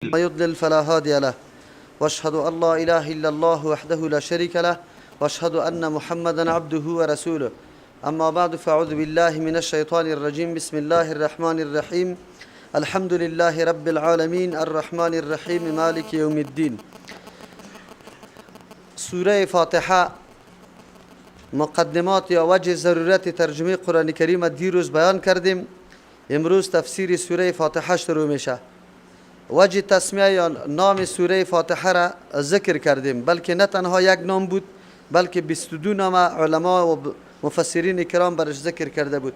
ما يضلل فلا هادي له واشهد ان لا اله الا الله وحده لا شريك له واشهد ان محمدا عبده ورسوله اما بعد فاعوذ بالله من الشيطان الرجيم بسم الله الرحمن الرحيم الحمد لله رب العالمين الرحمن الرحيم مالك يوم الدين. سوره فاتحه مقدمات یا وجه ضرورت ترجمه قرآن کریم دیروز بیان کردیم. امروز تفسیر سوره فاتحه شروع میشه. وجه تسمیه یا نام سوره فاتحه را ذکر کردیم، بلکه نه تنها یک نام بود بلکه 22 نام علما و مفسرین کرام برش ذکر کرده بود.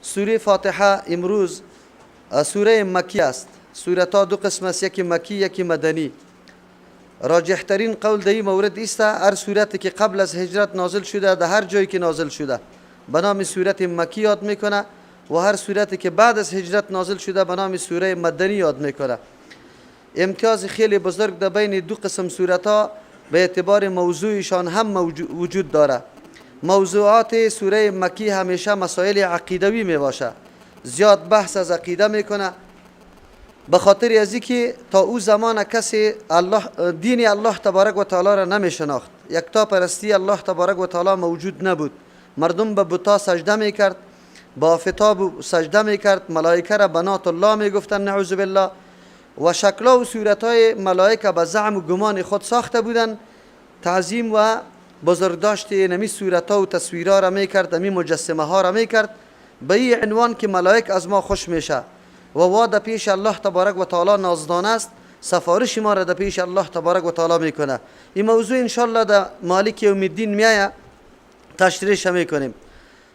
سوره فاتحه امروز سوره مکی است. سوره ها دو قسم است، یکی مکی یکی مدنی. راجح ترین قول در این مورد است هر سورتی که قبل از هجرت نازل شده در هر جایی که نازل شده به نام سورت مکی یاد میکنه و هر سورتی که بعد از هجرت نازل شده به نام سوره مدنی یاد میکنه. امتیاز خیلی بزرگ در بین دو قسم سورت ها به اعتبار موضوعشان هم وجود داره. موضوعات سوره مکی همیشه مسائل عقیدوی می باشه، زیاد بحث از عقیده میکنه، به خاطر از اینکه تا او زمان کسی دین الله تبارک و تعالی را نمیشناخت. یکتا پرستی الله تبارک و تعالی موجود نبود. مردم به بتا سجده میکرد، با آفتاب سجده میکرد، ملائکه را بنات الله میگفتن نعوذ بالله، و شکلا و صورتهای ملائکه به زعم و گمان خود ساخته بودن. تعظیم و بزرگداشت نمی صورتها و تصویرها را میکرد، نمی مجسمه ها را میکرد به این عنوان که ملائک از ما خوش میشه و وعده پیش الله تبارک و تعالی نازدانه است، سفارش ما را در پیش الله تبارک و تعالی میکنه. این موضوع انشالله در مالک یوم الدین میایه تشریحش میکنیم.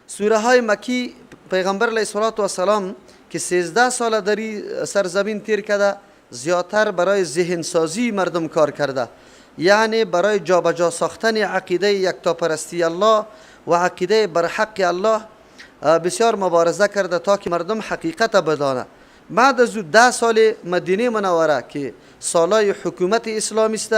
سوره های مکی پیغمبر علیه السلام که 13 سال در سرزمین تیر کرده زیادتر برای ذهن سازی مردم کار کرده، یعنی برای جابجا ساختن عقیده یکتاپرستی الله و عقیده بر حق الله بسیار مبارزه کرده تا که مردم حقیقت بدانه. بعد از 10 سال مدینه منوره که سالای حکومت اسلامی است،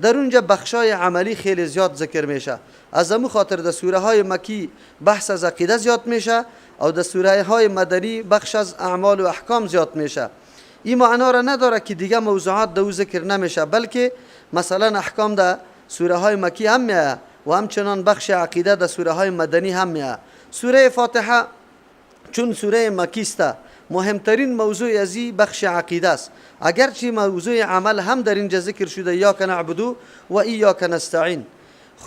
در اونجا بخشای عملی خیلی زیاد ذکر میشه. از همون خاطر در سوره های مکی بحث از عقیده زیاد میشه و در سوره های مدنی بخش از اعمال و احکام زیاد میشه. این معنا را نداره که دیگه موضوعات در ذکر نمیشه، بلکه مثلا احکام در سوره های مکی هم میه و همچنان بخش عقیده در سوره های مدنی هم میه. سوره فاتحه چون سوره مکی است، مهمترین موضوع از این بخش عقیده است، اگرچه موضوع عمل هم در اینجا ذکر شده ایاک نعبدو و ایاک نستعین،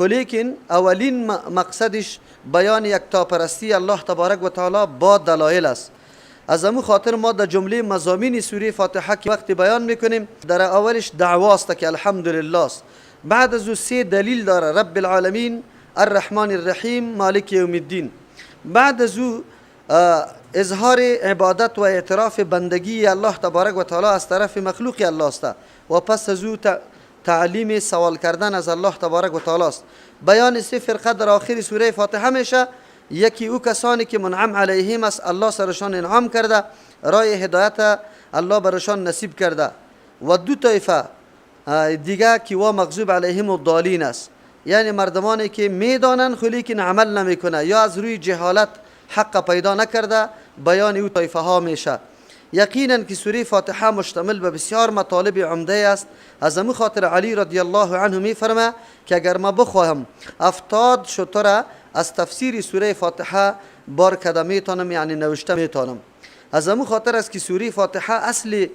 لیکن اولین مقصدش بیان یکتاپرستی الله تبارک و تعالی با دلایل است. از همون خاطر ما در جمله مضامین سوره فاتحه که وقتی بیان میکنیم در اولش دعواست که الحمدلله است، بعد از او 3 دلیل داره: رب العالمین، الرحمن الرحیم، مالک یوم الدین. بعد از او اظهار عبادت و اعتراف بندگی الله تبارک و تعالی از طرف مخلوق الله است و پس از او تعلیم سوال کردن از الله تبارک و تعالی است. بیان 3 فرقه در آخر سوره فاتحه میشه. یکی او کسانی که منعم علیهم است، الله سرشان انعام کرده، راه هدایت الله برشان نصیب کرده، و 2 طایفه دیگه که و مغضوب علیهم الضالین است، یعنی مردمانی که میدانن لیکن عمل نمیکنه یا از روی جهالت حق پیدا نکرده. بیان او طایفه ها میشه. یقینا که سوره فاتحه مشتمل به بسیار مطالب عمده است. از همین خاطر علی رضی الله عنه میفرمه که اگر ما بخواهم 70 شطره از تفسیر سوره فاتحه بار کده میتونم، یعنی نوشته میتونم. از همین خاطر است که سوره فاتحه اصل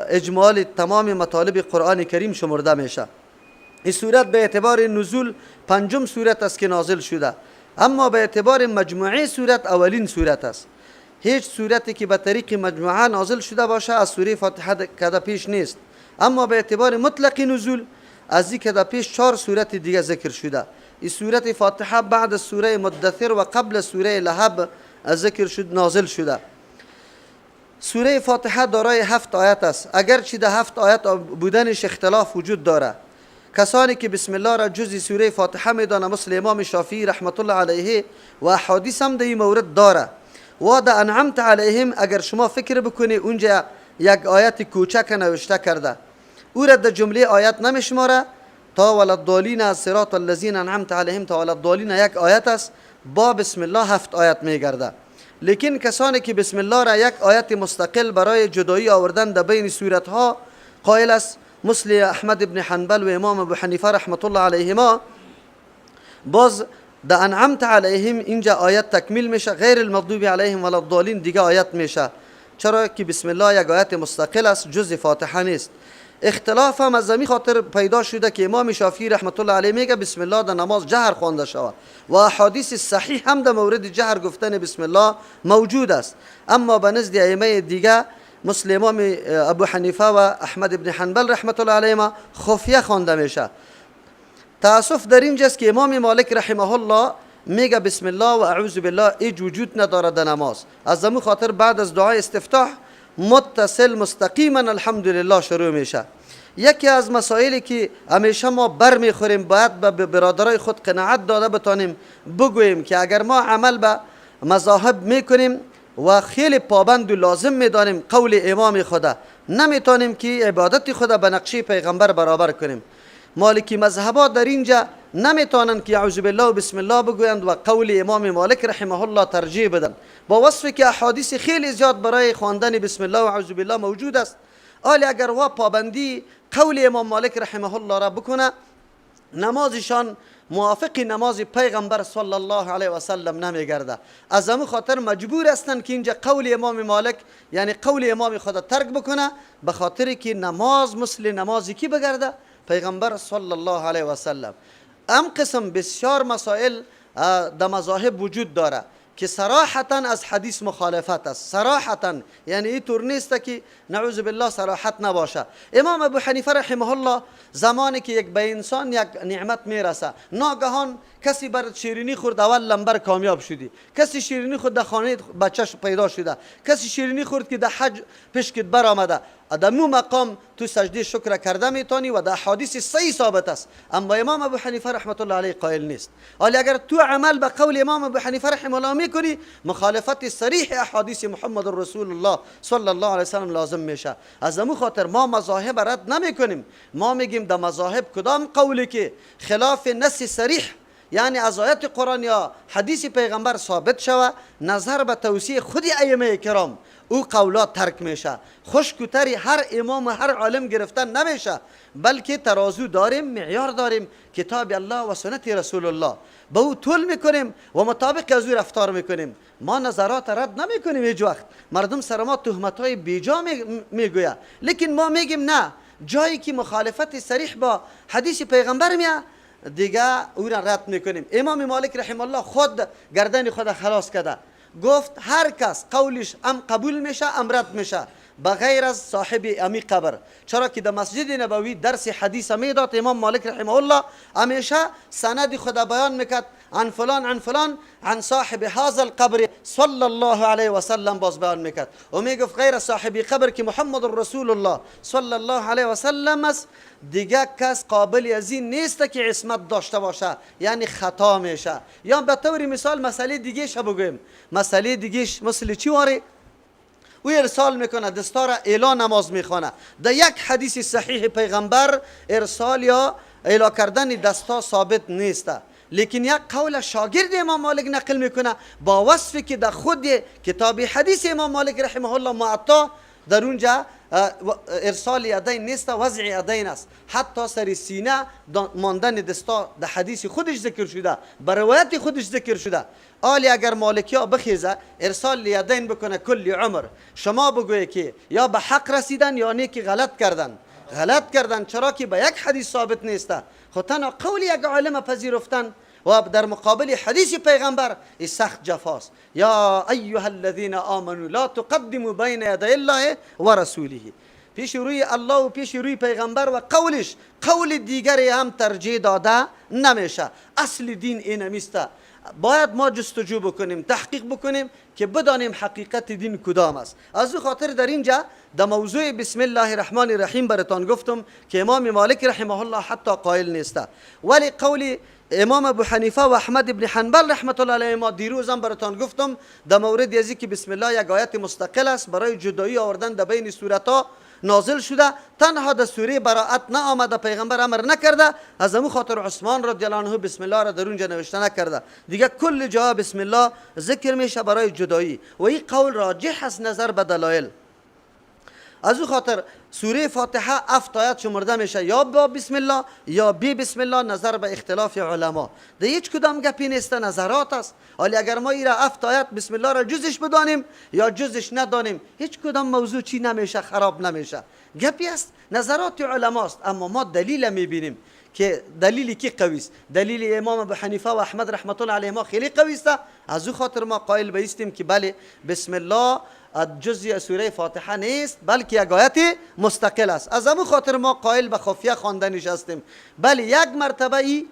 اجمال تمام مطالب قرآن کریم شمرده میشه. این سورت به اعتبار نزول 5م سورت است که نازل شده، اما به اعتبار مجموعه سورت اولین سورت است. هیچ سورتی که به طریق مجموعه نازل شده باشه از سوره فاتحه کده پیش نیست، اما به اعتبار مطلق نزول از این کده پیش 4 سورت دیگه ذکر شده. این سورت فاتحه بعد از سوره مدثر و قبل سوره لهب ذکر شد، نازل شده. سوره فاتحه دارای 7 آیت است، اگرچه در 7 آیت بودنش اختلاف وجود داره. کسانی که بسم الله را جزء سوره فاتحه میدانه مثل امام شافعی رحمت الله علیه و احادیث هم در این مورد داره. و در انعمت علیهم اگر شما فکر بکنی اونجا یک آیت کوچک نوشته کرده، او را در جمله آیت نمیشماره. تا ولدالین از صراط الذین انعمت علیهم تا ولدالین یک آیت است، با بسم الله 7 آیت میگرده. لیکن کسانی که بسم الله را یک آیت مستقل برای جدایی آوردن در بین صورت ها قائل است، مثل احمد ابن حنبل و امام ابو حنیفه رحمت الله علیهما، باز در انعمت علیهم اینجا آیت تکمیل میشه، غیر المغضوب علیهم ولا الضالین دیگه آیت میشه، چرا که بسم الله یک آیت مستقل است، جز فاتحه نیست. اختلاف هم از زمین خاطر پیدا شده که امام شافعی رحمت الله علیه میگه بسم الله در نماز جهر خوانده شود و احادیث صحیح هم در مورد جهر گفتن بسم الله موجود است، اما به نزد ائمه دیگه مثل امام ابو حنیفه و احمد ابن حنبل رحمت الله علیهما خفیه خوانده میشه. تاسف در اینجاست که امام مالک رحمه الله میگه بسم الله و اعوذ بالله هیچ وجود نداره در نماز، از همون خاطر بعد از دعای استفتاح متصل مستقیما الحمدلله شروع میشه. یکی از مسائلی که همیشه ما بر میخوریم باید به برادرای خود قناعت داده بتانیم بگوییم که اگر ما عمل به مذاهب میکنیم و خیلی پابند و لازم میدانیم قول امام خدا، نمیتونیم که عبادت خدا به نقشه پیغمبر برابر کنیم. مالکی مذهبات در اینجا نمیتونن که اعوذ بالله و بسم الله بگویند و قول امام مالک رحمه الله ترجیح بدن، با وصفی که احادیث خیلی زیاد برای خواندن بسم الله و اعوذ بالله موجود است. حالی اگر وا پابندی قول امام مالک رحمه الله را بکنه، نمازشان موافق نماز پیغمبر صلی الله علیه و سلم نمیگرده. از همون خاطر مجبور هستند که اینجا قول امام مالک یعنی قول امام خدا ترک بکنه، به خاطر که نماز مثل نمازی کی بگرده؟ پیغمبر صلی الله علیه و سلم. ام قسم بسیار مسائل در مذاهب وجود داره که صراحتا از حدیث مخالفت است، صراحتا، یعنی این طور نیست که نعوذ بالله صراحت نباشه. امام ابو حنیفه رحمه الله زمانی که یک به انسان یک نعمت میرسه، ناگهان کسی بر شیرینی خورد اول لمبر کامیاب شدی، کسی شیرینی خورد در خانه بچهش پیدا شده، کسی شیرینی خورد که در حج پشکت بر آمده، در مو مقام تو سجده شکر کرده میتونی و در حدیث صحیح ثابت است. اما امام ابو حنیفه رحمت الله علیه قائل نیست. ولی اگر تو عمل به قول امام ابو حنیفه رحمه الله میکنی، مخالفت صریح احادیث محمد رسول الله صلی الله علیه و سلم لازم میشه. از همون خاطر ما مذاهب رد نمیکنیم، ما میگیم در مذاهب کدام قولی که خلاف نص صریح یعنی از آیت قرآن یا حدیث پیغمبر ثابت شوه، نظر به توصیه خود ائمه کرام او قولات ترک میشه. خوشگوتری هر امام و هر عالم گرفتن نمیشه، بلکه ترازو داریم، معیار داریم، کتاب الله و سنت رسول الله، به او طول میکنیم و مطابق از او رفتار میکنیم. ما نظرات رد نمیکنیم. هیچ وقت مردم سر ما تهمت های بیجا میگوید، لیکن ما میگیم نه، جایی که مخالفت صریح با حدیث پیغمبر میاد دیگه او را رد میکنیم. امام مالک رحمه الله خود گردن خود خلاص کرده، گفت هر کس قولش ام قبول میشه ام رد میشه بغیر از صاحب امی قبر. چرا که در مسجد نبوی درس حدیث میداد امام مالک رحمه الله، همیشه سند خدا بیان میکرد عن فلان عن صاحب هذا القبر صلی الله علیه و سلم باز بیان میکرد و میگفت غیر صاحب قبر که محمد رسول الله صلی الله علیه و سلم است، دیگه کس قابل از این نیست که عصمت داشته باشه، یعنی خطا میشه. یا به طور مثال مسئله دیگه ش بگویم، مسئله دیگه مثل چی واره؟ او ارسال میکنه دستار اعلان نماز میخوانه، در یک حدیث صحیح پیغمبر ارسال یا اعلان کردن دستا ثابت نیست، لیکن یک قول شاگرد امام مالک نقل میکنه با وصفی که در خود کتاب حدیث امام مالک رحمه الله معطا در اونجا ارسال یدین نیست، وضع یدین است. حتی سر سینه ماندن دستا در حدیث خودش ذکر شده، بر روایت خودش ذکر شده. آلی اگر مالکی ها بخیزه ارسال یدین بکنه کل عمر، شما بگویی که یا به حق رسیدن یا نیکی غلط کردن، چرا که به یک حدیث ثابت نیسته. خود تنها قول یک عالم پذیرفتن و در مقابل حدیث پیغمبر این سخت جفاست. یا ایها الذین آمنوا لا تقدموا بین یدی الله و رسوله، پیش روی الله و پیش روی پیغمبر و قولش قول دیگری هم ترجیح داده نمیشه. اصل دین این نیست. باید ما جستجو بکنیم، تحقیق بکنیم که بدانیم حقیقت دین کدام است. از او خاطر در اینجا در موضوع بسم الله الرحمن الرحیم براتان گفتم که امام مالک رحمه الله حتی قائل نیسته، ولی قول امام ابو حنیفه و احمد ابن حنبل رحمت الله علیه ما دیروزم براتان گفتم در مورد ازی که بسم الله یک آیت مستقل است برای جدایی آوردن در بین سورت‌ها، نازل شده، تنها در سوره براءت نه آمده، پیغمبر امر نکرده، از امو خاطر عثمان رضی الله عنه بسم الله را در اونجا نوشته نکرده. دیگه کل جا بسم الله ذکر میشه برای جدایی و این قول راجح است نظر به دلایل. از او خاطر سوره فاتحه 7 آیات شمرده میشه، یا با بسم الله یا بی بسم الله، نظر به اختلاف علما. ده هیچ کدام گپی نیست، نظرات است. ولی اگر ما ایرا 7 آیات بسم الله را جزش بدانیم یا جزش ندانیم، هیچ کدام موضوع چی نمیشه، خراب نمیشه. گپی است، نظرات علماست. اما ما دلیل میبینیم که دلیلی کی قوی است. دلیل امام ابو حنیفه و احمد رحمت الله علیهما خیلی قوی است. از او خاطر ما قائل بایستیم که بله بسم الله جزء سوره فاتحه نیست، بلکه یک آیت مستقل است. از همون خاطر ما قائل به خفیه خواندنش هستیم. بله یک مرتبه ای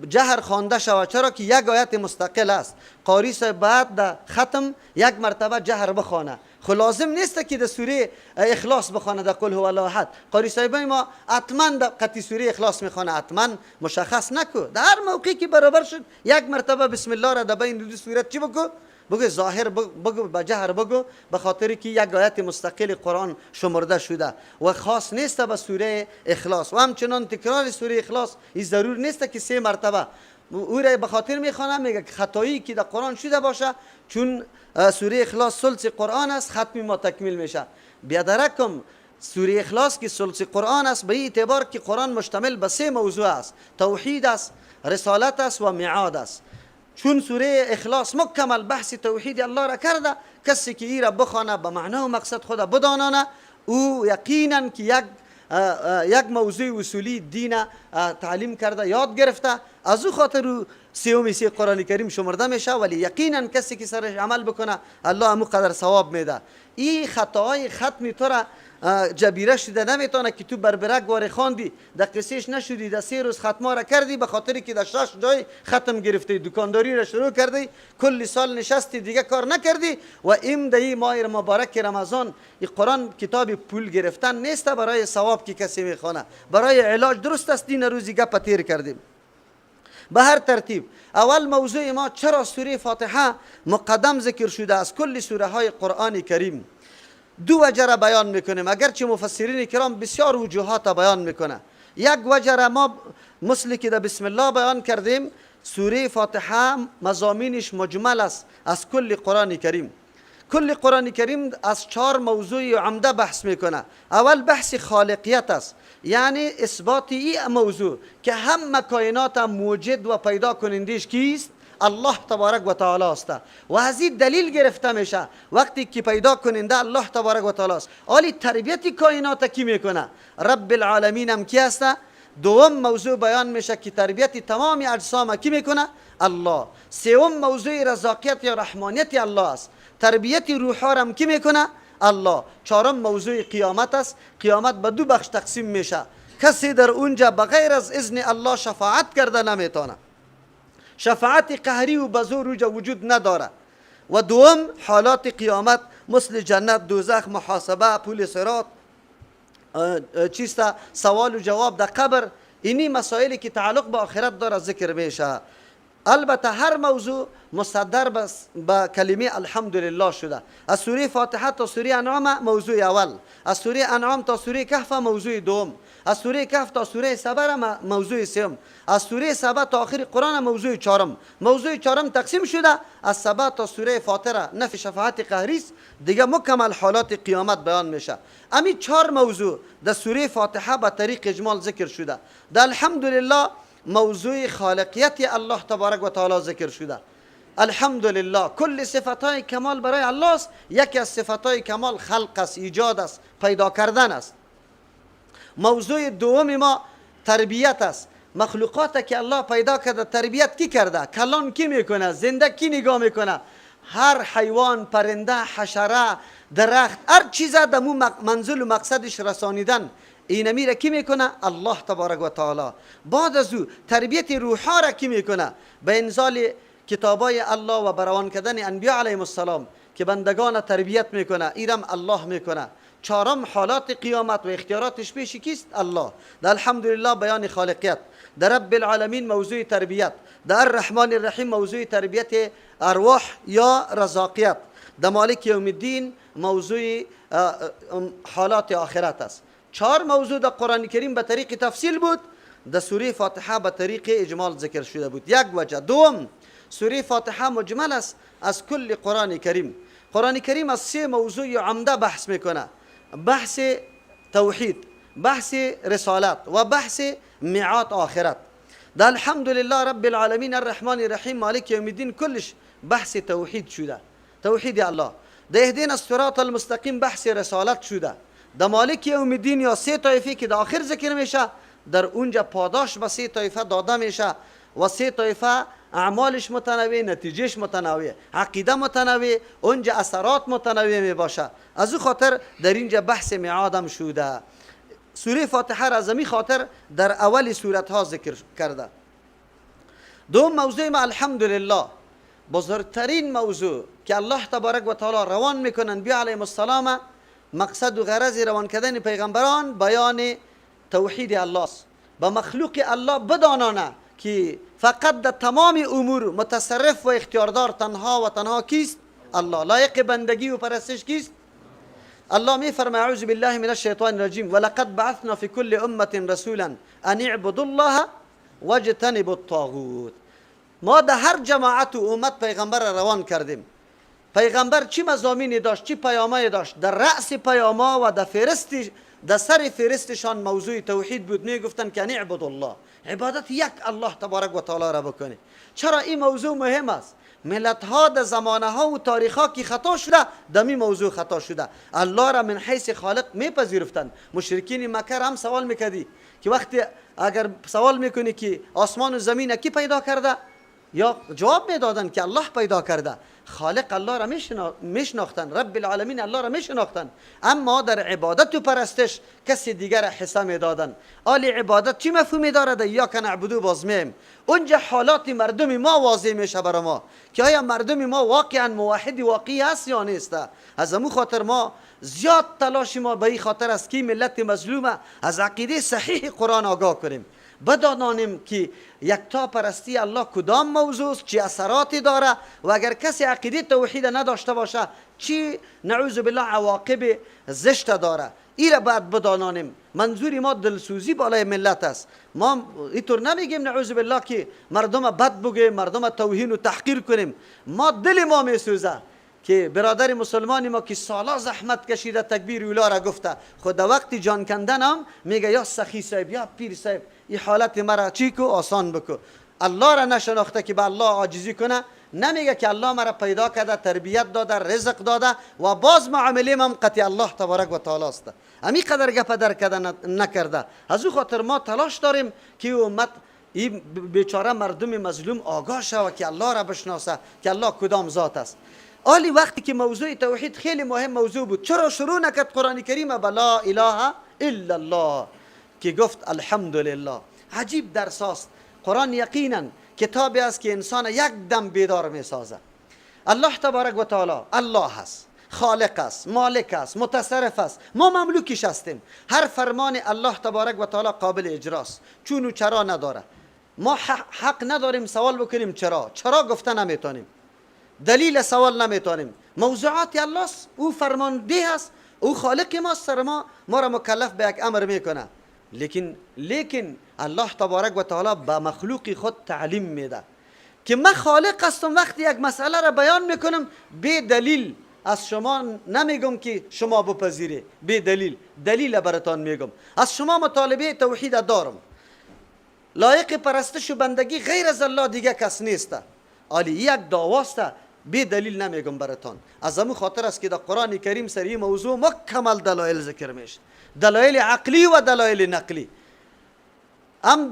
جهر خوانده شود، چرا که یک آیت مستقل است. قاری صاحب بعد در ختم یک مرتبه جهر بخوانه، خو لازم نیست که در سوره اخلاص بخوانه در قل هو الله احد. قاری صاحب ما حتما در قطعی سوره اخلاص میخوانه، حتما مشخص نکو. در هر موقعی که برابر شد یک مرتبه بسم الله را در بین دو سوره چی بگو؟ بگو ظاهر بگو، به جهر بگو، به خاطر که یک آیت مستقل قرآن شمرده شده و خاص نیست به سوره اخلاص. و همچنان تکرار سوره اخلاص این ضرور نیست که 3 مرتبه او را به خاطر میخوانم، میگه خطایی که در قرآن شده باشه، چون سوره اخلاص ثلث قرآن است، ختم ما تکمیل میشه. بیادرکم سوره اخلاص که ثلث قرآن است، به این اعتبار که قرآن مشتمل به 3 موضوع است: توحید است، رسالت است و میعاد است. چون سوره اخلاص مکمل بحث توحید الله را کرده، کسی که این را بخوانه به معنا و مقصد خود بدانانه، او یقینا که یک موضوع اصولی دین تعلیم کرده، یاد گرفته، از او خاطر او 3 قرآن کریم شمرده میشه. ولی یقینا کسی که سرش عمل بکنه الله همو قدر ثواب میده. این خطاهای ختمی تو را جبیره شده نمیتونه که تو بربرک واره خواندی، در قصهش نشدی، در 3 روز ختمه را کردی، به خاطر که در 6 جای ختم گرفتی، دکانداری را شروع کردی، کل سال نشستی دیگه کار نکردی. و این در این ماه مبارک رمضان این قرآن کتاب پول گرفتن نیست برای ثواب که کسی میخونه، برای علاج درست است. دین روزی گپ تیر کردیم. به هر ترتیب اول موضوع ما چرا سوره فاتحه مقدم ذکر شده از کل سوره های قرآن کریم، 2 وجه را بیان میکنیم، اگرچه مفسرین کرام بسیار وجوهات بیان میکنه. یک وجه را ما مثل که در بسم الله بیان کردیم، سوره فاتحه مضامینش مجمل است از کل قرآن کریم. کل قرآن کریم از 4 موضوع عمده بحث میکنه. اول بحث خالقیت است، یعنی اثبات این موضوع که همه کائنات موجد و پیدا کنندش کیست؟ الله تبارک و تعالی است. و از این دلیل گرفته میشه وقتی که پیدا کننده الله تبارک و تعالی است، عالی تربیت کائنات کی میکنه؟ رب العالمین هم کی است؟ دوم موضوع بیان میشه که تربیت تمام اجسام کی میکنه؟ الله. سوم موضوع رزاقیت یا رحمانیت الله است، تربیت روح ها هم کی میکنه؟ الله. چهارم موضوع قیامت است، قیامت به 2 بخش تقسیم میشه، کسی در اونجا بغیر از اذن الله شفاعت کرده نمیتونه، شفاعت قهری و بزور اونجا وجود نداره. و دوم حالات قیامت مثل جنت، دوزخ، محاسبه، پول صراط، چیستا سوال و جواب در قبر، اینی مسائلی که تعلق به آخرت داره ذکر میشه. البته هر موضوع مصدر با کلمه الحمدلله شده. از سوره فاتحه تا سوره انعام موضوع اول، از سوره انعام تا سوره کهف موضوع دوم، از سوره کهف تا سوره سبا موضوع سوم، از سوره سبا تا آخر قرآن موضوع چهارم. موضوع چهارم تقسیم شده از سبا تا سوره فاطره، نفی شفاعت قهری است، دیگه مکمل حالات قیامت بیان میشه. امی 4 موضوع در سوره فاتحه به طریق اجمال ذکر شده. در الحمدلله موضوع خالقیت الله تبارک و تعالی ذکر شده. الحمدلله کل صفاتهای کمال برای الله است. یکی از صفاتهای کمال خلق است، ایجاد است، پیدا کردن است. موضوع دوم ما تربیت است. مخلوقات که الله پیدا کرده تربیت کی کرده؟ کلان کی میکنه؟ زنده کی نگاه میکنه؟ هر حیوان، پرنده، حشره، درخت، هر چیز در منزل و مقصدش رسانیدن، این میره کی میکنه؟ الله تبارک و تعالی. بعد از او تربیت روحا را کی میکنه؟ به انزال کتابای الله و بروان کردن انبیاء علیهم السلام که بندگان تربیت میکنه، ایرم الله میکنه. چهارم حالات قیامت و اختیاراتش پیش کیست؟ الله. در الحمدلله بیان خالقیت، در رب العالمین موضوع تربیت، در الرحمن الرحیم موضوع تربیت ارواح یا رزاقیت، در مالک یوم الدین موضوع حالات آخرت است. 4 موضوع در قرآن کریم به طریق تفصیل بود، در سوره فاتحه به طریق اجمال ذکر شده بود. یک وجه. دوم، سوره فاتحه مجمل است از کل قرآن کریم. قرآن کریم از 3 موضوع عمده بحث میکنه: بحث توحید، بحث رسالت و بحث میعاد آخرت. در الحمدلله رب العالمین الرحمن الرحیم مالک یوم الدین کلش بحث توحید شده، توحید الله. در اهدینا الصراط المستقیم بحث رسالت شده. در مالک یوم الدین یا 3 طایفه که در آخر ذکر میشه، در اونجا پاداش به 3 طایفه داده میشه و 3 طایفه اعمالش متنوع، نتیجهش متنوع، عقیده متنوع، اونجا اثرات متنوع می باشه. از او خاطر در اینجا بحث میعادم شده. سوره فاتحه را از می خاطر در اول سورت ها ذکر کرده. دوم موضوع ما الحمدلله بزرگترین موضوع که الله تبارک و تعالی روان میکنن انبیا علیهم السلام، مقصد و غرض روان کردن پیغمبران بیان توحید الله است. به مخلوق الله بدانانه که فقط در تمام امور متصرف و اختیاردار تنها و تنها کیست؟ الله. لایق بندگی و پرستش کیست؟ الله می فرماید اعوذ بالله من الشیطان الرجیم ولقد بعثنا فی کل امة رسولا ان اعبدوا الله واجتنبوا الطاغوت. ما در هر جماعت و امت پیغمبر را روان کردیم. پیغمبر چی مضامینی داشت، چی پیامایی داشت؟ در رأس پیاما و در سر فهرستشان موضوع توحید بود. می گفتن که ان اعبدوا الله، عبادت یک الله تبارک و تعالی را بکنی. چرا این موضوع مهم است؟ ملت ها در زمانه ها و تاریخ ها که خطا شده، دمی موضوع خطا شده. الله را من حیث خالق میپذیرفتند. مشرکین مکه هم سوال میکردی که وقتی اگر سوال میکنی که آسمان و زمین کی پیدا کرده، یا جواب میدادن که الله پیدا کرده. خالق الله را میشناختن، رب العالمین الله را میشناختن، اما در عبادت و پرستش کسی دیگر را حصه میدادن. آل عبادت چی مفهومی دارد؟ یا که نعبدو بازمیم. اونجا حالات مردم ما واضح میشه برای ما که آیا مردم ما واقعا موحد واقعی است یا نیست. از امو خاطر ما زیاد تلاش ما به این خاطر است که ملت مظلومه از عقیده صحیح قرآن آگاه کنیم، بدانیم که یکتا پرستی الله کدام موضوع است، چه اثراتی داره، و اگر کسی عقیده توحید نداشته باشه چی نعوذ بالله عواقب زشت داره. این را باید بدانیم. منظوری ما دلسوزی بالای ملت است. ما اینطور نمیگیم نعوذ بالله که مردم بد بگیم، مردم توهین و تحقیر کنیم. ما دل ما میسوزه که برادر مسلمانی ما که سالا زحمت کشیده تکبیر اولا را گفته، خود وقت جان کندن هم میگه یا سخی صاحب یا پیر صاحب این حالت مرا چی کو آسان بکو. الله را نشناخته که به الله عاجزی کنه، نمیگه که الله مرا پیدا کرده، تربیت داده، رزق داده و باز معامله من قطع الله تبارک و تعالی است. امی قدر گپ در کده نکرده. از او خاطر ما تلاش داریم که امت این بیچاره مردم مظلوم آگاه شود که الله را بشناسه که الله کدام ذات است. آلی وقتی که موضوع توحید خیلی مهم موضوع بود، چرا شروع نکرد قرآن کریم به لا اله الا الله که گفت الحمدلله؟ عجیب درس است. قرآن یقینا کتابی است که انسان یک دم بیدار می سازه. الله تبارک و تعالی الله است، خالق است، مالک است، متصرف است. ما مملوکش هستیم. هر فرمان الله تبارک و تعالی قابل اجراست، چون و چرا نداره. ما حق نداریم سوال بکنیم چرا گفته نمیتونیم، دلیل سوال نمیتونیم. موضوعات الله است، او فرمانده است، او خالق ماست، سر ما را مکلف به یک امر میکنه. لیکن الله تبارک و تعالی به مخلوق خود تعلیم میده که من خالق هستم. وقتی یک مسئله را بیان میکنم به دلیل از شما نمیگم که شما بپذیری، به دلیل براتان میگم. از شما مطالبه توحید دارم، لایق پرستش و بندگی غیر از الله دیگه کس نیست. آلی یک دعواسته، به دلیل نمیگم براتان. از همون خاطر است که در قرآن کریم سر این موضوع مکمل دلایل ذکر میشه، دلایل عقلی و دلایل نقلی.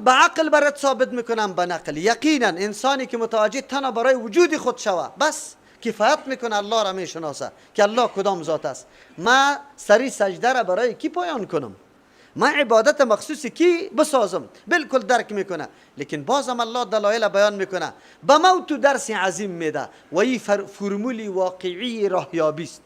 به عقل برات ثابت میکنم، به نقل. یقینا انسانی که متوجه تنها برای وجود خود شوه بس کفایت میکنه الله را میشناسه که الله کدام ذات است. ما سری سجده را برای کی پایان کنم؟ ما عبادت مخصوصی کی بسازم؟ بالکل درک میکنه. لیکن بازم الله دلایل بیان میکنه. به موت درس عظیم میده و این فرمولی واقعی راهیابی است.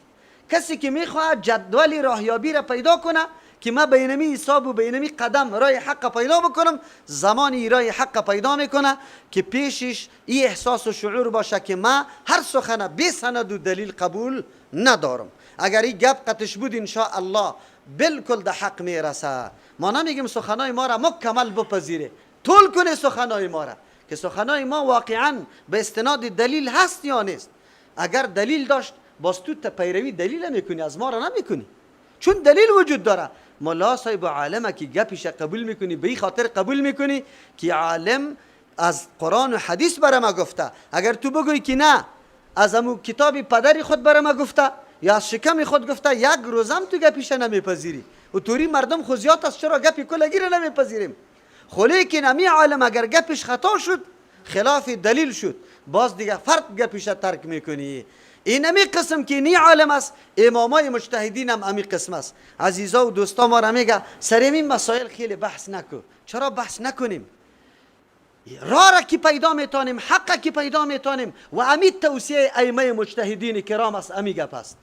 کسی که میخواد جدول راهیابی را پیدا کنه که ما بینمی حساب و بینمی قدم راه حق پیدا بکنم، زمانی راه حق پیدا میکنه که پیشش این احساس و شعور باشه که ما هر سخن بی سند و دلیل قبول ندارم. اگر این گپ قطش بود ان الله بالکل ده حق میرسه. ما نمیگیم سخنای ما را مکمل بپذیره، طول کنه سخنای ما را که سخنای ما واقعا به استناد دلیل هست یا نیست. اگر دلیل داشت باز تو پیروی دلیل میکنی، از ما را نمیکنی، چون دلیل وجود داره. ملا صاحب عالمه که گپش قبول میکنی، به این خاطر قبول میکنی که عالم از قرآن و حدیث برای ما گفته. اگر تو بگوی که نه از امو کتاب پدری خود برای ما گفته یا از شکم خود گفته، یک روزم تو گپیش نمیپذیری. و توری مردم خوزیات است چرا گپی کلگی را نمیپذیریم. خو لیکن امی عالم اگر گپش خطا شد، خلاف دلیل شد، باز دیگه فرد گپیش ترک میکنی. این امی قسم که نی عالم است، امامای مجتهدین هم امی قسم است. عزیزا و دوستا ما را میگه سر این مسائل خیلی بحث نکن. چرا بحث نکنیم؟ را که پیدا میتونیم، حق که پیدا میتونیم و امی توصیه ائمه مجتهدین کرام است، امی گپ است.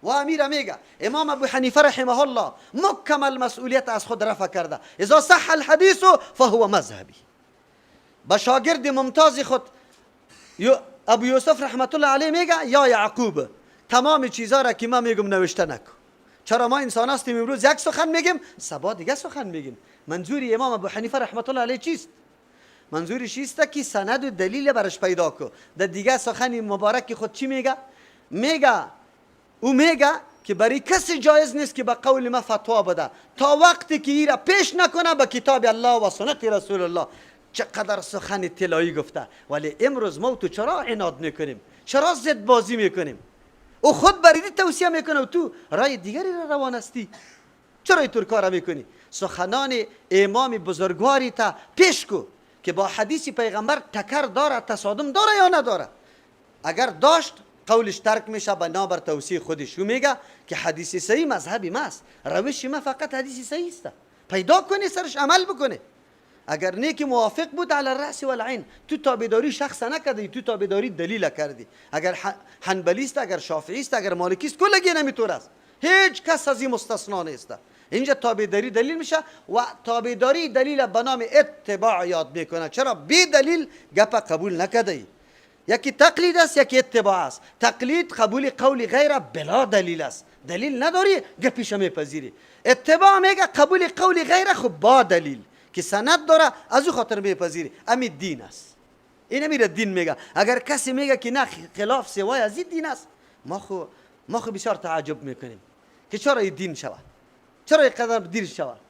و امیر میگه امام ابو حنیفه رحمه الله مکمل مسئولیت از خود رفع کرده. اذا صح الحدیث فهو مذهبی. با شاگرد ممتاز خود ابو یوسف رحمت الله علیه میگه یا یعقوب تمام چیزا را که ما میگم نوشته نکن. چرا ما انسان هستیم امروز یک سخن میگیم سبا دیگه سخن میگیم. منظوری امام ابو حنیفه رحمت الله علیه چیست؟ منظورش است که سند و دلیل برش پیدا کو. در دیگه سخن مبارک خود چی میگه؟ میگه که برای کسی جایز نیست که به قول ما فتوا بده تا وقتی که ایرا پیش نکنه به کتاب الله و سنت رسول الله. چقدر سخن طلایی گفته. ولی امروز ما تو چرا عناد میکنیم؟ چرا ضد بازی میکنیم؟ او خود برای توصیه میکنه و تو رای دیگری را روان هستی. چرا اینطور کار میکنی؟ سخنان امام بزرگواری تا پیش کو که با حدیث پیغمبر تکر داره، تصادم داره یا نداره. اگر داشت قولش ترک میشه بنابر توصیه خودش. او میگه که حدیث صحیح مذهبی ماست، روش ما فقط حدیث صحیح است، پیدا کنی سرش عمل بکنه. اگر نیکی موافق بود علی الراس والعین، تو تابعداری شخص نکردی، تو تابعداری دلیل کردی. اگر حنبلی است، اگر شافعی است، اگر مالکی است، کلگی نمیطور است، هیچ کس از این مستثنا نیست. اینجا تابعداری دلیل میشه و تابعداری دلیل به نام اتباع یاد میکنه. چرا بی دلیل گپ قبول نکردی؟ یکی تقلید است، یکی اتباع است. تقلید قبول قول غیر بلا دلیل است، دلیل نداری گپیش میپذیری. اتباع میگه قبول قول غیر خب با دلیل که سند داره از او خاطر میپذیری. امی دین است. این میره دین میگه. اگر کسی میگه که نه خلاف سوای از این دین است، ما خو بسیار تعجب میکنیم که چرا این دین شود، چرا اینقدر دیر شود.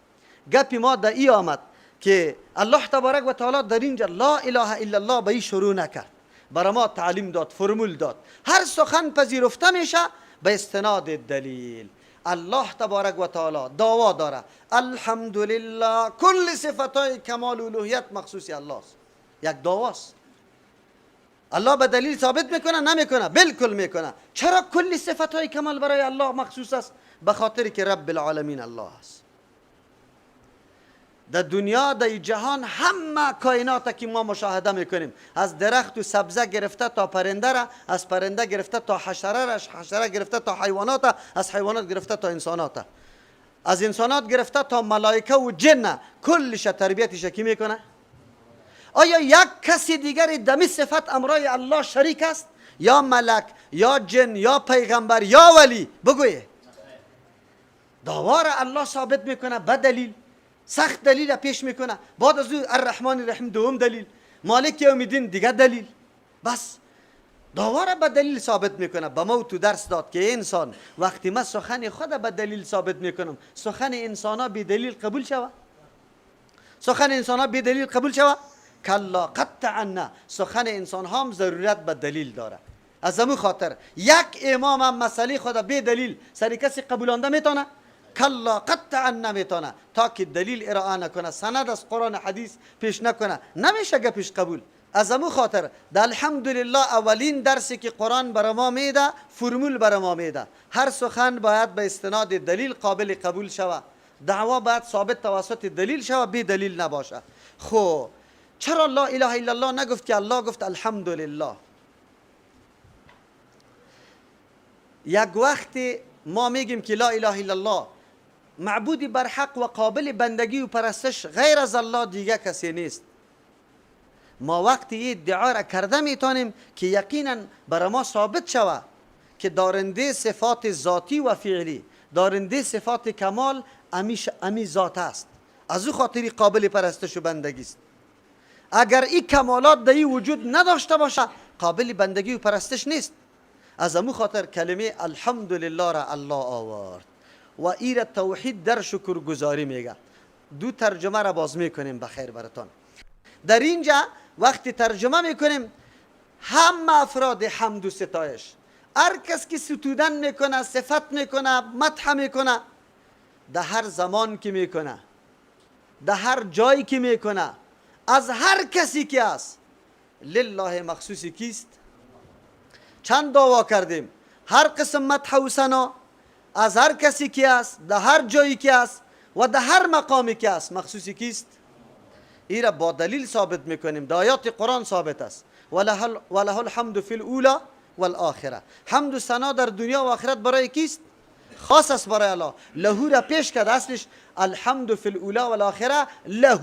گپی ما در ای آمد که الله تبارک و تعالی در اینجا لا اله الا الله به این شروع نکرد، برای ما تعلیم داد، فرمول داد. هر سخن پذیرفته میشه به استناد دلیل. الله تبارک و تعالی دعوا داره الحمدلله کل صفتای کمال و الوهیت مخصوص الله است. یک دعواست. الله به دلیل ثابت میکنه؟ نمیکنه، بالکل میکنه. چرا کل صفتای کمال برای الله مخصوص است؟ به خاطر که رب العالمین الله است. در دنیا در جهان همه کائنات که ما مشاهده میکنیم، از درخت و سبزه گرفته تا پرنده را، از پرنده گرفته تا حشره را، حشره گرفته تا حیوانات، از حیوانات گرفته تا انسانات، از انسانات گرفته تا ملائکه و جن، کلش تربیتش کی میکنه؟ آیا یک کسی دیگری دمی صفت امرای الله شریک است؟ یا ملک، یا جن، یا پیغمبر، یا ولی؟ بگویه. دعوا را الله ثابت میکنه به دلیل، سخت دلیل پیش میکنه. بعد از او الرحمن الرحیم دوم دلیل، مالک یوم الدین دیگه دلیل. بس دعوا را به دلیل ثابت میکنه. به ما تو درس داد که انسان وقتی من سخن خود به دلیل ثابت میکنم، سخن انسان ها بی دلیل قبول شوه؟ سخن انسان ها بی دلیل قبول شوه؟ کلا قطعا نه. سخن انسان ها هم ضرورت به دلیل داره. از همون خاطر یک امام هم مسئله خود بی دلیل سری کسی قبولانده میتونه؟ کلا قطعا نمیتونه. تا که دلیل ارائه نکنه، سند از قرآن حدیث پیش نکنه، نمیشه گپش قبول. از همون خاطر در الحمدلله اولین درسی که قرآن برای ما میده فرمول برای ما میده. هر سخن باید به استناد دلیل قابل قبول شوه. دعوا باید ثابت توسط دلیل شوه، بی دلیل نباشه. خب چرا لا اله الا الله نگفت که الله گفت الحمدلله؟ یک وقتی ما میگیم که لا اله الا الله معبودی بر حق و قابل بندگی و پرستش غیر از الله دیگه کسی نیست. ما وقتی ادعا را کرده میتونیم که یقینا برای ما ثابت شوه که دارنده صفات ذاتی و فعلی، دارنده صفات کمال امی ذات است، از او خاطری قابل پرستش و بندگی است. اگر این کمالات در وجود نداشته باشه قابل بندگی و پرستش نیست. از امو خاطر کلمه الحمدلله را الله آورد و ای را توحید در شکر گزاری میگه. دو ترجمه را باز میکنیم بخیر براتان. در اینجا وقتی ترجمه میکنیم همه افراد حمد و ستایش، هر کس که ستودن میکنه، صفت میکنه، مدح میکنه، در هر زمان که میکنه، در هر جایی که میکنه، از هر کسی که است، لله مخصوصی کیست؟ چند دعوا کردیم هر قسم مدح و ثنا از هر کسی که است، در هر جایی که است و در هر مقامی که است، مخصوصی کیست؟ این را با دلیل ثابت میکنیم، در آیات قرآن ثابت است. وله الحمد فی الاولی والآخره. حمد و ثنا در دنیا و آخرت برای کیست؟ خاص است برای الله. له را پیش کرد، اصلش الحمد فی الاولی والآخره له.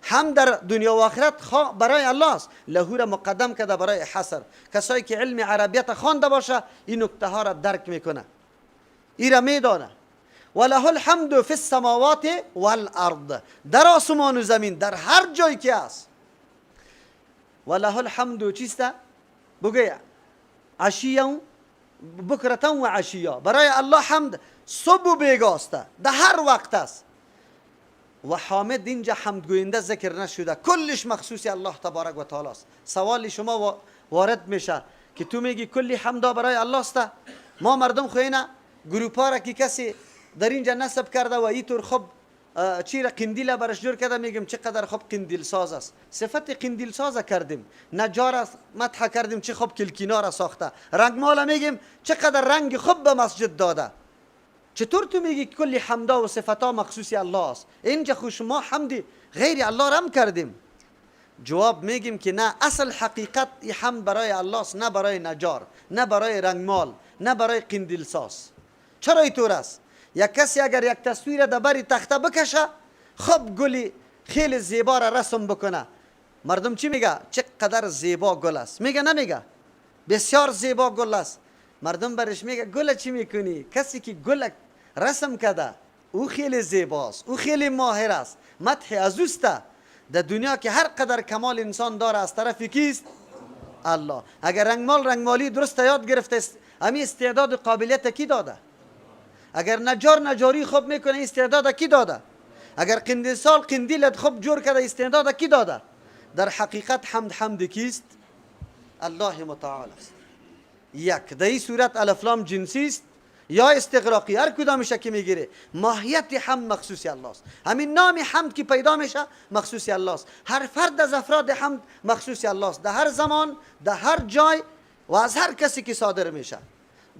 هم در دنیا و آخرت برای الله است، له را مقدم کرده برای حصر. کسایی که علم عربیت خوانده باشه این نکته ها را درک میکنه، این را میدانه. وله الحمد فی السماوات والارض، در آسمان و زمین، در هر جایی که است. وله الحمد چیسته؟ بگوی عشیا بکرتا و عشیا، برای الله حمد صبح و بیگاسته در هر وقت است. و حامد اینجا حمد گوینده ذکر نشده، کلش مخصوص الله تبارک و تعالی است. سوال شما وارد میشه که تو میگی کلی حمدا برای الله است. ما مردم خوینه گروپا را که کسی در اینجا نصب کرده و اینطور خب چی را قندیل برش جور کرده، میگیم چقدر خوب قندیل ساز است. صفت قندیل ساز کردیم، نجار است مدح کردیم چه خوب کلکینا را ساخته. رنگمال میگیم چقدر رنگ خوب به مسجد داده. چطور تو میگی کلی حمدا و صفتا مخصوصی الله است؟ اینجا خوش ما حمدی غیر الله رم کردیم. جواب میگیم که نه، اصل حقیقت این حمد برای الله است، نه برای نجار، نه برای رنگمال، نه برای قندیل ساز. چرا اینطور است؟ یک کسی اگر یک تصویر در بری تخته بکشه، خب گلی خیلی زیبا را رسم بکنه، مردم چی میگه؟ چقدر زیبا گل است. میگه نمیگه؟ بسیار زیبا گل است. مردم برش میگه گل چی میکنی؟ کسی که گل رسم کرده او خیلی زیباست، او خیلی ماهر است، مدح از اوست. در دنیا که هر قدر کمال انسان داره از طرف کیست؟ الله. اگر رنگمالی درست یاد گرفته، امی استعداد و قابلیت کی داده؟ اگر نجار نجاری خوب میکنه استعداد کی داده؟ اگر قندیل سال قندیلت خوب جور کرده استعداد کی داده؟ در حقیقت حمد کیست؟ الله متعال است. یک، در این صورت الف لام جنسی است یا استغراقی، هر کدامش که میگیره ماهیت حمد مخصوصی الله است. همین نام حمد که پیدا میشه مخصوصی الله است. هر فرد از افراد حمد مخصوصی الله است، در هر زمان، در هر جای و از هر کسی که صادر میشه.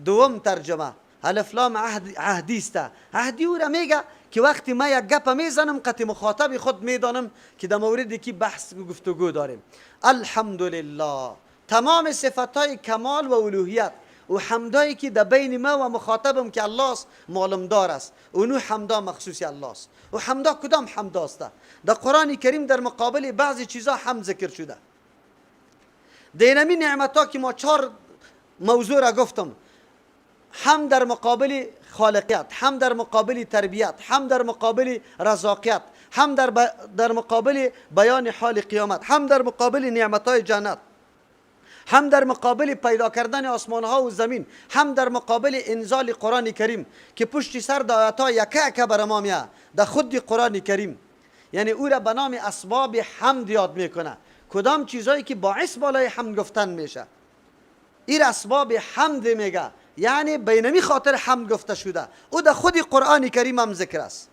دوم ترجمه الف لام عهدی است. عهدی او را میگه که وقتی ما یک گپ میزنم قطع مخاطب خود میدانم که در موردی که بحث و گفتگو داریم. الحمدلله، تمام صفتهای کمال و الوهیت و حمدایی که در بین ما و مخاطبم که الله است معلوم دار است، اونو حمدا مخصوصی الله است. و حمدا کدام حمد است؟ در قرآن کریم در مقابل بعضی چیزا حمد ذکر شده. دینمی نعمتها که ما 4 موضوع را گفتم، حمد در مقابل خالقیت، حمد در مقابل تربیت، حمد در مقابل رزاقیت، حمد در مقابل بیان حال قیامت، حمد در مقابل نعمتهای جنت، حمد در مقابل پیدا کردن آسمان ها و زمین، حمد در مقابل انزال قرآن کریم که پشت سر در آیات ها یک بر ما میاد در خود قرآن کریم. یعنی او را به نام اسباب حمد یاد میکنه، کدام چیزایی که باعث بالای حمد گفتن میشه این اسباب حمد میگه. یعنی بینمی خاطر حمد گفته شده، او در خود قرآن کریم هم ذکر است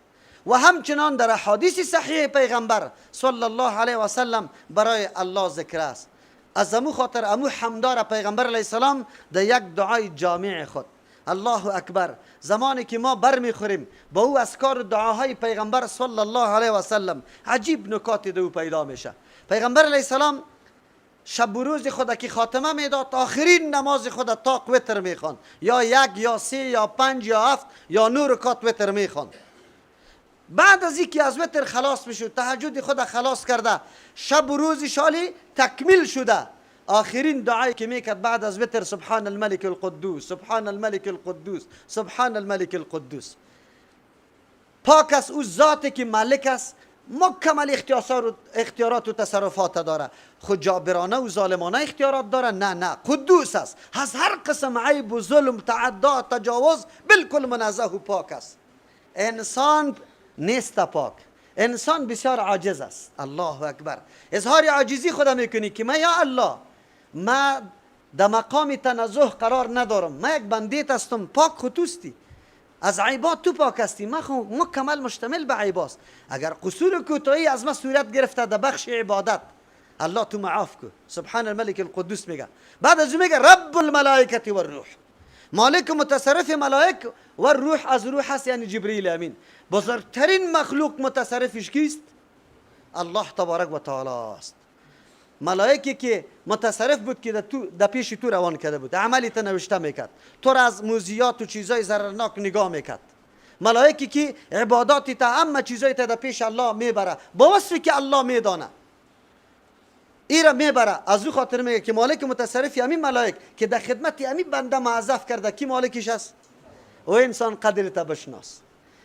و همچنان در احادیث صحیح پیغمبر صلی الله علیه و سلم برای الله ذکر است. از امو خاطر امو حمدار پیغمبر علیه السلام در یک دعای جامع خود الله اکبر، زمانی که ما بر میخوریم با او اذکار دعاهای پیغمبر صلی الله علیه و سلم، عجیب نکاتی در او پیدا میشه. پیغمبر علیه السلام شب و روز خود که خاتمه میداد، آخرین نماز خود تاق وتر میخوان، یا 1 یا 3 یا 5 یا 7 یا 9 رکعت وتر میخوان. بعد از اینکه از وتر خلاص میشد، تهجد خود خلاص کرده، شب و روز شالی تکمیل شده، آخرین دعایی که میکرد بعد از وتر سبحان الملك القدوس، سبحان الملك القدوس، سبحان الملك القدوس. پاک است او ذاتی که ملک است، مکمل اختیارات و تصرفات داره. خود جابرانه و ظالمانه اختیارات داره؟ نه، قدوس است، از هر قسم عیب و ظلم، تعدا، تجاوز بالکل منزه و پاک است. انسان نیست پاک، انسان بسیار عاجز است. الله اکبر. اظهار عاجزی خدا میکنی که من یا الله، من در مقام تنزه قرار ندارم، من یک بندیت هستم، پاک خطوستی، از عیبات تو پاک هستی، من مکمل مشتمل به عیباست. اگر قصور و کوتاهی از من صورت گرفته در بخش عبادت، الله تو معاف کو. سبحان الملك القدوس میگه. بعد از میگه رب الملائکه و الروح، مالک متصرف ملائک و روح از روح هست، یعنی جبریل امین. بزرگترین مخلوق متصرفش کیست؟ الله تبارک و تعالی است. ملائکی که متصرف بود که در پیش تو روان کرده بود، عملی تو نوشته میکرد، تو را از موزیات و چیزای ضررناک نگاه میکرد. ملائکی که عباداتی تا اما چیزای تا در پیش الله میبره با وصفی که الله میدانه، ایرا میبره. از او خاطر میگه که مالک متصرفی همین ملائک که در خدمت همین بنده معذف کرده، کی مالکش است؟ و انسان قدرت بشناس.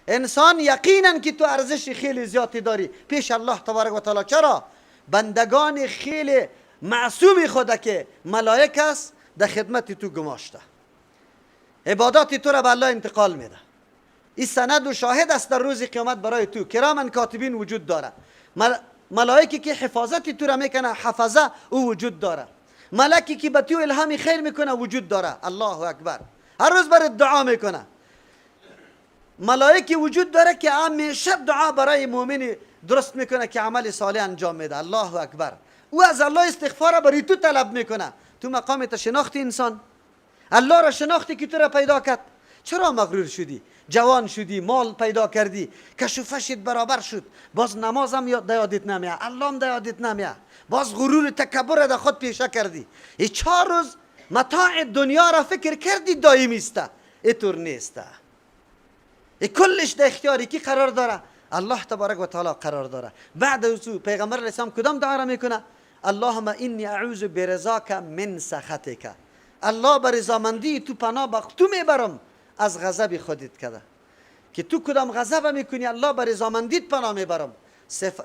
انسان یقینا که تو ارزش خیلی زیادی داری پیش الله تبارک و تعالی. چرا؟ بندگان خیلی معصومی خدا که ملائک است در خدمت تو گماشته، عبادات تو را به الله انتقال میده. این سند و شاهد است در روز قیامت برای تو. کرامن کاتبین وجود داره، ملائکی که حفاظت تو را میکنه، حفظه او وجود داره. ملکی که به تو الهام خیر میکنه وجود داره. الله اکبر. هر روز برای دعا میکنه. ملائکی وجود داره که همیشه دعا برای مؤمن درست میکنه که عمل صالح انجام میده. الله اکبر. او از الله استغفار برای تو طلب میکنه. تو مقامت شناختی انسان، الله را شناختی که تو را پیدا کرد. چرا مغرور شدی؟ جوان شدی، مال پیدا کردی، کشوفشت برابر شد، باز نمازم یادت نمیاد، الله هم یادت نمیاد، باز غرور تکبر در خود پیشه کردی. این 4 روز متاع دنیا را فکر کردی دائمی است، اینطور نیست. این کلش در اختیاری کی قرار داره؟ الله تبارک و تعالی قرار داره. بعد از او پیغمبر علیه السلام کدام دعا را میکنه؟ اللهم انی اعوذ برضاک من سخطک. الله بر رضامندی تو پناه بخ، تو میبرم از غضب خودت کده که تو کدام غضب میکنی، الله بر رضامندیت پناه میبرم.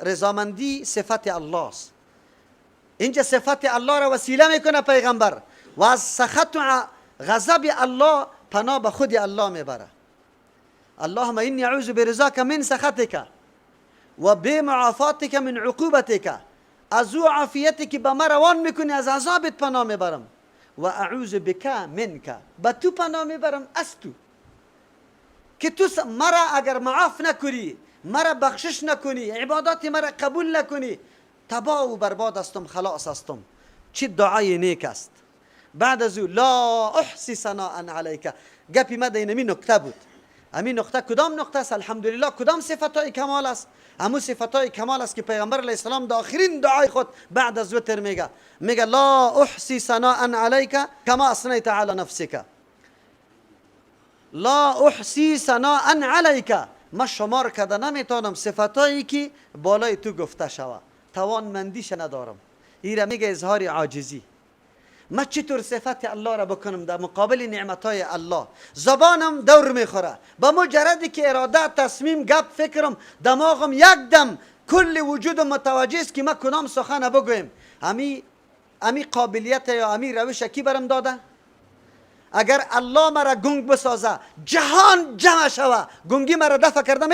رضامندی صفت الله است. اینجا صفت الله را وسیله میکنه پیغمبر و از سخط و غضب الله پناه به خود الله میبره. اللهم انی اعوذ برضاک من سخطک و بمعافاتک من عقوبتک. از او عافیتی که به ما روان میکنی از عذابت پناه میبرم. و اعوذ بک منک، به تو پناه میبرم از تو، که تو مرا اگر معاف نکنی، مرا بخشش نکنی، عبادات مرا قبول نکنی، تباه و برباد هستم، خلاص هستم. چه دعای نیک است. بعد از او لا احصی ثناء علیک. گپی ما در این نکته بود. همین نقطه کدام نقطه است؟ الحمدلله کدام صفتای کمال است؟ همون صفتای کمال است که پیغمبر علیه السلام در آخرین دعای خود بعد از وتر میگه لا احصی ثناء علیک کما اثنیت علی نفسک. لا احصی ثناء علیک، من شمار کرده نمیتونم صفتایی که بالای تو گفته شود، توانمندیش ندارم. این را میگه اظهار عاجزی. من چطور صفت الله را بکنم در مقابل نعمتهای الله؟ زبانم دور میخوره، با مجردی که اراده، تصمیم، گپ، فکرم، دماغم یک دم کل وجودم متوجه است که من کدام سخن بگویم. امی قابلیت یا امی روش کی برم داده؟ اگر الله مرا گنگ بسازه، جهان جمع شوه، گنگی مرا دفع کرده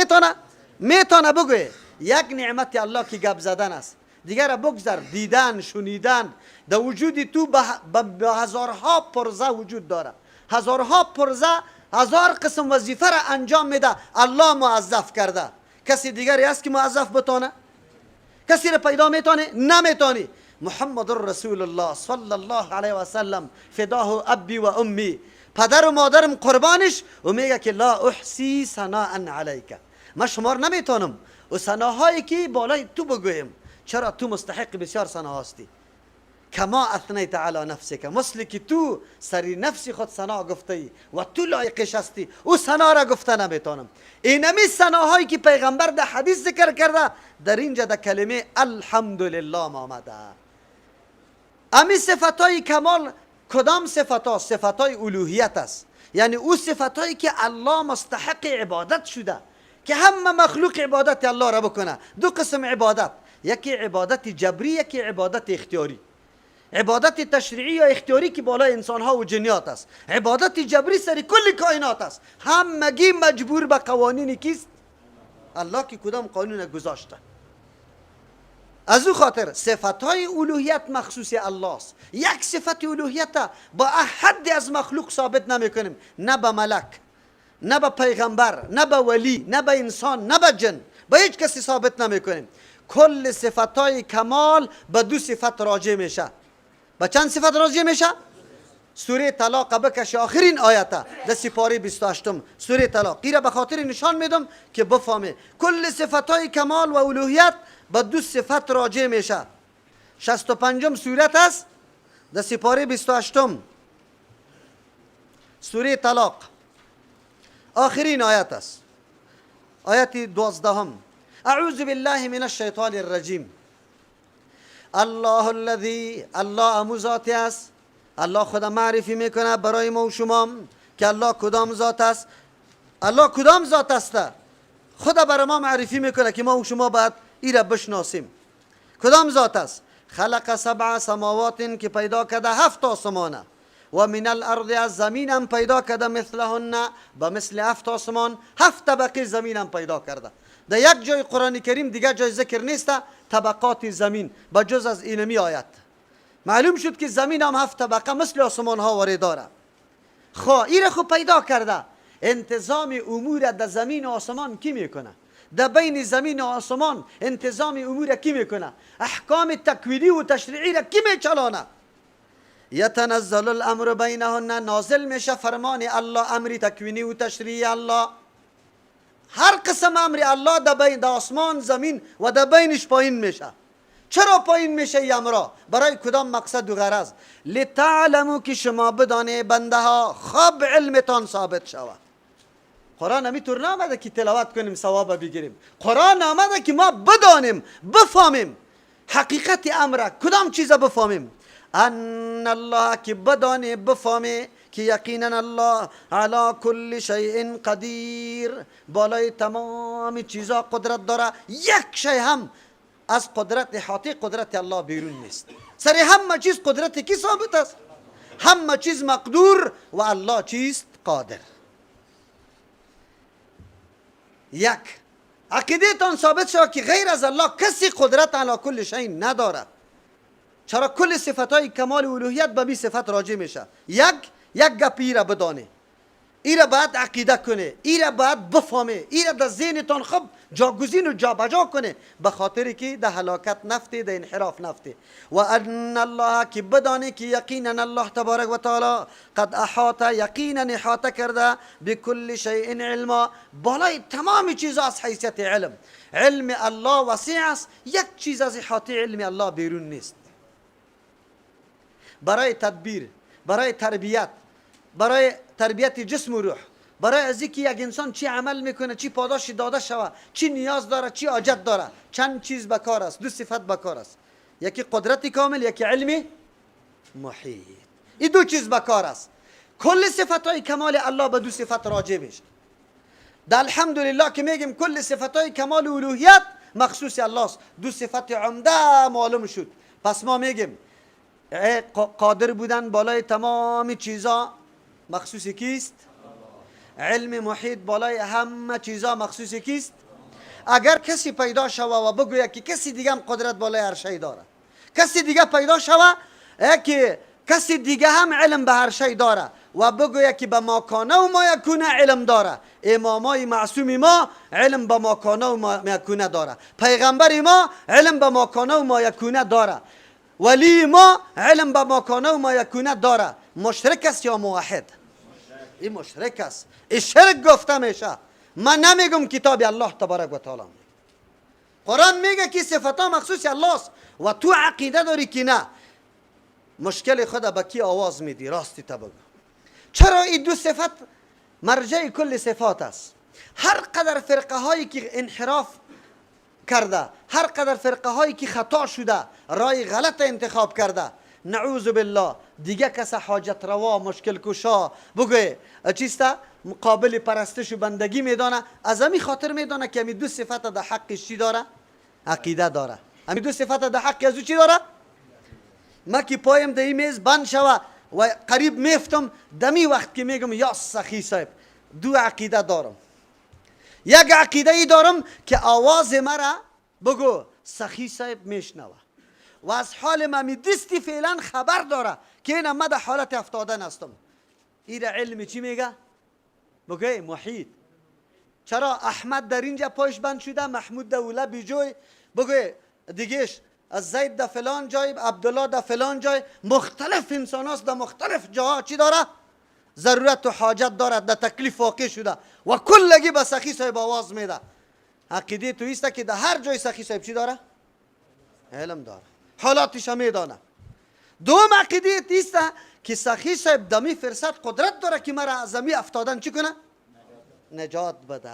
میتونه بگوی. یک نعمت الله که گپ زدن است. دیگر بگذر، دیدن، شنیدن. در وجود تو به هزارها پرزه وجود داره، هزارها پرزه، 1000 قسم وظیفه را انجام میده. الله موظف کرده. کسی دیگری هست که موظف بتونه؟ کسی را پیدا میتونه؟ نمیتونی. محمد رسول الله صلی الله علیه و سلم فداه ابی و امی، پدر و مادرم قربانش، و میگه که لا احصی ثناء علیک، من شمار نمیتونم و ثناهایی که بالای تو بگویم. چرا؟ تو مستحق بسیار ثنا هستی. کما اثنیت علی نفسک، مثل که تو سری نفسی خود ثنا گفتی و تو لایقش هستی، او ثنا را گفته نمیتونم. اینمی ثناهایی که پیغمبر در حدیث ذکر کرده در اینجا در کلمه الحمدلله آمده. امی صفتای کمال کدام صفت ها؟ صفتای الوهیت است. یعنی او صفتایی که الله مستحق عبادت شده، که همه مخلوق عبادت الله را بکنه. دو قسم عبادت، یکی عبادت جبری، یکی عبادت اختیاری. عبادت تشریعی یا اختیاری که بالای انسان ها و جنیات است. عبادت جبری سر کل کائنات است. همگی مجبور به قوانین کیست؟ الله که کدام قانون گذاشته. از او خاطر صفتهای الوهیت مخصوص الله است. یک صفت الوهیت با احد از مخلوق ثابت نمی کنیم، نه به ملک، نه به پیغمبر، نه به ولی، نه به انسان، نه به جن، به هیچ کسی ثابت نمی کنیم. کل صفتهای کمال به دو صفت راجع میشه. به چند صفت راجع میشه؟ سوره طلاق بکش آخرین آیته در سپاره 28 سوره طلاق. ایره به خاطر نشان میدم که بفهمه کل صفتهای کمال و الوهیت به دو صفت راجع میشه. 65 سورت است در سپاره 28 سوره طلاق، آخرین آیت است، آیت 12. اعوذ بالله من الشیطان الرجیم. الله الذی، الله امو ذاتی است. الله خدا معرفی میکنه برای ما و شما که الله کدام ذات است. الله کدام ذات است خدا برای ما معرفی میکنه که ما و شما باید این را بشناسیم. کدام ذات است؟ خلق 7 سماوات، که پیدا کرده 7 آسمانه، و من الارض، از زمین هم پیدا کرده مثلهن، به مثل 7 آسمان 7 طبقه زمین هم پیدا کرده. در یک جای قرآن کریم دیگه جای ذکر نیست طبقات زمین به جز از اینمی آیت. معلوم شد که زمین هم 7 طبقه مثل آسمان ها وری داره. این خو پیدا کرده. انتظام امور در زمین و آسمان کی میکنه؟ در بین زمین و آسمان انتظام امور کی میکنه؟ احکام تکوینی و تشریعی را کی میچلانه؟ یتنزل الامر بینهن، نازل میشه فرمان الله، امر تکوینی و تشریعی الله. هر قسم امر الله در بین آسمان زمین و در بینش پایین میشه. چرا پایین میشه این امرا؟ برای کدام مقصد و غرض؟ لتعلمو، که شما بدانه بنده ها خوب علمتان ثابت شود. قرآن همینطور نامده که تلاوت کنیم ثواب بگیریم. قرآن آمده که ما بدانیم، بفهمیم حقیقت امر. کدام چیز بفهمیم؟ ان الله، که بدانه بفهمه که یقینا الله علی کل شیء قدیر، بالای تمام چیزا قدرت داره. یک شی هم از قدرت احاطه قدرت الله بیرون نیست. سر همه چیز قدرت کی ثابت است؟ همه چیز مقدور و الله چیست؟ قادر. یک عقیده تان ثابت شد که غیر از الله کسی قدرت علی کل شیء نداره. چرا کل صفتهای کمال الوهیت به می صفت راجع میشه. یک گپی را بدانه، ای را باید عقیده کنه، ای را باید بفهمه، ای را در ذهنتان خوب جاگزین و جابجا کنه، به خاطر که در هلاکت نفته، در انحراف نفته. و ان الله، که بدانه که یقینا الله تبارک و تعالی قد احاط، یقینا احاطه کرده بكل شیء علما، بالای تمام چیزا از حیثیت علم. علم الله وسیع است، یک چیز از احاطه علم الله بیرون نیست. برای تدبیر، برای تربیت جسم و روح، برای از اینکه یک انسان چی عمل میکنه، چی پاداش داده شود، چی نیاز داره، چی حاجت داره، چند چیز بکار است. دو صفت بکار است، یکی قدرت کامل، یکی علم محیط. این دو چیز بکار است. کل صفتهای کمال الله به دو صفت راجع میشه. در الحمدلله که میگیم کل صفتهای کمال الوهیت مخصوص الله است، دو صفت عمده معلوم شد. پس ما میگیم قادر بودن بالای تمام چیزا مخصوص کیست؟ علم محیط بالای همه چیزا مخصوص کیست؟ اگر کسی پیدا شوه و بگوید که کسی دیگه هم قدرت بالای هر شی داره، کسی دیگه پیدا شوه که کسی دیگه هم علم به هر شی داره و بگوید که به ما کانه و ما یکونه علم داره، امامای معصوم ما علم به ما کانه و ما یکونه داره، پیغمبر ما علم به ما کانه و ما یکونه داره، ولی ما علم به ما کانه و ما یکونه داره، مشرک است یا موحد؟ این مشرک است. این شرک گفته میشه. من نمیگم کتاب الله تبارک و تعالی. قرآن میگه که صفتا مخصوص الله است و تو عقیده داری که نه. مشکل خود به کی آواز میدی؟ راستی تا بگو. چرا این دو صفت مرجع کل صفات است؟ هر قدر فرقه هایی که انحراف کرده، هر قدر فرقه هایی که خطا شده، رای غلط انتخاب کرده، نعوذ بالله دیگه کس حاجت روا مشکل کشا بگوی چیستا مقابل پرستش و بندگی میدانه، از همین خاطر میدانه که همین دو صفت در حقش چی داره؟ عقیده داره. همین دو صفت در حق از او چی داره؟ ما که پایم در این میز بند شوه و قریب میفتم، دمی وقت که میگم یا سخی صاحب دو عقیده دارم. یک عقیده ای دارم که آواز مرا بگو سخی صاحب میشنوه و از حال ما می دستی فعلا خبر داره که این ما در حالت افتادن هستم. این علم چی میگه؟ بگه محیط. چرا احمد در اینجا پاش بند شده، محمود در اوله بیجوی، بگه دیگهش از زید در فلان جای، عبدالله در فلان جای، مختلف انسان هاست در مختلف جاها چی داره؟ ضرورت و حاجت دارد، در تکلیف واقع شده و کلگی به سخی صاحب آواز میده. عقیده تو ایسته که در هر جای سخی صاحب چی داره؟ علم داره، حالاتش هم میدانه. دوم عقیده ایسته که سخی صاحب دمی فرصت قدرت داره که مرا از زمی افتادن چی کنه؟ نجات بده.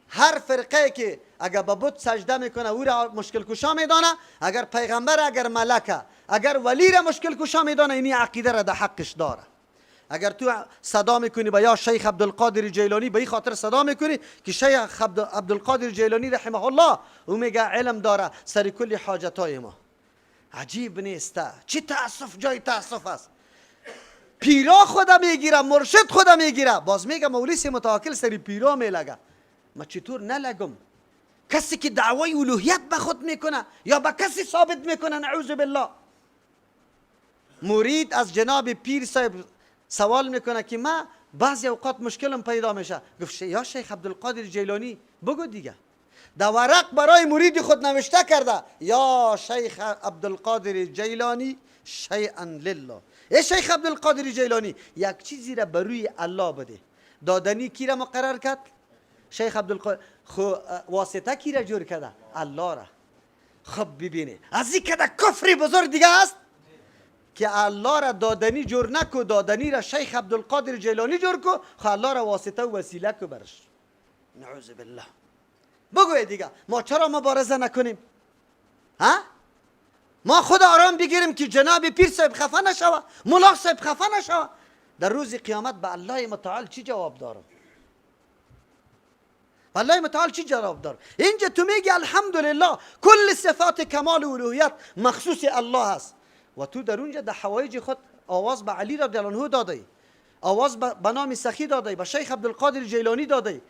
هر فرقه که اگر به بت سجده میکنه او را مشکل کشا میدانه، اگر پیغمبر، اگر ملکه، اگر ولی را مشکل کشا میدانه، اینی عقیده را در حقش داره. اگر تو صدا میکنی به یا شیخ عبدالقادر جیلانی، به این خاطر صدا میکنی که شیخ عبدالقادر جیلانی رحمه الله او میگه علم داره سر کل حاجتای ما. عجیب نیسته؟ چی تاسف جای تاسف است؟ پیرا خدا میگیره، مرشد خدا میگیره، باز میگه مولیسی متواکل سری پیرا میلگه. ما چطور نلگم؟ کسی که دعوای الوهیت به خود میکنه یا به کسی ثابت میکنه، نعوذ بالله. مرید از جناب پیر صاحب سوال میکنه که ما بعضی اوقات مشکلم پیدا میشه. گفت یا شیخ عبدالقادر جیلانی بگو دیگه. در ورق برای مرید خود نوشته کرده یا شیخ عبدالقادر جیلانی شیئا لله. ای شیخ عبدالقادر جیلانی یک چیزی را بروی الله بده. دادنی کی را مقرر کرد؟ شیخ عبدالقادر. خو واسطه کی را جور کرده؟ الله را. خب ببینه از این کده کفری بزرگ دیگه است که الله را دادنی جور نکو، دادنی را شیخ عبدالقادر جیلانی جور کو، خو الله را واسطه و وسیله کو برش. نعوذ بالله. بگوی دیگه ما چرا مبارزه نکنیم؟ ها؟ ما خود آرام بگیریم که جناب پیر صاحب خفه نشوه، ملا صاحب خفه نشوه. در روز قیامت به الله متعال چی جواب دارم؟ الله متعال چی جواب دار؟ اینجا تو میگی الحمدلله کل صفات کمال و الوهیت مخصوص الله است و تو در اونجا در حوایج خود آواز به علی رضی الله عنه دادی، آواز به نام سخی دادی، به شیخ عبدالقادر جیلانی دادی.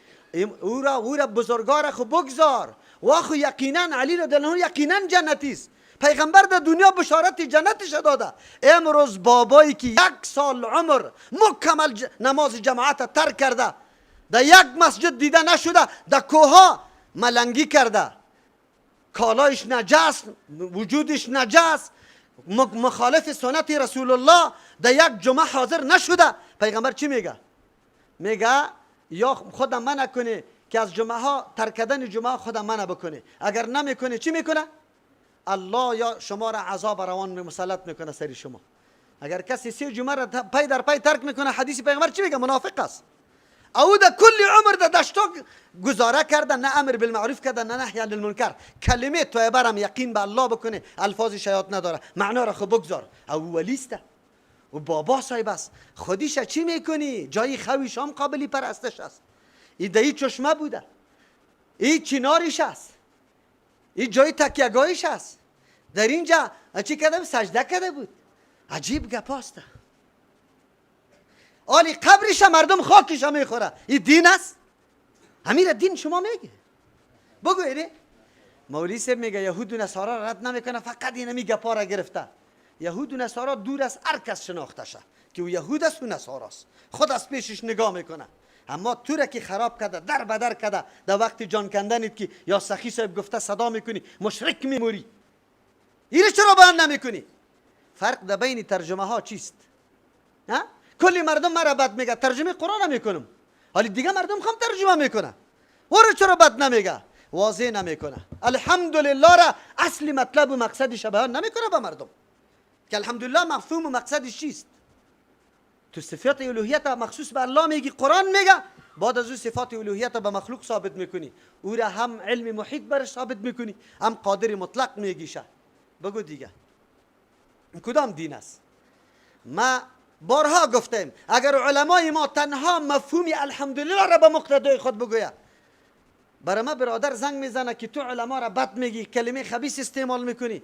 او را بزرگار خو بگذار و خو یقینا علی رضی الله عنه یقینا جنتی است. پیغمبر در دنیا بشارت جنتش داده. امروز بابایی که 1 سال عمر مکمل نماز جماعت ترک کرده، در یک مسجد دیده نشده، در کوها ملنگی کرده، کالایش نجس، وجودش نجس، مخالف سنت رسول الله، در یک جمعه حاضر نشده. پیغمبر چی میگه؟ میگه یا خودم منع کنه که از جمعه ها ترک کردن جمعه خودم منع بکنه، اگر نمیکنه چی میکنه؟ الله یا شما را عذاب روان مسلط میکنه سری شما. اگر کسی 3 جمعه را پای در پای ترک میکنه، حدیث پیغمبر چی میگه؟ منافق است. او در کل عمر در دشتا گزاره کرده، نه امر بالمعروف کرده نه نهی عن المنکر. کلمه طیبه را یقین به الله بکنه، الفاظ شیاط نداره، معنا را خود بگذار. او ولیسته و بابا صاحب است. خودیش چی میکنی؟ جای خویش هم قابلی پرستش است. این دهی چشمه بوده، این چناریش است، این جای تکیهگاهیش است. در اینجا چی کرده؟ سجده کرده بود. عجیب گپاسته. آلی قبرش مردم خاکش میخوره. این دین است؟ همین دین شما میگه؟ بگویید. مولوی صاحب میگه یهود و نصارا رد نمیکنه، فقط این میگه پا گرفته. یهود و نصارا دور از هر کس شناخته شه که او یهود است و نصاراست، خود از پیشش نگاه میکنه. اما تو را که خراب کرده، در بدر کرده، در وقت جان کندنت که یا سخی صاحب گفته صدا میکنی، مشرک میموری. اینو چرا بیان نمیکنی؟ فرق در بین ترجمه ها چیست؟ ها؟ کلی مردم مرا بد میگه، ترجمه قرآن نمیکنم، حالی دیگه مردم هم ترجمه میکنه. ورا چرا بد نمیگه؟ واضح نمیکنه. الحمدلله را اصلی مطلب و مقصدش بیان نمیکنه به مردم که الحمدلله مفهوم و مقصدش چیست. تو صفات الوهیت مخصوص به الله میگی، قرآن میگه، بعد از او صفات الوهیت به مخلوق ثابت میکنی، او را هم علم محیط برش ثابت میکنی، هم قادر مطلق میگیشه. بگو دیگه. کدام دین است؟ ما بارها گفتیم اگر علمای ما تنها مفهومی الحمدلله را به مقتضای خود بگوید، برای ما برادر زنگ میزنه که تو علما را بد میگی، کلمه خبیث استعمال میکنی.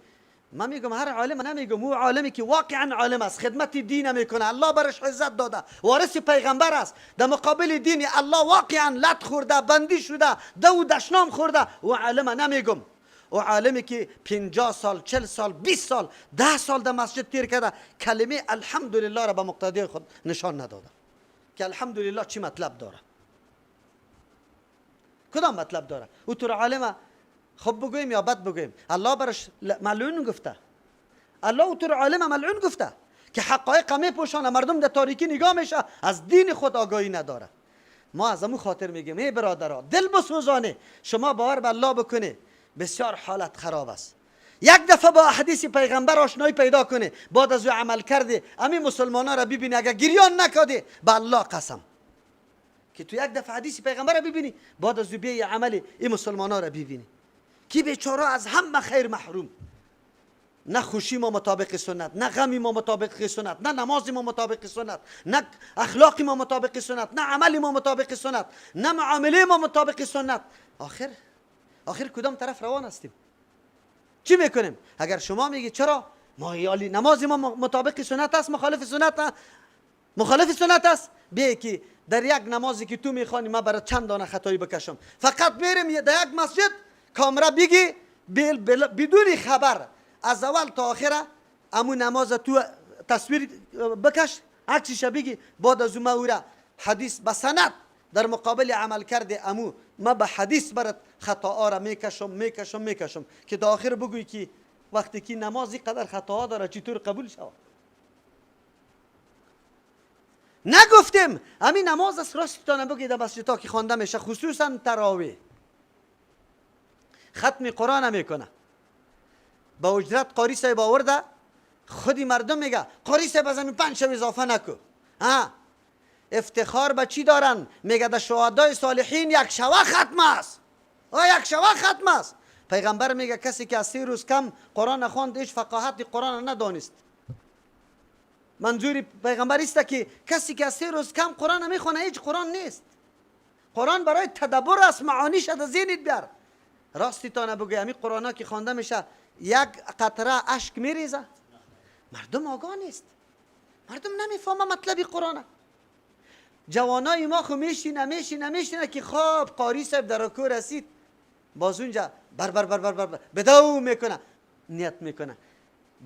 من میگم هر عالم، نمیگم او عالمی که واقعا عالم است، خدمت دین میکنه، الله برش عزت داده، وارث پیغمبر است، در مقابل دین الله واقعا لط خورده، بندی شده، دو دشنام خورده، او عالم نمیگم. او عالمی که 50 سال 40 سال 20 سال 10 سال در مسجد تیر کرده، کلمه الحمدلله را به مقتضای خود نشان نداده که الحمدلله چی مطلب داره، کدام مطلب داره. او تو عالم خب بگویم یا بد بگویم، الله برش ملعون گفته، الله او تو عالم ملعون گفته که حقایق میپوشانه، مردم در تاریکی نگاه میشه، از دین خود آگاهی نداره. ما از امو خاطر میگیم ای برادرها، دل بسوزانه، شما باور به الله بکنه، بسیار حالت خراب است. یک دفعه با حدیث پیغمبر آشنایی پیدا کنه، بعد از او عمل کرده، همین مسلمانا را ببینی اگر گریان نکاده، به الله قسم که تو یک دفعه حدیث پیغمبر را ببینی، بعد از او بیا عمل این مسلمانا را ببینی که بیچاره از همه خیر محروم. نه خوشی ما مطابق سنت، نه غمی ما مطابق سنت، نه نماز ما مطابق سنت، نه اخلاق ما مطابق سنت، نه عمل ما مطابق سنت، نه معامله ما مطابق سنت. آخر کدام طرف روان هستیم؟ چی میکنیم؟ اگر شما میگی چرا ما یالی نماز ما مطابق سنت است، مخالف سنت است، بیا که در یک نمازی که تو میخوانی ما برای چند دانه خطایی بکشم. فقط میریم در یک مسجد، کامرا بگی بدون خبر از اول تا آخر امو نماز تو تصویر بکش، عکسش بگی، بعد از اون او را حدیث به سند در مقابل عمل کرده امو ما به حدیث برات خطاها را میکشم که در آخر بگوی که وقتی که نمازی قدر خطاها داره چطور قبول شود؟ نگفتیم همین نماز است، راستی تا نبگی در مسجدها که خوانده میشه، خصوصا تراویح ختم قرآن میکنه، با اجرت قاری صاحب آورده، خودی مردم میگه قاری صاحب از همین 5 شب اضافه نکو. افتخار به چی دارن؟ میگه در شهدای صالحین یک شبه ختم است. یک شبه ختم است. پیغمبر میگه کسی که از 3 روز کم قرآن نخواند هیچ فقاهت قرآن ندانست. منظور پیغمبر است که کسی که از 3 روز کم قرآن نمیخونه هیچ قرآن نیست. قرآن برای تدبر است، معانیش از ذهنت بیار. راستی تا نبگی همین قرآن ها که خوانده میشه یک قطره اشک میریزه، مردم آگاه نیست، مردم نمیفهمه مطلب قرآن. جوانای ما خو میشینه که خواب قاری صاحب در رکوع رسید، باز اونجا بر بدو میکنه، نیت میکنه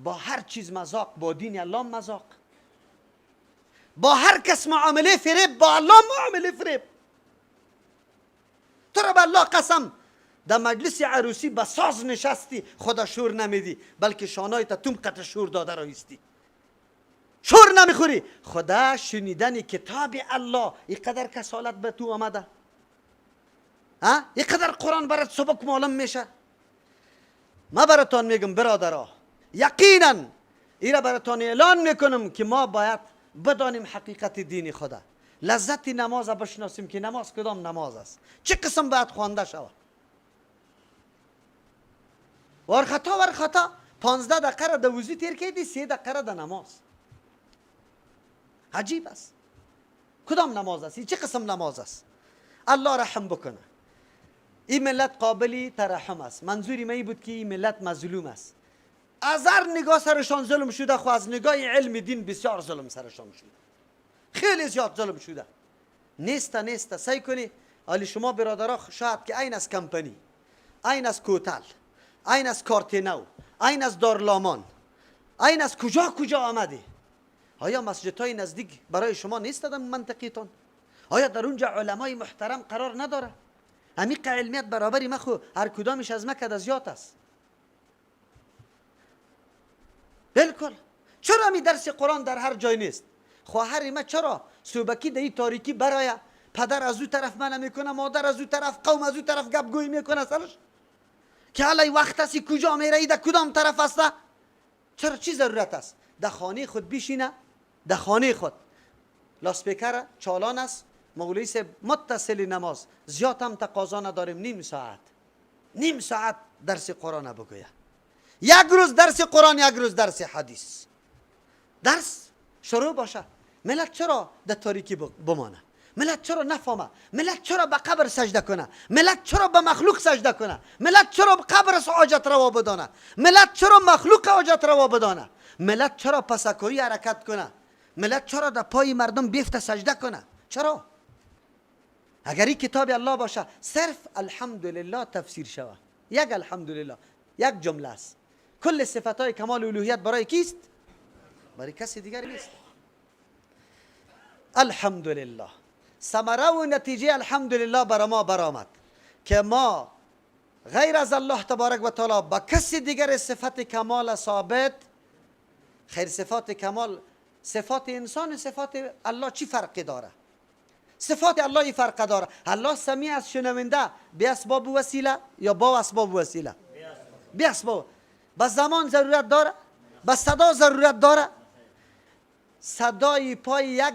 با هر چیز مذاق، با دین الله مذاق، با هر کس معامله فریب، با الله معامله فریب. تو را به الله قسم در مجلس عروسی به ساز نشستی، خدا شور نمیدی، بلکه شانای تا توم قطع شور داده رایستی، شور نمیخوری. خدا شنیدن کتاب الله اینقدر کسالت به تو آمده؟ اینقدر قرآن برات سبک معلوم میشه؟ ما براتان میگم برادرها، یقینا ایره براتان اعلان میکنم که ما باید بدانیم حقیقت دین خدا، لذت نماز بشناسیم که نماز کدام نماز است، چه قسم باید خوانده شود. ور خطا 15 دقیقه را در وضو تیر کردی، 3 دقیقه را در نماز. عجیب است. کدام نماز است؟ چه قسم نماز است؟ الله رحم بکنه. این ملت قابلی ترحم است. منظوری من بود که این ملت مظلوم است. از هر نگاه سرشان ظلم شده، خو از نگاه علم دین بسیار ظلم سرشان شده، خیلی زیاد ظلم شده. نیست سعی کنی حالی شما برادرها شاید که این از کمپانی، این از کوتل، این از کارتنو، این از دارلامان، این از کجا آمده؟ آیا مسجدهای نزدیک برای شما نیست در منطقیتان؟ آیا در اونجا علمای محترم قرار نداره؟ عمیق علمیت برابری مخو هر کدامش از مکه زیاد است. بالکل. چرا می درس قرآن در هر جای نیست؟ خواهر ما چرا صوبکی در این تاریکی برای پدر از او طرف منع میکنه، مادر از او طرف، قوم از او طرف گپ گویی میکنه سرش که حالا وقت است کجا میره، در کدام طرف است؟ چرا چی ضرورت است؟ در خانه خود بشینه، در خانه خود لاسپیکر چالان است، مولوی صاحب متصل نماز، زیاد هم تقاضا نداریم، نیم ساعت درس قرآن بگوید. یک روز درس قرآن، یک روز درس حدیث. درس شروع باشه. ملت چرا در تاریکی بمانه؟ ملت چرا نفهمه؟ ملت چرا به قبر سجده کنه؟ ملت چرا به مخلوق سجده کنه؟ ملت چرا به قبر حاجت روا بدانه؟ ملت چرا مخلوق حاجت روا بدانه؟ ملت چرا پسکویی حرکت کنه؟ ملت چرا در پای مردم بیفته سجده کنه؟ چرا؟ اگر این کتاب الله باشه صرف الحمدلله تفسیر شوه، یک الحمدلله یک جمله است. کل صفتهای کمال الوهیت برای کیست؟ برای کسی دیگری نیست. الحمدلله ثمره و نتیجه الحمدلله برای ما برآمد که ما غیر از الله تبارک و تعالی با کسی دیگر صفت کمال ثابت، خیر صفات کمال، صفات انسان صفات الله چی فرقی داره؟ صفات الله ای فرق داره. الله سمیع از شنونده به اسباب وسیله یا با اسباب وسیله؟ به اسباب. به زمان ضرورت داره؟ به صدا ضرورت داره؟ صدای پای یک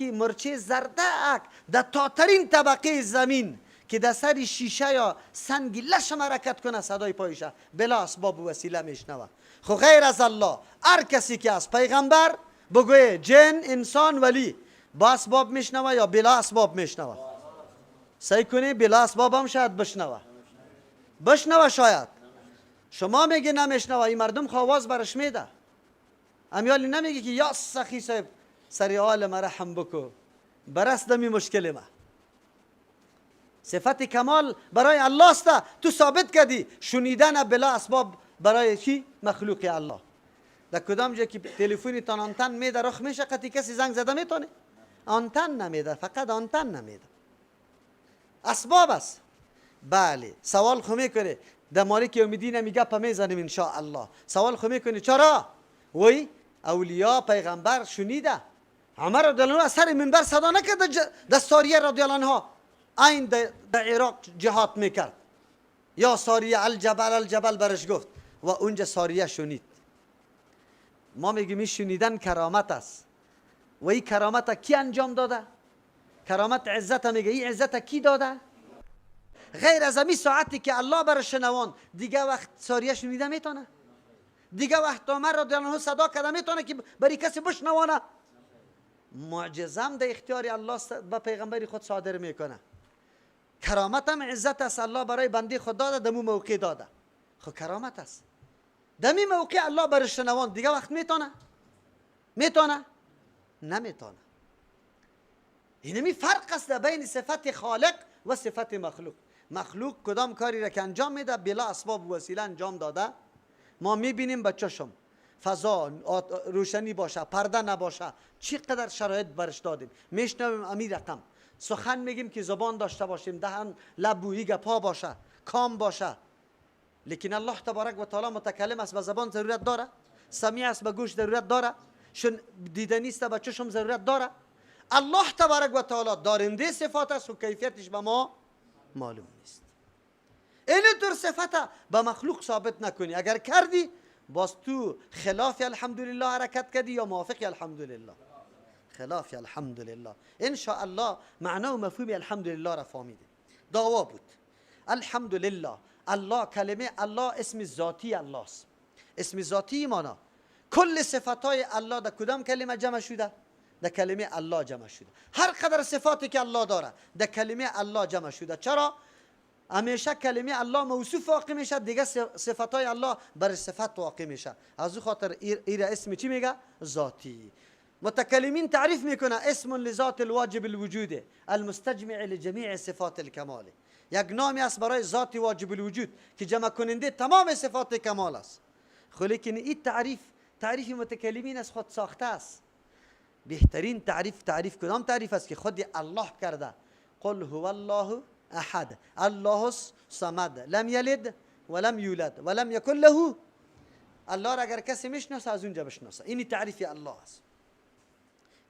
مرچه زردک در تاترین طبقه زمین که در سر شیشه یا سنگی لشم حرکت کنه صدای پایشه بلا اسباب وسیله میشنوه. خو غیر از الله هر کسی که از پیغمبر بگویه جن انسان ولی با اسباب میشنوه یا بلا اسباب میشنوه؟ سعی کنی بلا اسباب هم شاید بشنوه شاید. شما میگی نمیشنوه، این مردم خواواز برش میده. امیالی نمیگی که یا سخی صاحب سری حال مرا رحم بکو برست دمی مشکل ما. صفت کمال برای الله است. تو ثابت کردی شنیدن بلا اسباب برای چی؟ مخلوق الله. در کدام جا که تلفنی تان آنتن میده رخ میشه قطعی کسی زنگ زده میتونه؟ آنتن نمیده، فقط آنتن نمیده، اسباب است. بله سوال خو میکنه در مالک یوم‌الدین نمیگه پا میزنیم ان شاء الله. سوال خو میکنه چرا؟ وی اولیا پیغمبر شنیده. عمر رضی الله عنه از سر منبر صدا نکرد در ساریه رضی الله عنها این در عراق جهاد میکرد یا ساریه الجبل برش گفت و اونجا ساریه شنید. ما میگیم این شنیدن کرامت است. و این کرامت کی انجام داده؟ کرامت عزت میگه این عزت کی داده؟ غیر از این ساعتی که الله برش شنوان دیگه وقت ساریه شنیده میتونه؟ دیگه وقت عمر رضی الله عنه صدا کرده میتونه که برای کسی بشنوانه؟ معجزم در اختیار الله با پیغمبری خود صادر میکنه. کرامت هم عزت است الله برای بنده خود داده، دمو موقع داده. خب کرامت است. دمی موقع الله برش شنوان دیگه وقت میتونه؟ نمیتونه. اینمی فرق است بین صفت خالق و صفت مخلوق. مخلوق کدام کاری را که انجام میده بلا اسباب و وسیله انجام داده. ما میبینیم با چشم فضا روشنی باشه، پرده نباشه، چقدر شرایط برش دادیم. میشنویم امیر رقم سخن میگیم که زبان داشته باشیم، دهن لبویی گپا باشه، کام باشه. لیکن الله تبارک و تعالی متکلم است، به زبان ضرورت داره؟ سمیع است، به گوش ضرورت داره؟ دیدنی است، به چشم ضرورت داره؟ الله تبارک و تعالی دارنده صفات است و کیفیتش به ما معلوم نیست. این طور صفت به مخلوق ثابت نکنی. اگر کردی باز تو خلاف الحمدلله حرکت کردی یا موافق الحمدلله؟ خلاف الحمدلله. ان شاء الله معنا و مفهوم الحمدلله را فهمیده. دعوا بود الحمدلله. الله کلمه الله اسم ذاتی الله است. اسم ذاتی مانا کل صفاتای الله در کدام کلمه جمع شده؟ در کلمه الله جمع شده. هر قدر صفاتی که الله داره در کلمه الله جمع شده. چرا؟ همیشه کلمه الله موصوف واقع میشه، دیگه صفاتای الله بر صفت واقع میشه. از او خاطر ایره اسم چی میگه؟ ذاتی. متکلمین تعریف میکنه اسم لذات الواجب الوجود المستجمع لجمیع صفات الکمال. یک نامی است برای ذات واجب الوجود که جمع کننده تمام صفات کمال است. خب لیکن این تعریف متکلمین از خود ساخته است. بهترین تعریف کدام تعریف است که خود الله کرده؟ قل هو الله احد الله الصمد لم یلد ولم یولد ولم یکن له. الله را اگر کسی میشناسه از اونجا بشناسه. این تعریف الله است.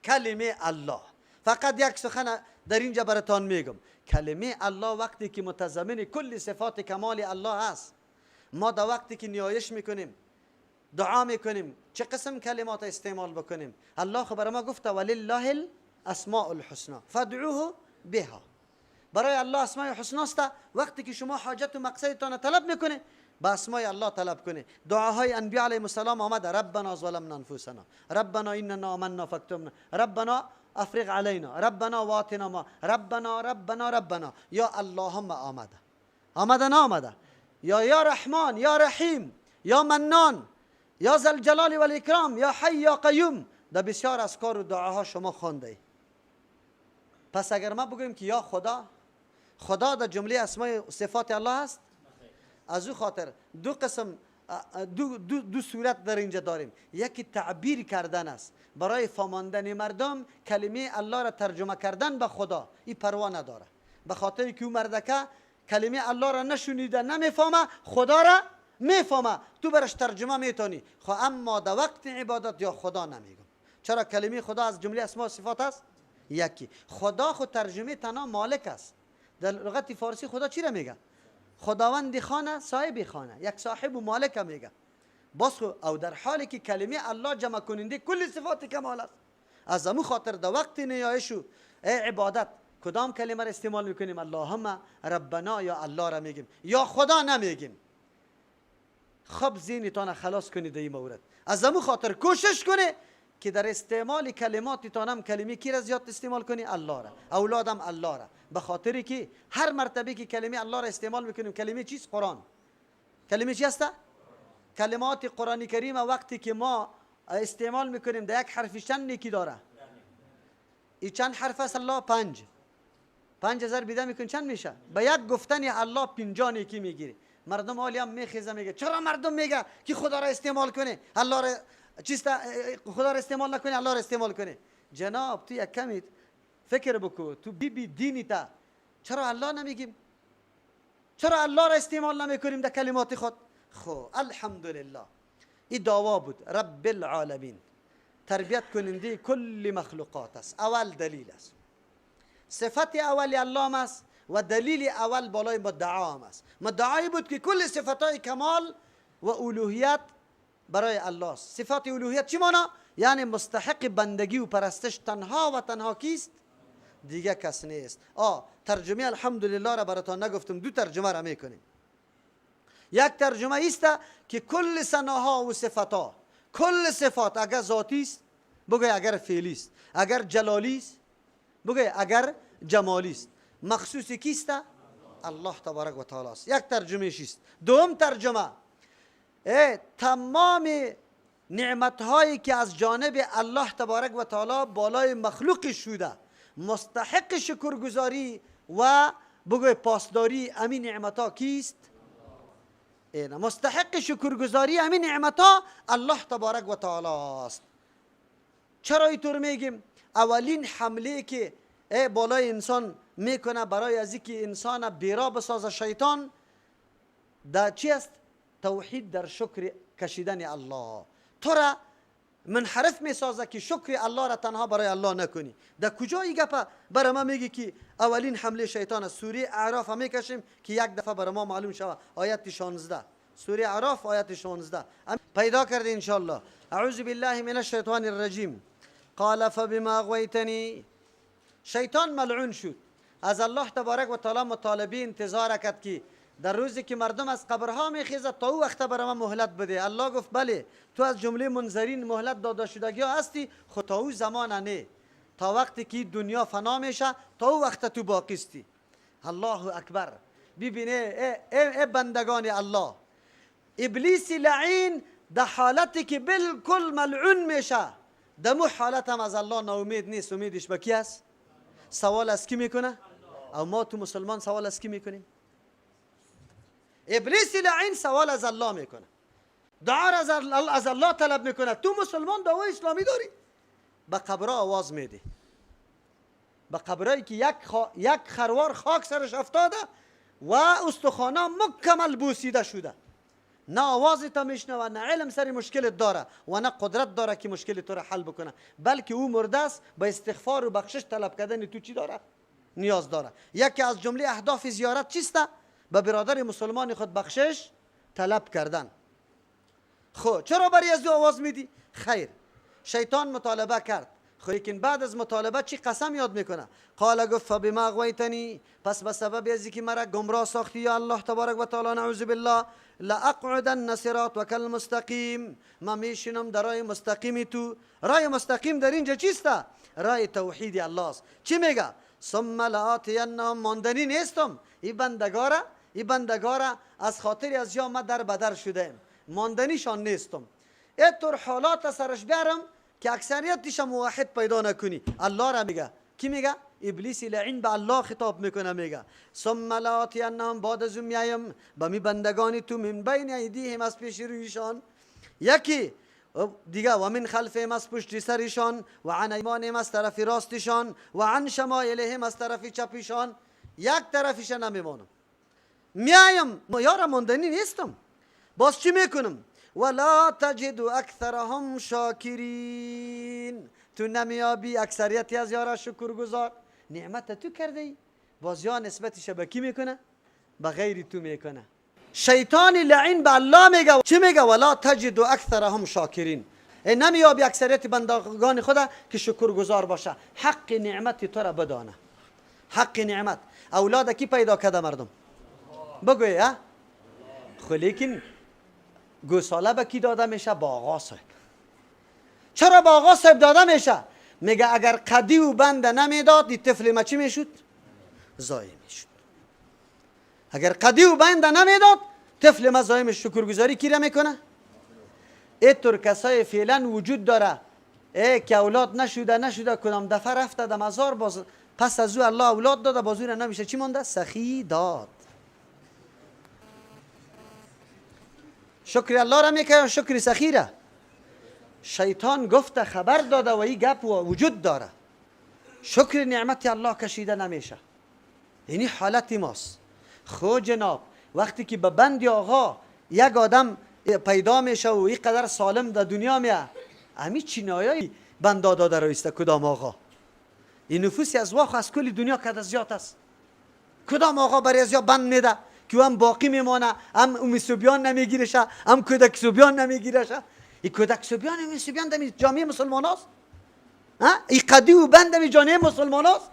کلمه الله. فقط یک سخن در اینجا براتان میگم. کلمه الله وقتی که متضمن کل صفات کمال الله است، ما در وقتی که نیایش میکنیم، دعا میکنیم، چه قسم کلمات استعمال بکنیم؟ الله خبر ما گفته ولله الاسماء الحسنى فادعوه بها. برای الله اسماء الحسنى است. وقتی که شما حاجت و مقصدتان طلب میکنه با اسمای الله طلب کنی. دعاهای انبیاء علیهم السلام آمده ربنا ظلمنا انفسنا، ربنا اننا آمنا فاکتبنا، ربنا افرغ علینا، ربنا واتنا ما، ربنا یا اللهم آمده نه آمده، یا رحمان، یا رحیم، یا منان، یا ذل جلال و الاکرام، یا حی یا قیوم. در بسیار اذکار و دعاها شما خوانده. پس اگر ما بگوییم که یا خدا در جمله اسمای و صفات الله است، از او خاطر دو قسم دو صورت در اینجا داریم. یکی تعبیر کردن است، برای فهماندن مردم کلمه الله را ترجمه کردن به خدا، این پروا نداره، به خاطر که او مردکه کلمه الله را نشنیده نمیفهمه، خدا را میفهمه، تو برش ترجمه میتونی. اما در وقت عبادت یا خدا نمیگم. چرا؟ کلمه خدا از جمله اسما و صفات است. یکی خدا خود ترجمه تنها مالک است. در لغت فارسی خدا چی را میگه؟ خداوند خانه، صاحب خانه، یک صاحب و مالک میگه. باز او در حالی که کلمه الله جمع کننده کل صفات کمال است. از امو خاطر در وقت نیایش و عبادت کدام کلمه را استعمال میکنیم؟ اللهم، ربنا یا الله را میگیم، یا خدا نمیگیم. خب ذهنتان خلاص کنید این مورد. از امو خاطر کوشش کنه که در استعمال کلماتتان هم کلمه کی را زیاد استعمال کنی؟ الله را. اولادم الله را. به خاطری که هر مرتبه که کلمه الله را استعمال میکنیم، کلمه چیست؟ قرآن. کلمه چی است؟ کلمات قرآن کریم وقتی که ما استعمال میکنیم در یک حرفش چند نیکی داره؟ این چند حرف است الله؟ 5. 5000 بیده میکن چند میشه؟ به یک گفتن الله 50 نیکی میگیری. مردم حالی هم میخیزه میگه چرا مردم میگه که خدا را استعمال کنه، الله را خدا را استعمال نکنه، الله را استعمال کنه. جناب تو یک کمی فکر بکو، تو بی دینی تا چرا الله نمیگیم؟ چرا الله را استعمال نمیکنیم در کلمات خود؟ خب الحمدلله این دعوا بود. رب العالمین تربیت کننده کل مخلوقات است. اول دلیل است، صفت اولی الله است و دلیل اول بالای مدعا هم است. مدعایی بود که کل صفتهای کمال و الوهیت برای الله است. صفات الوهیت چی مانا؟ یعنی مستحق بندگی و پرستش تنها و تنها کیست؟ دیگه کس نیست. ترجمه الحمدلله را براتان نگفتم، دو ترجمه را میکنیم. یک ترجمه است که کل ثناها و صفاتها، کل صفات اگر ذاتی است بگوی، اگر فعلی است، اگر جلالی است بگوی، اگر جمالی است، مخصوص کیست؟ الله تبارک و تعالی است. یک ترجمه است. دوم ترجمه تمام نعمت هایی که از جانب الله تبارک و تعالی بالای مخلوق شده، مستحق شکرگزاری و بگوی پاسداری امین نعمت ها کیست؟ مستحق شکرگزاری امین نعمت ها الله تبارک و تعالی است. چرا اینطور میگیم؟ اولین حمله که بالای انسان میکنه برای از اینکه انسان بیرا بسازه شیطان، در چی است؟ توحید در شکر کشیدن الله. تو را منحرف میسازه که شکر الله را تنها برای الله نکنی. در کجا این گپ برای ما میگی که اولین حمله شیطان است؟ سوره اعراف هم میکشیم که یک دفعه برای ما معلوم شود. آیت 16 سوره اعراف آیت 16 پیدا کرده انشاءالله. اعوذ بالله من الشیطان الرجیم. قال فبما اغویتنی، شیطان ملعون شد. از الله تبارک و تعالی مطالبه انتظار کرد که در روزی که مردم از قبرها میخیزد تا او وقت برای ما مهلت بده. الله گفت بله تو از جمله منذرین مهلت داده شدگی ها هستی، خود تا او زمان نه، تا وقتی که دنیا فنا میشه تا او وقت تو باقی استی. الله اکبر. ببینه ای بندگان الله، ابلیس لعین در حالتی که بالکل ملعون میشه، دمو حالت هم از الله ناامید نیست. امیدش به کی است؟ سوال از کی میکنه؟ او ما تو مسلمان سوال از کی میکنیم؟ ابلیس لعین سوال از الله میکنه، دعا از الله طلب میکنه. تو مسلمان دعوای اسلامی داری، به قبرها آواز میده، به قبرهایی که یک خروار خاک سرش افتاده و استخوانه مکمل بوسیده شده، نه آوازی تا میشنوه، نه علم سری مشکلت داره و نه قدرت داره که مشکل تو را حل بکنه، بلکه او مرده است. به استغفار و بخشش طلب کردن تو چی داره؟ نیاز داره. یکی از جمله اهداف زیارت چیست؟ به برادر مسلمان خود بخشش طلب کردن. خب چرا برای از او آواز میدی؟ خیر، شیطان مطالبه کرد. لیکن بعد از مطالبه چی قسم یاد میکنه؟ قال گفت فبما اغویتنی، پس به سبب از اینکه مرا گمراه ساختی یا الله تبارک و تعالی، نعوذ بالله، لاقعدن صراطک المستقیم، ما میشینم در راه مستقیم تو. راه مستقیم در اینجا چیسته؟ راه توحید الله است. چی میگه؟ ثم لآتینهم، ماندنی نیستم این بندگارا از خاطر از یا ما در بدر شده ماندنیشان نیستم. اینطور حالات سرش بیارم که اکثریتش موحد پیدا نکنی. الله را میگه. کی میگه؟ ابلیس لعین به الله خطاب میکنه، میگه ثم لآتینهم، بعد از اون میایم به می بندگانی تو، من بین ایدیهم، از پیش رویشان، یکی دیگه و من خلفهم، از پشت سرشان، و عن ایمانهم، از طرف راستشان، و عن شمائلهم، از طرف چپشان. یک طرفش نمیمانم، میایم یارا ماندنی نیستم. باز چی میکنم؟ ولا تجد اکثرهم شاکرین، تو نمیابی اکثریتی از یارا شکرگزار. نعمت تو کرده، باز یا نسبتش به کی میکنه؟ به غیر تو میکنه. شیطان لعین به الله میگه. چی میگه؟ ولا تجد اکثرهم شاکرین، نمیابی اکثریت بندگان خدا که شکرگزار باشه، حق نعمت تو را بدانه. حق نعمت اولاد کی پیدا کرده مردم؟ بگوی ها؟ خب لیکن گوساله به کی داده میشه؟ با آقا صاحب. چرا با آقا صاحب داده میشه؟ میگه اگر قدی و بنده نمیداد این طفل ما چی میشد؟ ضایع میشد. اگر قدی و بنده نمیداد طفل ما ضایع میشد. شکرگزاری کی را میکنه؟ اینطور کسای فعلا وجود داره که اولاد نشده کدام دفعه رفته در مزار، باز پس از او الله اولاد داده، باز او را نمیشه چی مونده؟ سخی داد. شکر الله را میکنه، شکر سخی را. شیطان گفته خبر داده و این گپ وجود داره، شکر نعمت الله کشیده نمیشه. یعنی حالت ماست. خو جناب وقتی که به بند آقا یک آدم پیدا میشه و این قدر سالم در دنیا میه، امی چینایی بنده داده رایسته کدام آقا؟ این نفوسی از واقع از کل دنیا کده زیاد است. کدام آقا برای از یا بند میده که هم باقی میمانه، هم امی سوبیان نمیگیرشه، هم کودک سوبیان نمیگیرشه. این کودک سوبیان امی سوبیان دمی جامعه مسلمان هست؟ این قدی و بند دمی جامعه مسلمان هست؟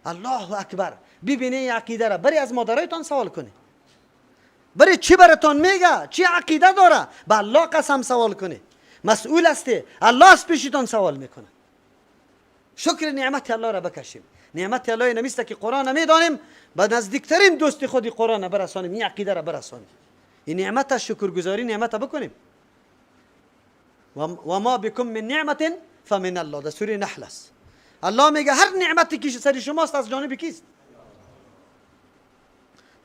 الله اکبر. ببینه این عقیده را بری از مادرایتان سوال کنی، بری چی براتون میگه، چی عقیده داره، به الله قسم سوال کنی. مسئول هستی، الله از پیشتان سوال میکنه. شکر نعمت الله را بکشیم. نعمت الله نمیسته که قرآن نمیدانیم، به نزدیکترین دوست خودی قرآن برسانیم، این عقیده را برسانیم. این نعمت شکرگزاری نعمت بکنیم. و ما بكم من نعمت فمن الله، در سوره نحل است. الله میگه هر نعمتی که سر شماست از جانب کیست؟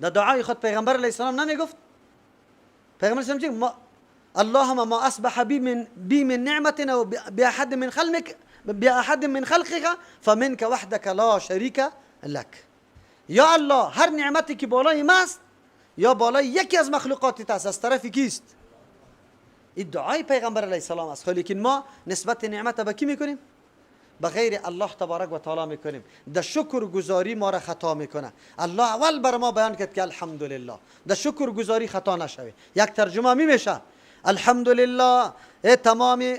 در دعای خود پیغمبر علیه السلام نمیگفت؟ پیغمبر علیه السلام چی؟ اللهم ما اصبح بی من نعمت او باحد من خلقك فمنك وحدك لا شریک لك. یا الله هر نعمتی که بالای ما است یا بالای یکی از مخلوقاتت است، از طرف کیست؟ این دعای پیغمبر علیه السلام است. لیکن ما نسبت نعمت به کی میکنیم؟ به غیر الله تبارک و تعالی میکنیم. در شکر گزاری ما را خطا میکنه. الله اول بر ما بیان کرد که الحمدلله، در شکر گزاری خطا نشوی. یک ترجمه میشه الحمدلله تمام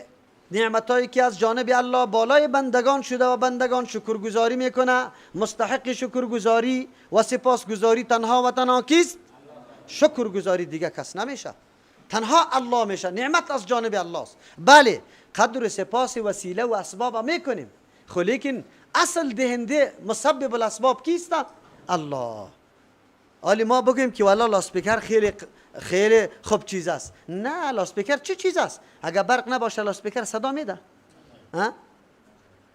نعمتایی که از جانب الله بالای بندگان شده و بندگان شکرگزاری میکنه. مستحق شکرگزاری و سپاسگزاری تنها و تنها کیست؟ شکرگزاری دیگه کس نمیشه، تنها الله میشه. نعمت از جانب الله است. بله قدر سپاس وسیله و اسباب میکنیم، خب لیکن اصل دهنده مسبب الاسباب کیست؟ الله. حالی ما بگیم که والا لاسپیکر خیلی خوب چیز است. نه، لاسپیکر چه چیز است؟ اگر برق نباشه لاسپیکر صدا میده؟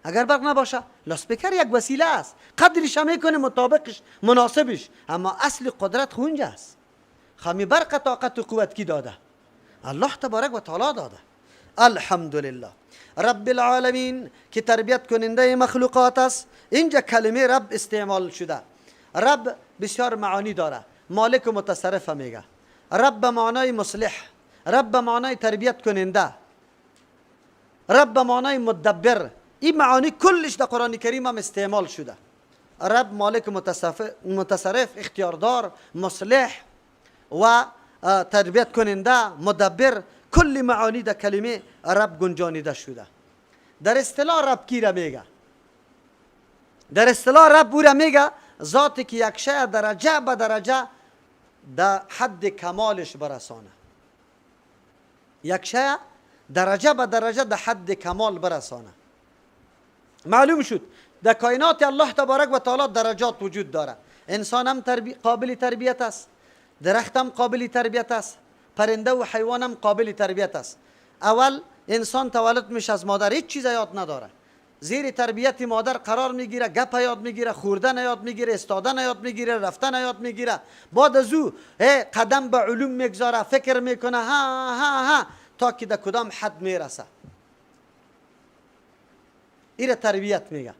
اگر برق نباشه لاسپیکر یک وسیله است، قدرش میکنه مطابقش مناسبش، اما اصل قدرت خونجا است. خمی برق طاقت و قوت کی داده؟ الله تبارک و تعالی داده. الحمدلله رب العالمین که تربیت کننده مخلوقات است. اینجا کلمه رب استعمال شده. رب بسیار معانی داره. مالک و متصرف میگه. رب به معنای مصلح، رب به معنای تربیت کننده، رب به معنای مدبر. این معانی کلش در قرآن کریم هم استعمال شده. رب مالک متصرف، اختیاردار، مصلح و تربیت کننده، مدبر، کل معانی در کلمه رب گنجانیده شده. در اصطلاح رب کی را میگه؟ در اصطلاح رب او را میگه ذاتی که یک شی درجه به درجه در حد کمالش برسانه. یک شی درجه به درجه در حد کمال برسانه. معلوم شد در کائنات الله تبارک و تعالی درجات وجود داره. انسان هم قابل تربیت است، درخت هم قابل تربیت است، پرنده و حیوان هم قابل تربیت است. اول انسان تولد میشه از مادر هیچ چیز یاد نداره، زیر تربیت مادر قرار میگیره، گپ یاد میگیره، خوردن یاد میگیره، استادن یاد میگیره، رفتن یاد میگیره. بعد از او قدم به علوم میگذاره، فکر میکنه ها تا که در کدام حد میرسه. این تربیت میگه.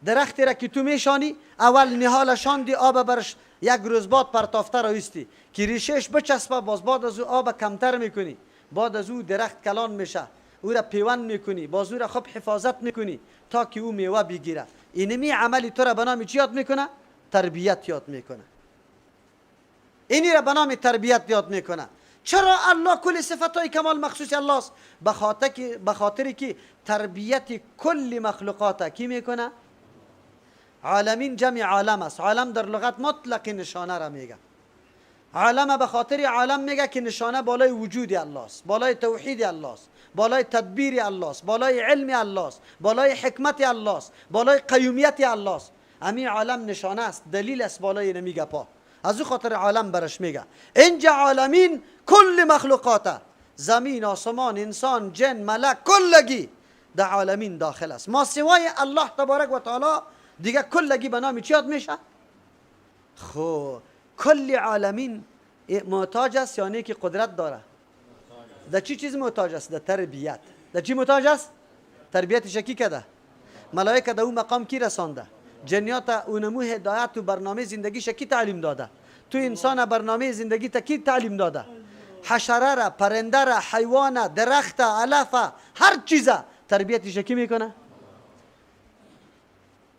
درختی را که تو میشانی اول نهال شاندی، آب برش یک روز بعد پرتافته رایستی که ریشش بچسبه، باز بعد از او آب کمتر میکنی، بعد از او درخت کلان میشه، او را پیوند میکنی، باز او را خوب حفاظت میکنی تا که او میوه بگیره. اینمی عملی تو را به نام چی یاد میکنه؟ تربیت یاد میکنه. اینی را به نام تربیت یاد میکنه. چرا الله کل صفتای کمال مخصوص الله است؟ به خاطری که تربیت کل مخلوقات کی میکنه؟ عالمین جمع عالم است. عالم در لغت مطلق نشانه را میگه. عالم به خاطر عالم میگه که نشانه بالای وجود الله است، بالای توحید الله است، بالای تدبیر الله است، بالای علم الله است، بالای حکمت الله است، بالای قیومیت الله است. همین عالم نشانه است، دلیل است بالای نمیگه پا. از او خاطر عالم برش میگه. اینجا عالمین کل مخلوقات، زمین، آسمان، انسان، جن، ملک، کلگی در عالمین داخل است. ما سوای الله تبارک و تعالی دیگه کلگی به نام چی یاد میشه؟ خب کل عالمین محتاج است یعنی که قدرت داره. در چی چیز محتاج است؟ در تربیت. در چی محتاج است؟ تربیتش کی کده؟ ملائکه در اون مقام کی رسانده؟ جنیات اونمو هدایت و برنامه زندگیش کی تعلیم داده؟ تو انسان برنامه زندگی تا کی تعلیم داده؟ حشره را، پرنده را، حیوان، درخت، علف، هر چیزه تربیتش کی میکنه؟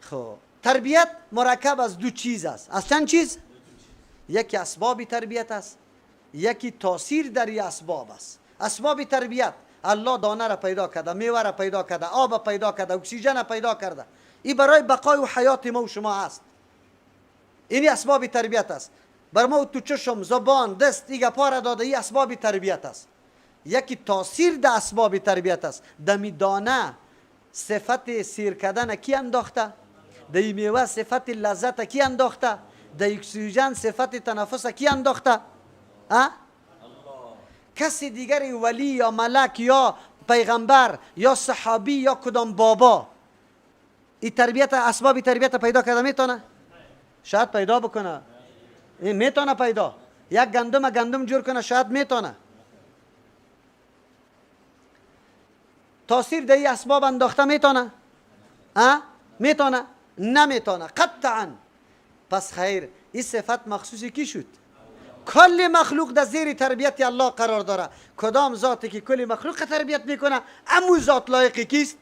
خب تربیت مرکب از دو چیز است. از چند چیز؟ یکی اسباب تربیت است، یکی تاثیر در این اسباب است. اسباب تربیت الله دانه را پیدا کرده، میوه را پیدا کرده، آب پیدا کرده، اکسیژن پیدا کرده. این برای بقای و حیات ما و شما است. این اسباب تربیت است. بر ما تو چشم، زبان، دست ایگه پا داده، این اسباب تربیت است. یکی تاثیر در اسباب تربیت است. دمی دانه صفت سیر کردن کی انداخته؟ در میوه صفت لذت کی انداخته؟ در اکسیژن صفت تنفس کی انداخته؟ کسی دیگری ولی یا ملک یا پیغمبر یا صحابی یا کدام بابا این تربیت، اسباب تربیت پیدا کرده میتونه؟ شاید پیدا بکنه. این میتونه پیدا. یک گندم جور کنه شاید میتونه. تاثیر در این اسباب انداخته میتونه؟ میتونه؟ نمیتونه قطعا. پس خیر این صفت مخصوصی کی شد؟ کل مخلوق در زیر تربیت الله قرار داره. کدام ذاتی که کل مخلوق تربیت میکنه امو ذات لایق کیست؟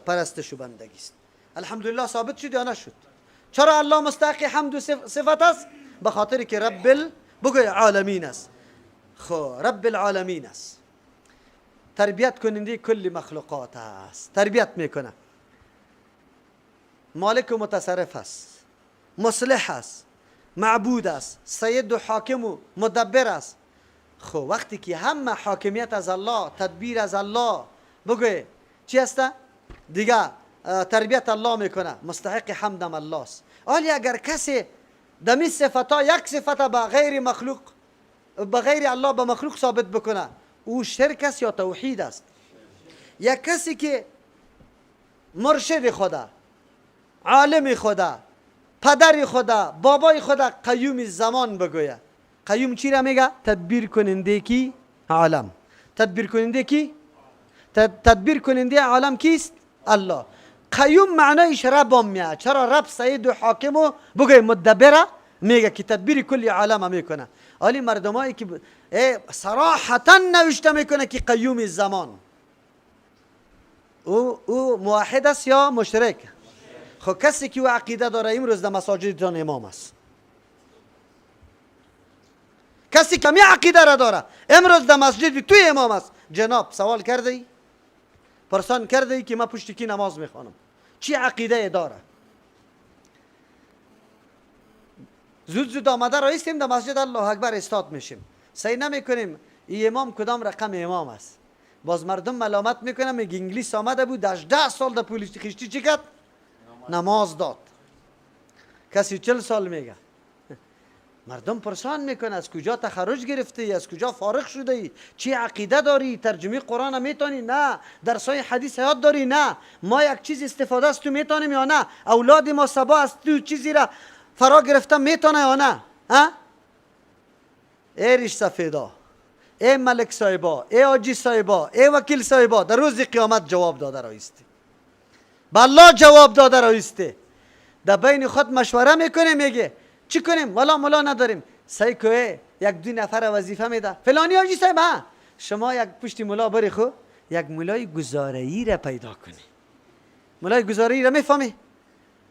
پرستش و بندگی است. الحمدلله ثابت شد یا نشد؟ چرا الله مستحق حمد و صفت است؟ به خاطر که رب العالمین است. خب رب العالمین است، تربیت کننده کل مخلوقات است، تربیت میکنه. مالک و متصرف است، مصلح است، معبود است، سید و حاکم و مدبر است. خب وقتی که همه حاکمیت از الله، تدبیر از الله، بگوی چی است؟ دیگه تربیت الله میکنه، مستحق حمدم الله است. ولی اگر کسی دمی صفتا یک صفت به غیر مخلوق، به غیر الله به مخلوق ثابت بکنه، او شرک است یا توحید است. یک کسی که مرشد خدا، عالم خدا، پدر خدا، بابای خدا قیوم زمان بگویه. قیوم چی را میگه؟ تدبیر کننده کی؟ عالم. تدبیر کننده کی؟ تدبیر کننده عالم کیست؟ الله. قیوم معنایش رب میاد. چرا رب سید و حاکم و بگوی مدبره میگه که تدبیر کلی عالم میکنه. ولی مردمایی که صراحتا نوشته میکنه که قیوم زمان، او موحد است یا مشرک؟ خب کسی که او عقیده داره امروز در مساجدتان امام است. کسی که می عقیده را داره امروز در مسجد توی امام است. جناب سوال کرده ای؟ پرسان کرده ای که من پشت کی نماز میخوانم، چی عقیده داره. زود آمده رایستیم در مسجد، الله اکبر استاد میشیم، صحیح نمیکنیم این امام کدام رقم امام است. باز مردم ملامت میکنن، میگه انگلیس آمده بود 18 سال در پلیس خشتی چی کرد؟ نماز داد. کسی 40 سال میگه. مردم پرسان میکنه از کجا تخرج گرفتی، از کجا فارغ شده ای، چی عقیده داری، ترجمه قرآن میتونی؟ نه. درسای حدیث یاد داری؟ نه. ما یک چیز استفاده است تو میتونیم یا نه؟ اولاد ما سبا است تو چیزی را فرا گرفتم میتونه یا نه؟ ها؟ ای ریش سفیدا، ای ملک صاحبا، ای آجی صاحبا، ای وکیل صاحبا، در روز قیامت جواب داده رایستی، به الله جواب داده رایستی. در بین خود مشوره میکنه، میگه چی کنیم؟ والا مولا نداریم. سعی که یک دو نفر وظیفه میده، فلانی آجی صاحب ها شما یک پشت مولا بری، خو یک مولای گزاره‌ای را پیدا کنی. مولای گزاره‌ای را میفهمی؟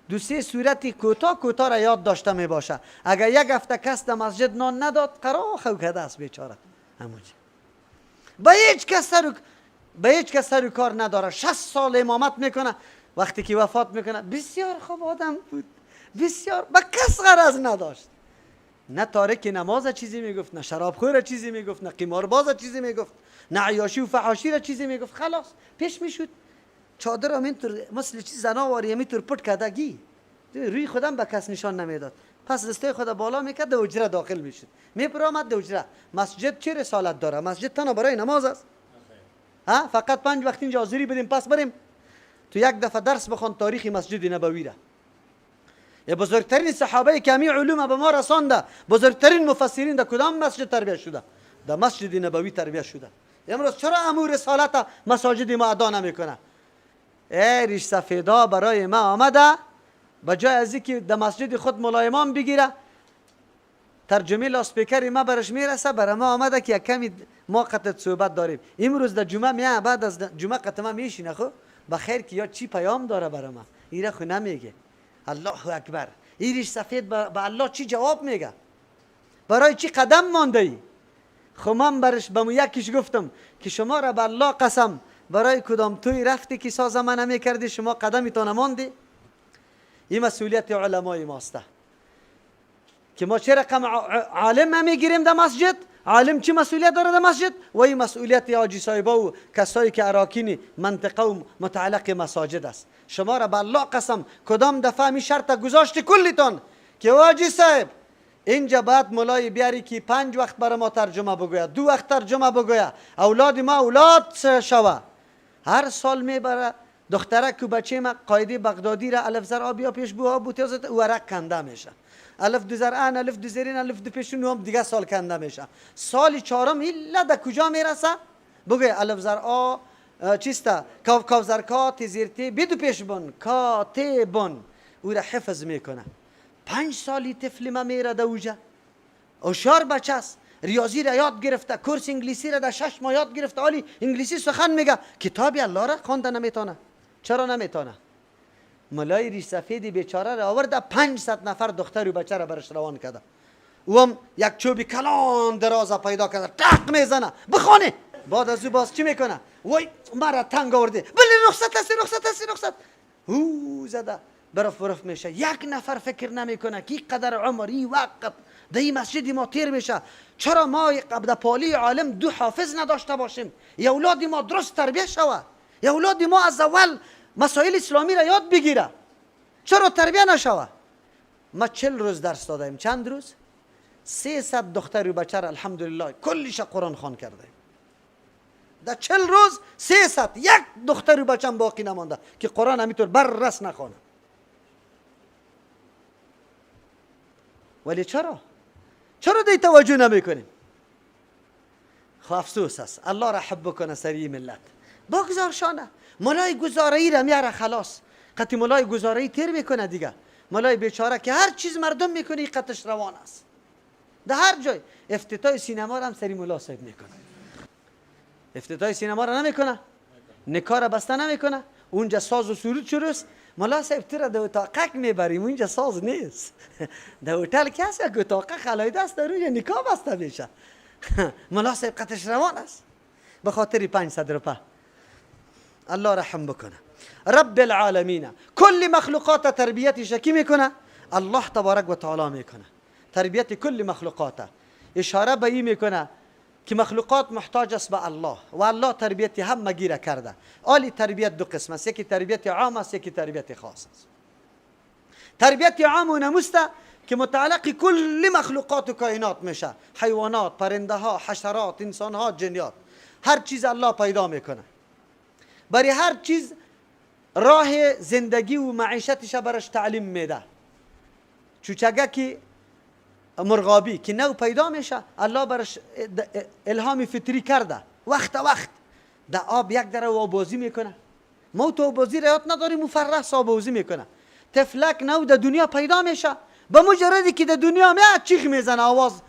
دو سه صورتی کوتاه را یاد داشته می باشه. اگر یک هفته کس در مسجد نان نداد قرار خوکده است بیچاره. همونجا به هیچ کس سر کار نداره. 60 سال امامت میکنه، وقتی که وفات میکنه بسیار خوب آدم بود، بسیار به کس غرض نداشت. نه تارک نماز چیزی میگفت، نه شرابخور چیزی میگفت، نه قمارباز چیزی میگفت، نه عیاشی و فحاشی را چیزی میگفت. خلاص پیش میشد چادر همینطور مثل چیز زناواری همینطور پټ کردگی روی خودم به کس نشان نمیداد. پس دسته خود بالا میکرد، در حجره داخل میشد، میپرامد در حجره. مسجد چه رسالت داره؟ مسجد تنها برای نماز است. ها فقط 5 وقت اینجا حاضری بدیم پس بریم. تو یک دفعه درس بخوان تاریخ مسجد نبوی را. یا بزرگترین صحابه که همین علوم به ما رسانده، بزرگترین مفسرین در کدام مسجد تربیت شده؟ در مسجد نبوی تربیت شده. امروز چرا امور رسالت مساجد ما ادا نمیکنه؟ ای ریش سفیدا برای ما آمده، بجای از اینکه در مسجد خود ملایمان بگیره، ترجمه لاسپیکر ما برش میرسه، برای ما آمده که یک کمی ما قطعت صحبت داریم. امروز در جمعه میاه، بعد از جمعه قطعه ما میشینه، خب بخیر که یا چی پیام داره برای ما، ایره خو نمیگه. الله اکبر. این ریش سفید به الله چی جواب میگه؟ برای چی قدم مانده ای؟ خب من برش به یکیش گفتم که شما را به الله قسم برای کدام توی رفتی که ساز من نمیکردی شما قدمتان ماندی؟ این مسئولیت علمای ماسته که ما چه رقم عالم میگیریم در مسجد. عالم چی مسئولیت داره در مسجد؟ و این مسئولیت حاجی صاحبا و کسایی که اراکین منطقه و متعلق مساجد است. شما را به الله قسم کدام دفعه می شرط گذاشتی کلیتان که حاجی صاحب اینجا بعد مولای بیاری که 5 وقت برای ما ترجمه بگوید، 2 وقت ترجمه بگوید، اولاد ما اولاد شوه. هر سال میبره دخترک و بچه ما قاعده بغدادی را الف زر آبیا پیش بو آب بوتیازت ورق کنده میشه. الف دو زر ان، الف دو زرین، الف دو پیشون هم دیگه سال کنده میشه. سال 4م الا در کجا میرسه؟ بگوی الف زر آ چیستا کاف زر کا تیزیرتی بدو پیش بون کا تی بون او را حفظ میکنه. 5 سالی طفل ما میره در اوجا، هوشیار بچه است، ریاضی را یاد گرفته، کورس انگلیسی را در 6 ماه یاد گرفته، حالی انگلیسی سخن میگه، کتابی الله را خوانده نمیتونه. چرا نمیتونه؟ ملای ریش سفیدی بیچاره را آورده 500 نفر دختر و بچه را برش روان کرده. او هم یک چوبی کلان درازه پیدا کرده، تق میزنه بخونه. بعد از او باز چی میکنه؟ وای مرا تنگ آورده، بله رخصت هو زده برف میشه. یک نفر فکر نمیکنه که قدر عمری وقت در این مسجد ما تیر میشه. چرا ما در پالی عالم 2 حافظ نداشته باشیم؟ یا اولاد ما درست تربیت شوه، یا اولاد ما از اول مسائل اسلامی را یاد بگیره. چرا تربیت نشوه؟ ما 40 روز درس دادیم. چند روز؟ 300 دختر و بچه را الحمدلله کلش قرآن خوان کرده. در 40 روز 300 یک دختر و بچه باقی نمانده که قرآن همینطور بررس نخوانه. ولی چرا دی توجه نمیکنیم؟ خب افسوس است. الله رحم بکنه سری ملت. بگذار شانه مولای گزاره‌ای را میاره خلاص. قطعی مولای گزاره‌ای تیر میکنه دیگه. مولای بیچاره که هر چیز مردم میکنه قطعش روان است. در هر جای افتتاح سینما را هم سری مولا صاحب میکنه. افتتاح سینما را نمیکنه، نکاح را بسته نمیکنه، اونجا ساز و سرود شروع است. مولا صاحب تو را در اتاقک میبریم، اونجا ساز نیست. در هتل کسی که اتاقک خلایده است در اونجا نکاح بسته میشه. مولا صاحب قطعش روان است به خاطر 500 روپه. الله رحم بکنه. رب العالمین کل مخلوقات تربیتش کی میکنه؟ الله تبارک و تعالی میکنه. تربیت کل مخلوقات اشاره به این میکنه که مخلوقات محتاج است به الله و الله تربیت همگی را کرده. آلی تربیت دو قسم است، یکی تربیت عام است، یکی تربیت خاص است. تربیت عام و نموسته که متعلق کل مخلوقات و کائنات میشه، حیوانات، پرنده ها، حشرات، انسان ها، جنیات، هر چیز الله پیدا میکنه. برای هر چیز راه زندگی و معیشتش برش تعلیم میده. چوچگکی مرغابی که نو پیدا میشه، الله برش الهام فطری کرده. وقت در آب یک دره و بازی میکنه. ما تو بازی را یاد نداریم، مفرس آب بازی میکنه. تفلک نو در دنیا پیدا میشه، به مجردی که در دنیا میاد چیخ میزنه، آواز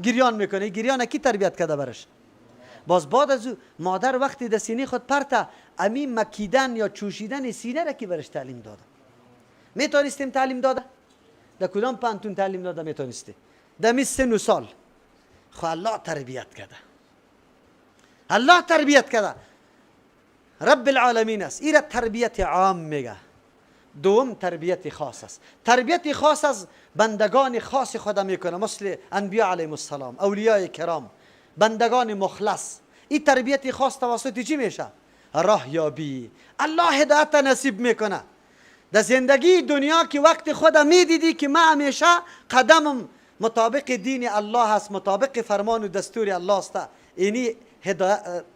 گریان میکنه. گریان کی تربیت کرده برش؟ باز بعد از مادر وقتی در سینه خود پرته امی مکیدن یا چوشیدن سینه را کی برش تعلیم داده؟ میتونستیم تعلیم داده؟ در کدام پانتون تعلیم داده میتونستی؟ در می 3 سال. خو الله تربیت کرده. الله تربیت کرده. رب العالمین است. این تربیت عام میگه. دوم تربیت خاص است. تربیت خاص از بندگان خاص خدا میکنه، مثل انبیاء علیهم السلام، اولیاء کرام، بندگان مخلص. این تربیت خاص توسط چی میشه؟ راه یابی. الله هدایت نصیب میکنه. در زندگی دنیا که وقت خدا میدیدی که من همیشه قدمم مطابق دین الله هست، مطابق فرمان و دستور الله است، اینی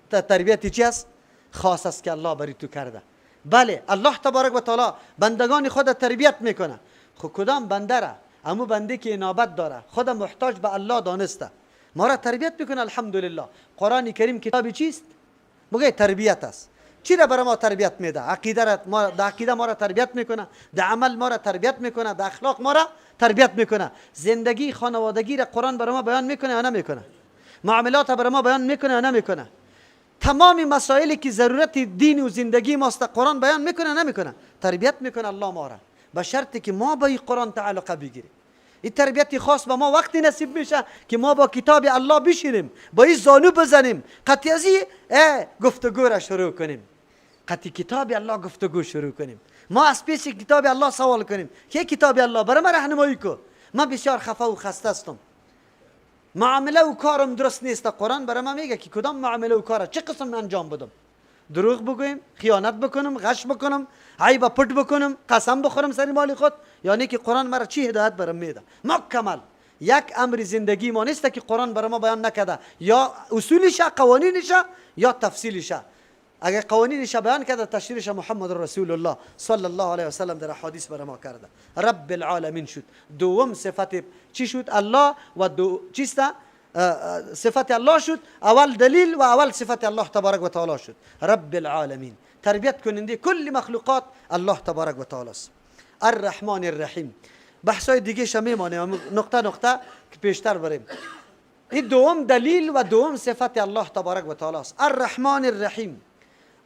تربیت چی است؟ خاص است که الله بری تو کرده. بله الله تبارک و تعالی بندگان خود تربیت میکنه. خب کدام بنده را؟ امو بنده که انابت داره، خود محتاج به الله دانسته، ما را تربیت میکنه. الحمدلله. قرآن کریم کتابی چیست؟ مگه تربیت است. چی را برای ما تربیت میده؟ عقیده را ما، در عقیده ما را تربیت میکنه، در عمل ما را تربیت میکنه، در اخلاق ما را تربیت میکنه. زندگی خانوادگی را قرآن برای ما بیان میکنه یا نمیکنه؟ معاملات برای ما بیان میکنه یا نمیکنه؟ تمام مسائلی که ضرورت دین و زندگی ماست قرآن بیان میکنه یا نمیکنه؟ تربیت میکنه الله ما را، به شرطی که ما با این قرآن تعلق بگیریم. این تربیت خاص به ما وقتی نصیب میشه که ما با کتاب الله بشینیم، با این زانو بزنیم، قطعی از این گفتگو را شروع کنیم، قطعی کتاب الله گفتگو شروع کنیم. ما از پیش کتاب الله سوال کنیم که کتاب الله برای من راهنمایی کو، من بسیار خفه و خسته هستم، معامله و کارم درست نیست. قرآن برای من میگه که کدام معامله و کار چه قسم انجام بدم. دروغ بگویم، خیانت بکنم، غش بکنم، عیب پټ بکنم، قسم بخورم سر مال خود. یعنی که قرآن مرا چی هدایت برام میده؟ مکمل یک امر زندگی ما نیست که قرآن برای ما بیان نکده، یا اصولش، قوانینش، یا تفصیلش. اگر قوانینش بیان کرده، تشریحش محمد رسول الله صلی الله علیه و سلم در حدیث برای ما کرده. رب العالمین شد. دوم صفت چی شد؟ الله. و دو چیست؟ صفت الله شد. اول دلیل و اول صفت الله تبارک و تعالی شد. رب العالمین تربیت کننده کل مخلوقات الله تبارک و تعالی است. الرحمن الرحیم. بحثای دیگه شمیمانه نقطه نقطه که پیشتر بریم. این دوم دلیل و دوم صفت الله تبارک و تعالی است. الرحمن الرحیم.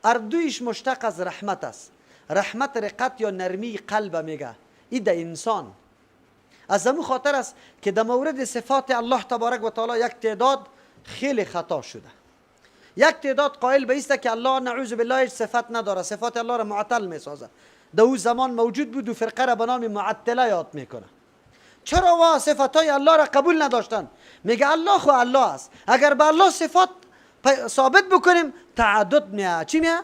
اردویش مشتق از رحمت است. رحمت رقت یا نرمی قلب میگه. این در انسان از همون خاطر است که در مورد صفات الله تبارک و تعالی یک تعداد خیلی خطا شده. یک تعداد قائل به است که الله نعوذ بالله صفت نداره، صفات الله را معطل میسازه. در اون زمان موجود بود و فرقه را به نام معطله یاد میکنه. چرا وا صفاتای الله را قبول نداشتن؟ میگه الله خو الله است. اگر به الله صفات ثابت بکنیم تعدد میاد. چی میاد؟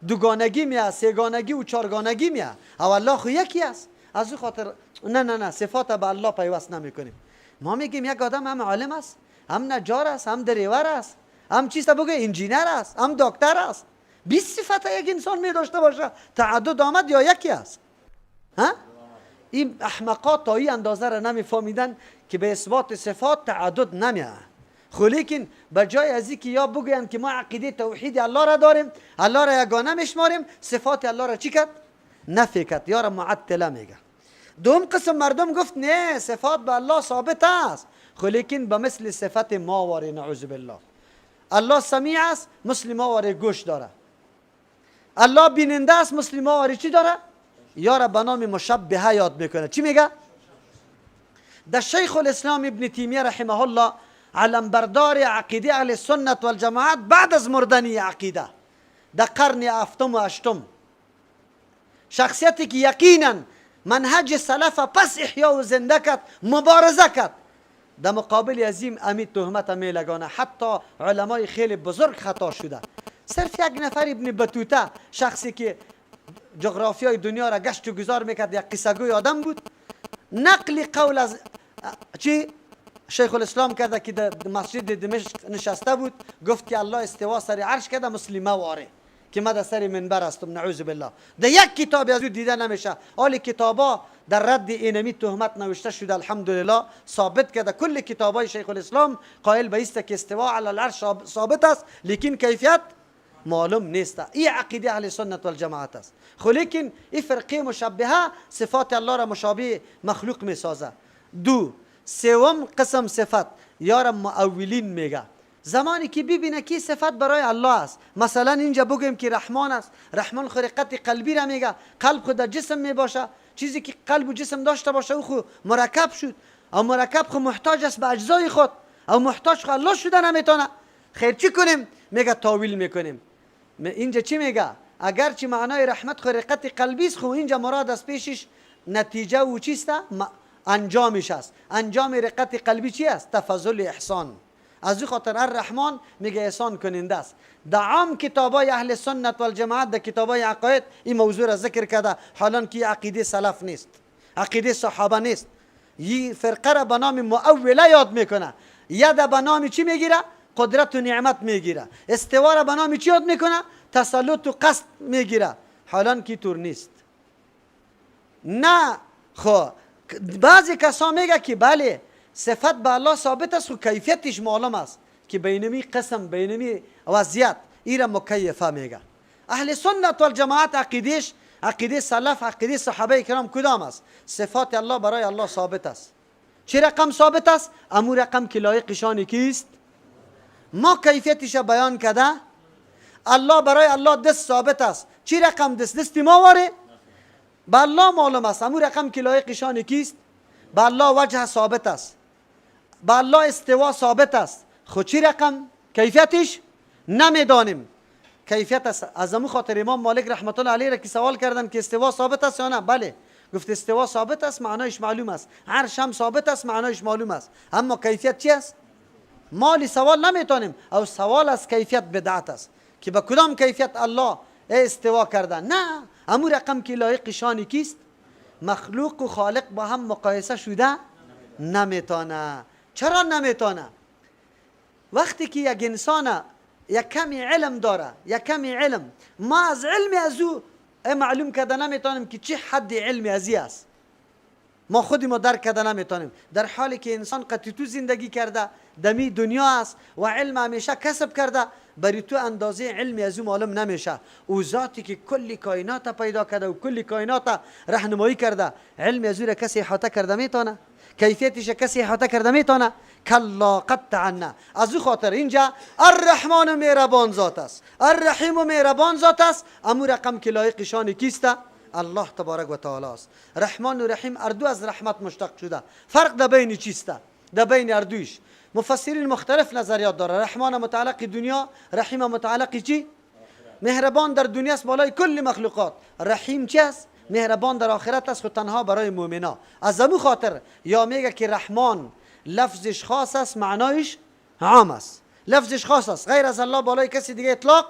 دوگانگی میاد، سهگانگی و چهارگانگی میاد. او الله خو یکی است. از این خاطر نه صفات به الله پیوست نمیکنیم. ما میگیم یک آدم هم عالم است، هم نجار است، هم دریور است، هم چیست بگه انجینر است، هم دکتر است. 20 صفت یک انسان می داشته باشه، تعدد آمد یا یکی است؟ ها؟ این احمقات تا این اندازه را نمیفهمیدن که به اثبات صفات تعدد نمیاد. خو لیکن بجای از اینکه یا بگویند که ما عقیده توحید الله را داریم، الله را یگانه میشماریم، صفات الله را چی کرد؟ نفی کرد، یا را معطله میگه. دوم قسم مردم گفت نه صفات به الله ثابت است، خو لیکن به مثل صفت ما واره. نعوذ بالله. الله سمیع است، مثل ما واره گوش داره. الله بیننده است، مثل ما واره چی داره؟ یا را به نام مشبهه یاد میکنه. چی میگه؟ در شیخ الاسلام ابن تیمیه رحمه الله علمبردار عقیده اهل سنت والجماعت بعد از مردنی عقیده در قرن هفتم و هشتم، شخصیتی که یقینا منهج سلف پس احیا و زنده کرد، مبارزه کرد در مقابل عظیم امید تهمت می لگانه. حتی علمای خیلی بزرگ خطا شده. صرف یک نفر ابن بطوطه، شخصی که جغرافیای دنیا را گشت و گذار میکرد، یک قصه گوی آدم بود، نقل قول از شیخ الاسلام کرده که در مسجد دمشق نشسته بود، گفت که الله استوا سر عرش کرده مسلمه واره که من در سر منبر هستم، نعوذ بالله. در یک کتابی از او دیده نمیشه. حال کتابا در رد اینمی تهمت نوشته شده، الحمدلله ثابت کرده. کل کتابای شیخ الاسلام قائل به است که استوا علی العرش ثابت است، لیکن کیفیت معلوم نیست. این عقیده اهل سنت و الجماعت است. خب لیکن این فرقه مشبهه صفات الله را مشابه مخلوق می سازه. دو، سوم قسم صفت یارم مؤولین میگه. زمانی که ببینه که صفت برای الله است، مثلا اینجا بگیم که رحمان است، رحمان خلقت قلبی را میگه، قلب خود در جسم می باشه، چیزی که قلب و جسم داشته باشه او خود مرکب شد، او مرکب خود محتاج است به اجزای خود، او محتاج خود الله شده نمیتونه. خیر چی کنیم؟ میگه تاویل میکنیم. اینجا چی میگه؟ اگرچه معنای رحمت خلقت قلبی است، خب اینجا مراد از پیشش نتیجه و چیست؟ انجامش است. انجام رقت قلبی چی است؟ تفضل احسان. از این خاطر الرحمن میگه احسان کننده است. در عام کتابای اهل سنت و الجماعت، در کتابای عقاید این موضوع را ذکر کرده، حالا که عقیده سلف نیست، عقیده صحابه نیست. این فرقه را به نام مؤوله یاد میکنه. ید به نام چی میگیره؟ قدرت و نعمت میگیره. استوا را به نام چی یاد میکنه؟ تسلط و قصد میگیره. حالا که طور نیست. نه خب بعضی کسا میگه که بله صفت به الله ثابت است و کیفیتش معلوم است، که بینمی قسم بینمی وضعیت ایرا مکیفه میگه. اهل سنت و الجماعت عقیدش، عقیده سلف، عقیده صحابه کرام کدام است؟ صفات الله برای الله ثابت است. چه رقم ثابت است؟ امو رقم که لایقشان کیست؟ ما کیفیتش بیان کرده. الله برای الله دست ثابت است. چه رقم دست؟ دستی ما واره؟ به الله معلوم است. امو رقم که لایقشان کیست؟ به الله وجه ثابت است، به الله استوا ثابت است. خود چی رقم؟ کیفیتش نمیدانیم. کیفیت است. از امو خاطر امام مالک رحمت الله علیه را که سوال کردن که استوا ثابت است یا نه، بله گفت استوا ثابت است، معنایش معلوم است. عرش هم ثابت است، معنایش معلوم است. اما کیفیت چی است؟ مالی سوال نمیتونیم. او سوال از کیفیت بدعت است که به کدام کیفیت الله استوا کرده. نه، امو رقم که لایق شانی کیست؟ مخلوق و خالق با هم مقایسه شده نمیتونه. چرا نمیتونه؟ وقتی که یک انسان یک کمی علم داره، یک کمی علم، ما از علم از او معلوم کرده نمیتونیم که چه حد علمی ازی است. ما خودی ما درک کرده نمیتونیم، در حالی که انسان قطعی تو زندگی کرده، دمی دنیا است و علم همیشه کسب کرده، بری تو اندازه علمی از او معلوم نمیشه. او ذاتی که کلی کائنات پیدا کرده و کلی کائنات راهنمایی کرده، علم از او را کسی احاطه کرده میتونه؟ کیفیتش کسی احاطه کرده میتونه؟ کلا قطعا نه. از او خاطر اینجا الرحمن مهربان ذات است، الرحیم مهربان ذات است. امو رقم که لایق شان کیسته؟ الله تبارک و تعالی است. رحمان و رحیم اردو از رحمت مشتق شده. فرق در بین چیسته؟ در بین اردویش مفسرین مختلف نظریات داره. رحمان متعلق دنیا، رحیم متعلق چی؟ مهربان در دنیا است بالای کل مخلوقات. رحیم چی است؟ مهربان در آخرت است و تنها برای مؤمنا. از امو خاطر یا میگه که رحمان لفظش خاص است، معنایش عام است. لفظش خاص است، غیر از الله بالای کسی دیگه اطلاق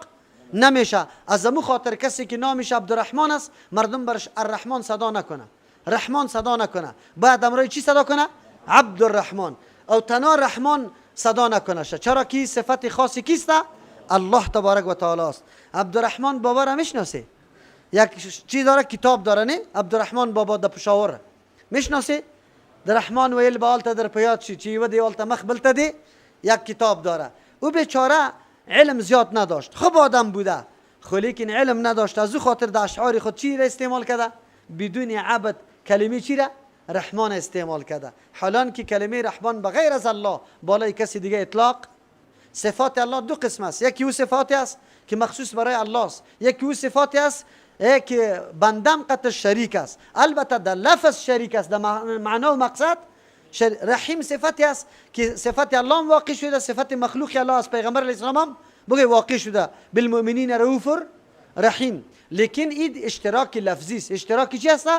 نمیشه. از امو خاطر کسی که نامش عبدالرحمن است، مردم برش الرحمن صدا نکنه، رحمان صدا نکنه، بعد امروی چی صدا کنه؟ عبدالرحمن. او تنها رحمان صدا نکنه. چرا که صفت خاصی کیسته؟ الله تبارک و تعالی است. عبدالرحمن بابا را میشناسه؟ یک چی داره؟ کتاب داره نه؟ عبدالرحمن بابا در پشاور میشناسه؟ در رحمان ویل به آلتا در پیاد چی و دی آلتا مخبلتا دی یک کتاب داره. او بیچاره علم زیاد نداشت، خوب آدم بوده، خو لیکن علم نداشت. از او خاطر در اشعار خود چی را استعمال کرده؟ بدون عبد کلمه چی را؟ رحمان استعمال کرده. حالان که کلمه رحمان بغیر از الله بالای کسی دیگه اطلاق. صفات الله دو قسم است. یکی او صفاتی است که مخصوص برای الله است، یکی او صفاتی است که بندم قطع شریک است. البته در لفظ شریک است، در معنا و مقصد رحیم صفتی است که صفت الله واقع شده، صفت مخلوق الله است. پیغمبر علیه السلام هم بگه واقع شده بالمؤمنین رؤوف رحیم. لیکن این اشتراک لفظی است. اشتراکی چی است؟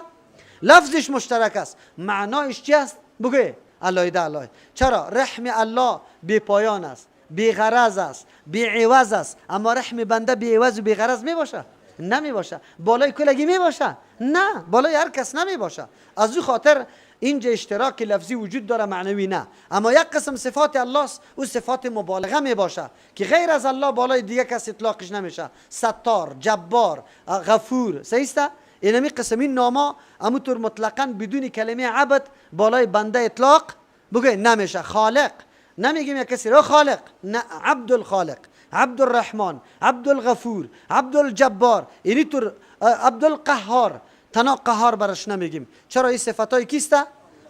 لفظش مشترک است، معنایش چی است؟ بگوی علایده علایده. چرا؟ رحم الله بی پایان است، بی غرض است، بی عوض است. اما رحم بنده بی عوض و بی غرض می باشه؟ نمی باشه. بالای کلگی می باشه؟ نه، بالای هر کس نمی باشه. از او خاطر اینجا اشتراک لفظی وجود داره، معنوی نه. اما یک قسم صفات الله است، او صفات مبالغه می باشه که غیر از الله بالای دیگه کس اطلاقش نمیشه. ستار، جبار، غفور. صحیح است؟ اینمی قسم این ناما همونطور مطلقاً بدون کلمه عبد بالای بنده اطلاق بگوی نمیشه. خالق نمیگیم یک کسی رو خالق، نه، عبد الخالق، عبد الرحمن، عبد الغفور، عبد الجبار، اینی طور عبد القهار. تنها قهار برش نمیگیم. چرا؟ این صفتای کیسته؟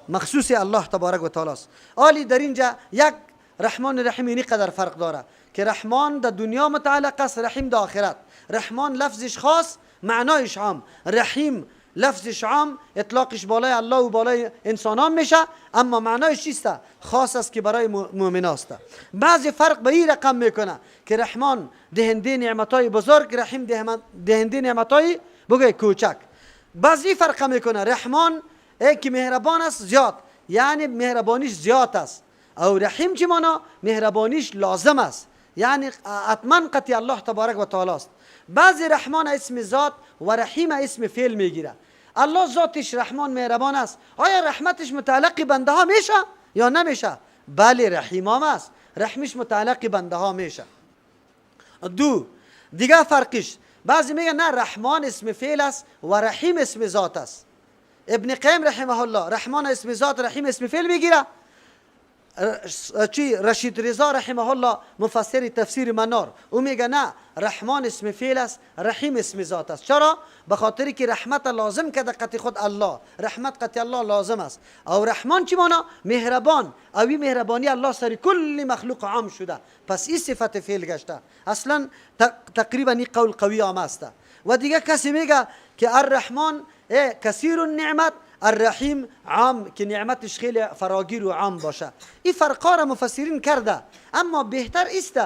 مخصوص الله تبارک و تعالی است. آلی در اینجا یک رحمان رحیم اینی قدر فرق داره که رحمان در دنیا متعلق است، رحیم در آخرت. رحمان لفظش خاص، معنایش عام. رحیم لفظش عام، اطلاقش بالای الله و بالای انسانان میشه، اما معنایش چیست؟ خاص است که برای مؤمنان است. بعضی فرق به این رقم میکنه که رحمان دهنده نعمتای بزرگ، رحیم دهنده نعمتای بگه کوچک. بعضی فرق میکنه. رحمان که مهربان است زیاد، یعنی مهربانیش زیاد است. او رحیم چی مانا؟ مهربانیش لازم است، یعنی حتما قطعی الله تبارک و تعالی است. بعضی رحمان اسم ذات و رحیم اسم فعل میگیره. الله ذاتش رحمان مهربان است، آیا رحمتش متعلق بنده ها میشه یا نمیشه؟ بله، رحیم هم است، رحمش متعلق بنده ها میشه. دو دیگه فرقش، بعضی میگن نه، رحمان اسم فعل است و رحیم اسم ذات است. ابن قیم رحمه الله رحمان اسم ذات، رحیم اسم فعل میگیره. رشید رضا رحمه الله مفسر تفسیر منار، او میگه نه، رحمان اسم فعل است، رحیم اسم ذات است. چرا؟ به خاطری که رحمت لازم کرده قطع خود الله، رحمت قطع الله لازم است. او رحمان چی مانا؟ مهربان. او این مهربانی الله سر کل مخلوق عام شده، پس این صفت فعل گشته. اصلا تقریبا این قول قوی هم است. و دیگه کسی میگه که الرحمن کثیر النعمت، الرحیم عام که نعمتش خیلی فراگیر و عام باشه. این فرقا را مفسرین کرده، اما بهتر است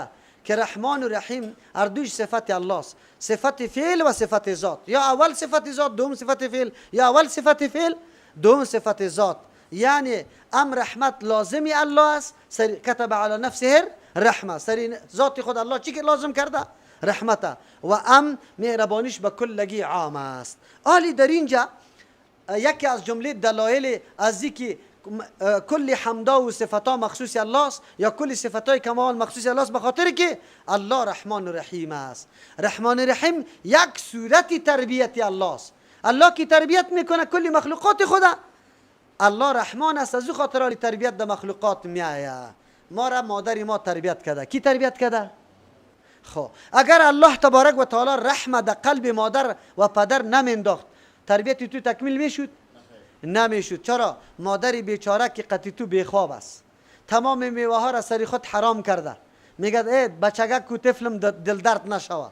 که رحمان و رحیم هر دوش صفت الله است، صفت فعل و صفت ذات. یا اول صفت ذات دوم صفت فعل، یا اول صفت فعل دوم صفت ذات. یعنی ام رحمت لازمی الله است، کتب علی نفسه رحمه، سری ذات خود الله چی که لازم کرده؟ رحمته. و ام مهربانیش به کلگی عام است. آلی در اینجا یکی از جمله دلایل از اینکه کل حمدا و صفتا مخصوص الله است یا کل صفتای کمال مخصوص الله است، به خاطر که الله رحمان و رحیم است. رحمان و رحیم یک صورت تربیت الله است. الله کی تربیت میکنه کل مخلوقات خدا. الله رحمان است، از او خاطر علی تربیت در مخلوقات میآید. ما را مادر ما تربیت کرده. کی تربیت کرده؟ خب اگر الله تبارک و تعالی رحمت در قلب مادر و پدر نمینداخت، تربیت تو تکمیل میشد؟ نمیشد. چرا؟ مادر بیچاره که قطع تو بیخواب است، تمام میوه ها را سری خود حرام کرده، میگه ای بچگک کو طفلم دل درد نشوه.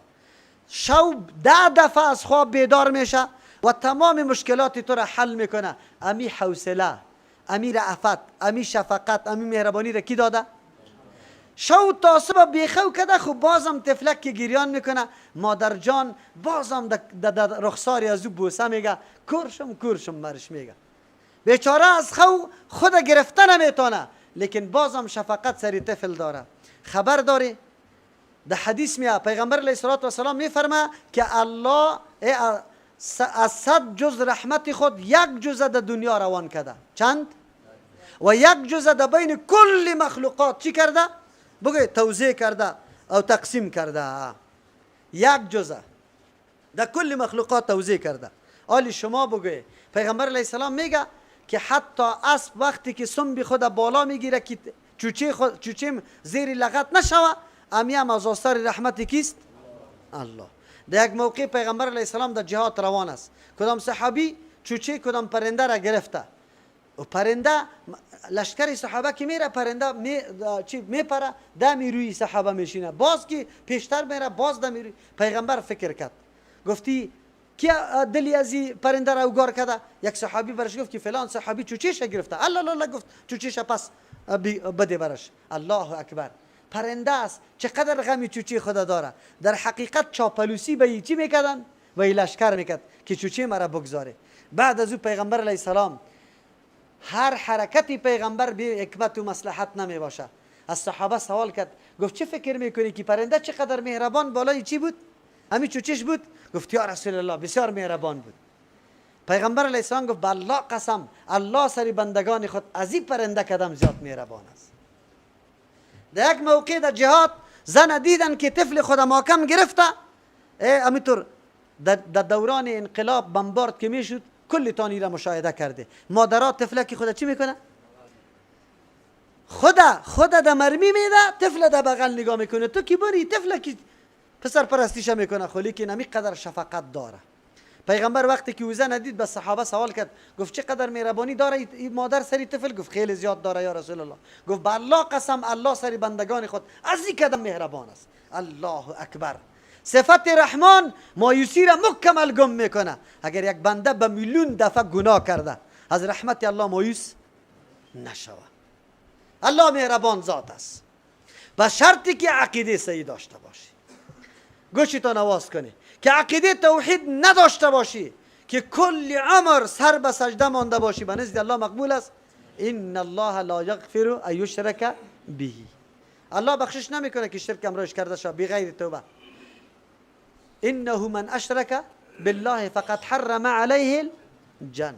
شب 10 دفعه از خواب بیدار میشه و تمام مشکلات تو را حل میکنه. امی حوصله، امی رأفت، امی شفقت، امی مهربانی را کی داده؟ شو تا صبح بیخو کده. خب بازم تفلک که گریان میکنه، مادر جان بازم در رخساری از او بوسه میگه کورشم مرش میگه. بیچاره از خود گرفته نمیتونه، لیکن بازم شفقت سری طفل داره. خبر داری؟ در حدیث میاد پیغمبر علیه السلام میفرمه که الله از 100 جز رحمت خود 1 جز در دنیا روان کرده. چند؟ و 1 جز در بین کل مخلوقات چی کرده؟ بگه توزیع کرده او تقسیم کرده. 1 جزء در کل مخلوقات توزیع کرده. آلی شما بگه پیغمبر علیه السلام میگه که حتی اسب وقتی که سنبی خود بالا میگیره که چوچیم زیر لغت نشوه، امی هم از آثار رحمت کیست؟ الله. در یک موقع پیغمبر علیه السلام در جهاد روان است، کدام صحابی چوچه کدام پرنده را گرفته و پرنده لشکر صحابه که میره پرنده میپره دمی روی صحابه میشینه، باز که پیشتر میره باز دمی روی. پیغمبر فکر کرد، گفتی کیا دلی از این پرنده را اوگار کرده؟ یک صحابی برش گفت که فلان صحابی چوچیش گرفته. الله گفت چوچیش پس بده برش. الله اکبر. پرنده است چقدر غم چوچی خدا داره. در حقیقت چاپلوسی به چی میکردن؟ و لشکر میکرد که چوچی مرا بگذاره. بعد از او پیغمبر علیه السلام هر حرکتی پیغمبر به حکمت و مصلحت نمی باشه. از صحابه سوال کرد، گفت چه فکر میکنی که پرنده چقدر مهربان بالای چی بود؟ همین چوچیش بود؟ گفت یا رسول الله بسیار مهربان بود. پیغمبر علیه السلام گفت بالله قسم، الله سری بندگان خود از این پرنده کدام زیاد مهربان است. در یک موقع در جهاد زن دیدن که طفل خود محکم گرفته، همینطور در دوران انقلاب بمبارد که میشد کل تانی را مشاهده کرده. مادرات طفلکی خود چی میکنه؟ خود در مرمی میده، طفل در بغل نگاه میکنه. تو کی بری طفلکی پسر پرستیش میکنه، خلی که نمی قدر شفقت داره. پیغمبر وقتی که او زن دید به صحابه سوال کرد، گفت چقدر مهربانی داره این مادر سری طفل؟ گفت خیلی زیاد داره یا رسول الله. گفت بالله قسم، الله سری بندگان خود از این قدم مهربان است. الله اکبر. صفت رحمان مایوسی را مکمل گم میکنه. اگر یک بنده به میلیون دفعه گناه کرده از رحمت الله مایوس نشوه. الله مهربان ذات است، به شرطی که عقیده صحیح داشته باشی. گوشتان آواز کنی که عقیده توحید نداشته باشی، که کل عمر سر به سجده مانده باشی، به نزد الله مقبول است. ان الله لا یغفر ان یشرک به. الله بخشش نمیکنه که شرک امروش کرده شد بی غیر توبه. انه من اشرک بالله فقد حرم علیه الجنه.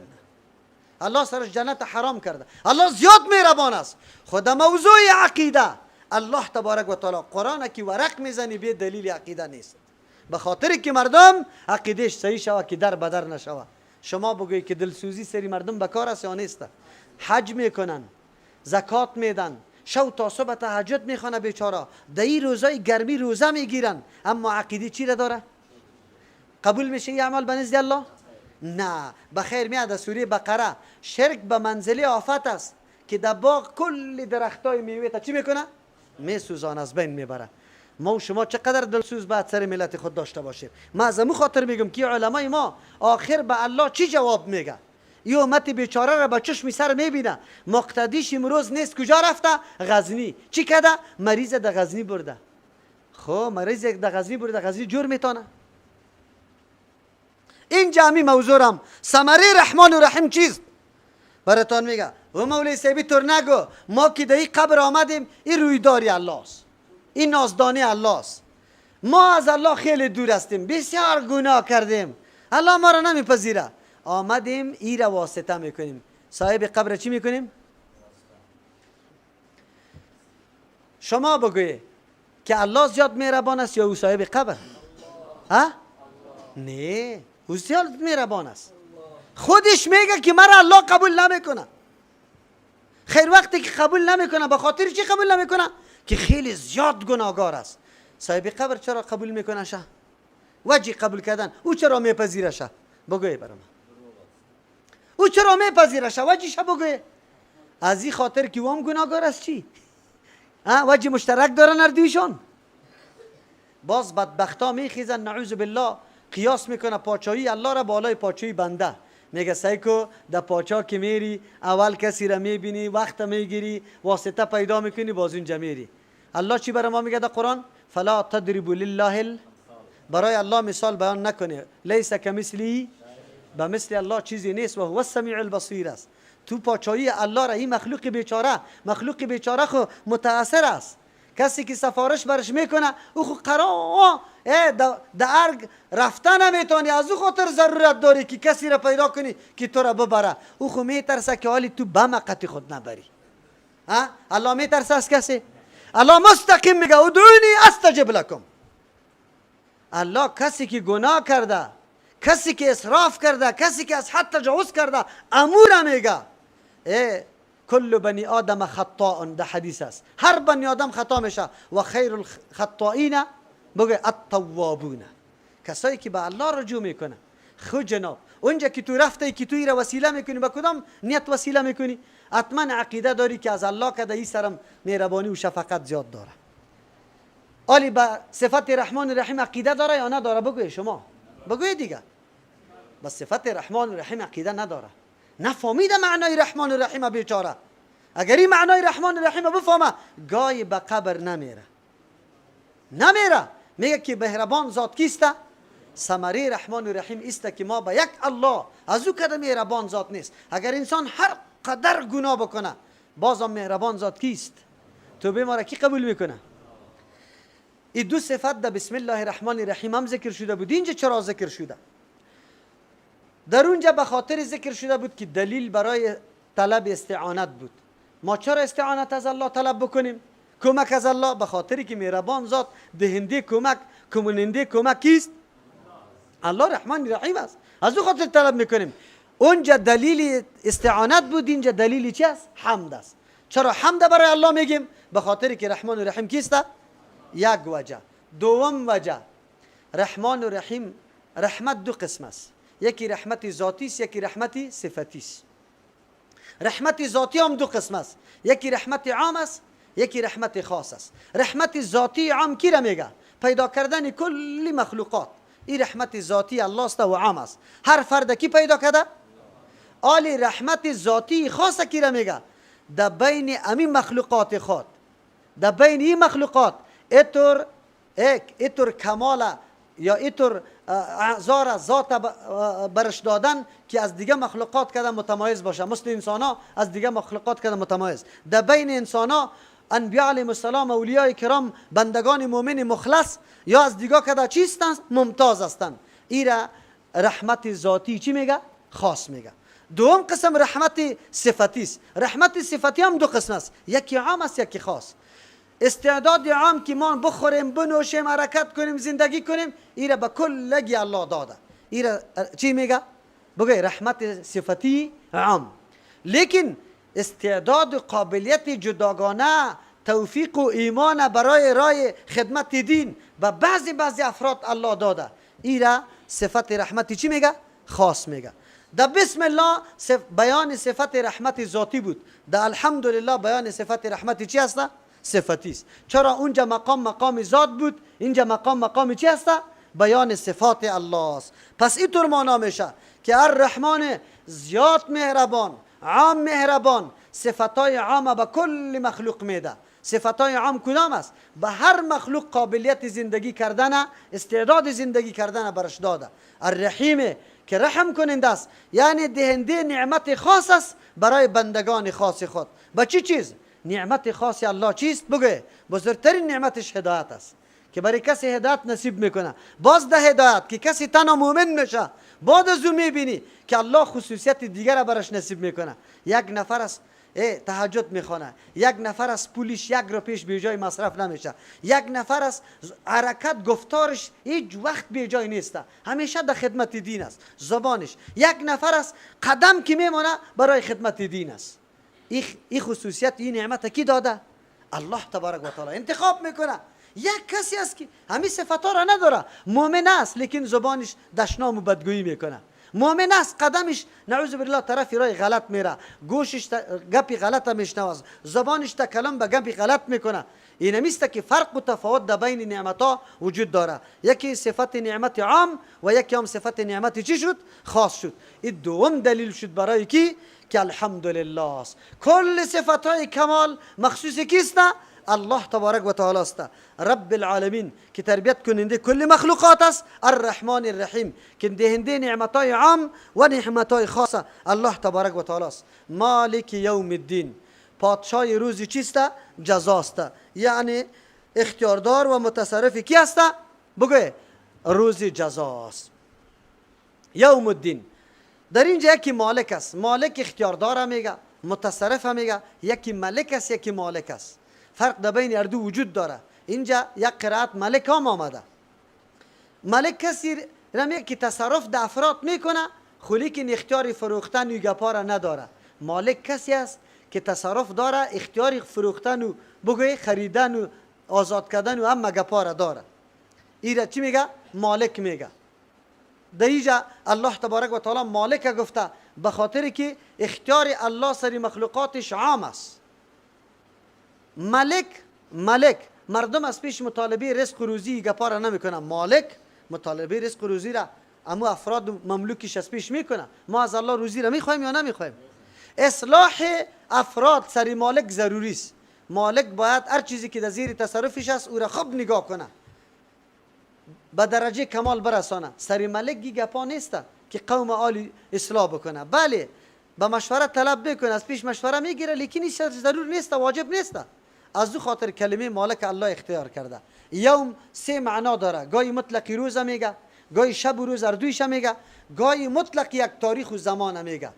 الله سرش جنت حرام کرده. الله زیاد مهربان است. خود موضوع عقیده الله تبارک و تعالی قرآن که ورق میزنی به دلیل عقیده نیست، به خاطر که مردم عقیدهش صحیح شوه که در بدر نشوه. شما بگویی که دلسوزی سری مردم بکار است یا نیست؟ حج میکنن، زکات میدن، شو تا صبح تهجد میخونه بیچاره، در این روزای گرمی روزه میگیرن، اما عقیده چی را داره؟ قبول میشه این عمل به نزد الله؟ نه. بخیر میاد سوره بقره، شرک به منزله آفت است که در باغ کل درختای میوه تا چی میکنه؟ میسوزان، از بین میبره. ما و شما چقدر دلسوز باید سر ملت خود داشته باشیم. ما از امو خاطر میگم که علمای ما آخر به الله چی جواب میگه؟ این امت بیچاره را با چشم سر میبینه. مقتدیش امروز نیست، کجا رفته؟ غزنی. چی کرده؟ مریض در غزنی برده. خب مریض در غزنی برده، غزنی جور میتونه؟ این جمعی موضوعم ثمره رحمان و رحیم چیست؟ براتان میگه و مولوی صاحبی طور نگو، ما که در این قبر آمدیم این رویداری الله است، این نازدانی الله است. ما از الله خیلی دور هستیم، بسیار گناه کردیم، الله ما را نمیپذیره. آمدیم این را واسطه میکنیم. صاحب قبر چی میکنیم؟ شما بگوی که الله زیاد مهربان است یا او صاحب قبر؟ ها؟ نه، او زیاد مهربان است. خودش میگه که مرا الله قبول نمیکنه. خیر وقتی که قبول نمیکنه به خاطر چی قبول نمیکنه؟ که خیلی زیاد گناهگار است. صاحب قبر چرا قبول میکنه شه؟ وجه قبول کردن او چرا میپذیره شه؟ بگوی برام. او چرا میپذیره شه؟ وجهش بگوی. از این خاطر که او هم گناهگار است. چی؟ وجه مشترک دارن هر دویشون. باز بدبختا میخیزن نعوذ بالله، قیاس میکنه پاچایی الله را بالای پاچایی بنده. میگه سایکو در پاچا که میری اول کسی را میبینی، وقت میگیری، واسطه پیدا میکنی، باز اونجا میری. الله چی برای ما میگه در قرآن؟ فلا تضربوا لله برای الله مثال بیان نکنه. لیس کمثلی، به مثل الله چیزی نیست و هو السمیع البصیر است. تو پاچایی الله را این مخلوق بیچاره خو متاثر است. کسی که سفارش برش میکنه او خو قرار در ارگ رفتن نمیتونی، از او خاطر ضرورت داری که کسی را پیدا کنی که تو را ببره. او خو میترسه که حالی تو بمقتی خود نبری. الله میترسه از کسی؟ الله مستقیم میگه ادعونی استجب لکم. الله کسی که گناه کرده، کسی که اسراف کرده، کسی که از حد تجاوز کرده، امور میگه کل بنی آدم خطاء. ده حدیث است، هر بنی آدم خطا میشه و خیر الخطائین بگه التوابون، کسایی که به الله رجوع میکنه. خود جناب اونجا که تو رفته که توی را وسیله میکنی، با کدام نیت وسیله میکنی؟ حتما عقیده داری که از الله که در این سرم مهربانی و شفقت زیاد داره. آلی با صفت رحمان و رحیم عقیده داره یا نداره؟ بگوی شما، بگوی دیگه. با صفت رحمان و رحیم عقیده نداره، نفهمیده معنای رحمان و رحیم بیچاره. اگر این معنای رحمان الرحیم بفهمه گاهی به قبر نمیره. میگه که مهربان ذات کیسته؟ ثمره رحمان الرحیم است که ما به یک الله از او کده مهربان ذات نیست. اگر انسان هر قدر گناه بکنه بازم مهربان ذات کیست؟ توبه ما را کی قبول میکنه؟ این دو صفت در بسم الله الرحمن الرحیم هم ذکر شده بود. اینجا چرا ذکر شده؟ در اونجا به خاطر ذکر شده بود که دلیل برای طلب استعانت بود. ما چرا استعانت از الله طلب بکنیم؟ کمک از الله؟ به خاطری که مهربان ذات دهنده کمک، کننده کمک کیست؟ الله رحمان رحیم است. از او خاطر طلب میکنیم. اونجا دلیل استعانت بود، اینجا دلیل چی است؟ حمد است. چرا حمد برای الله میگیم؟ به خاطری که رحمان و رحیم کیست؟ یک وجه. دوم وجه، رحمان و رحیم رحمت دو قسم است. یکی رحمت ذاتی است، یکی رحمت صفتی است. رحمت ذاتی هم دو قسم است. یکی رحمت عام است، یکی رحمت خاص است. رحمت ذاتی عام کی را میگه؟ پیدا کردن کل مخلوقات. این رحمت ذاتی الله است و عام است. هر فرد کی پیدا کرده؟ آلی رحمت ذاتی خاص کی را میگه؟ در بین امی مخلوقات خود، در بین این مخلوقات ایتور کمال یا ایتور اعذار ذات برش دادن که از دیگه مخلوقات کده متمایز باشه. مثل انسان ها از دیگه مخلوقات کده متمایز. در بین انسان ها انبیاء علیهم السلام، اولیاء کرام، بندگان مؤمن مخلص یا از دیگه کده چیستن؟ ممتاز هستند. ایرا رحمت ذاتی چی میگه؟ خاص میگه. دوم قسم رحمت صفتی است. رحمت صفتی هم دو قسم است، یکی عام است یکی خاص. استعداد عام که ما بخوریم، بنوشیم، حرکت کنیم، زندگی کنیم، ایره به کلگی الله داده. ایره چی میگه؟ بگه رحمت صفتی عام. لیکن استعداد و قابلیت جداگانه، توفیق و ایمان برای راه خدمت دین به بعضی افراد الله داده. ایره صفت رحمتی چی میگه؟ خاص میگه. در بسم الله بیان صفت رحمت ذاتی بود. در الحمدلله بیان صفت رحمت چی هسته؟ صفتی است. چرا اونجا مقام ذات بود، اینجا مقام چی هسته؟ بیان صفات الله است. پس اینطور معنا میشه که الرحمن زیاد مهربان، عام مهربان، صفتای عام به کل مخلوق میده. صفتای عام کدام است؟ به هر مخلوق قابلیت زندگی کردن، استعداد زندگی کردن برش داده. الرحیم که رحم کننده است، یعنی دهنده نعمت خاص است برای بندگان خاص خود. با چی چیز؟ نعمت خاص الله چیست؟ بگه بزرگترین نعمتش هدایت است که برای کسی هدایت نصیب میکنه. باز ده هدایت که کسی تنها مؤمن میشه، بعد از او میبینی که الله خصوصیت دیگر را برش نصیب میکنه. یک نفر است تهجد میخونه، یک نفر از پولش یک روپیش به جای مصرف نمیشه، یک نفر از حرکت گفتارش هیچ وقت به جای نیسته، همیشه در خدمت دین است. زبانش یک نفر از قدم که میمونه برای خدمت دین است. این خصوصیت، این نعمت کی داده؟ الله تبارک و تعالی انتخاب میکنه. یک کسی است که همین صفات را نداره، مؤمن است لیکن زبانش دشنام و بدگویی میکنه. مؤمن است قدمش نعوذ بالله طرف راه غلط میره، گوشش گپی غلط میشنوه، زبانش تکلم به گپی غلط میکنه. این میسته که فرق و تفاوت در بین نعمت‌ها وجود داره. یکی صفت نعمت عام و یکی هم صفت نعمت چی شد؟ خاص شد. این دوم دلیل شد برای کی؟ که الحمدلله است. کل صفت‌های کمال مخصوص کیست؟ الله تبارک و تعالی است، رب العالمین که تربیت کننده کل مخلوقات است. الرحمن الرحیم که دهنده نعمت‌های عام و نعمت‌های خاص الله تبارک و تعالی است. مالک یوم الدین، پادشاه روزی چیست؟ جزاست. یعنی اختیاردار و متصرف کی است؟ بگوی روز جزاست. یوم الدین در اینجا یکی مالک است. مالک اختیاردار هم میگه، متصرف هم میگه. یکی ملک است، یکی مالک است. فرق در بین هر دو وجود داره. اینجا یک قرائت ملک هم آمده. ملک کسی رمیه که تصرف در افراد میکنه خو لیکن اختیار فروختن و گپا را نداره. مالک کسی است که تصرف داره، اختیار فروختن و بگوی خریدن و آزاد کردن و هم گپا را داره. ایره چی میگه؟ مالک میگه. در اینجا الله تبارک و تعالی مالک گفته به خاطر که اختیار الله سری مخلوقاتش عام است. ملک مردم از پیش مطالبه رزق و روزی گپا را نمیکنه. مالک مطالبه رزق و روزی را اما افراد مملوکش از پیش میکنه. ما از الله روزی را میخوایم یا نمیخوایم؟ اصلاح افراد سری مالک ضروری است. مالک باید هر چیزی که در زیر تصرفش است او را خوب نگاه کنه، به درجه کمال برسانه. سری مالک گپا نیست که قوم عالی اصلاح بکنه. بله به مشورت طلب بکنه، از پیش مشوره میگیره، لیکن این ضرور نیست، واجب نیست. از دو خاطر کلمه مالک الله اختیار کرده. یوم سه معنا داره، گاهی مطلق روز میگه، گاهی شب و روز اردویش میگه، گاهی مطلق یک تاریخ و زمان میگه.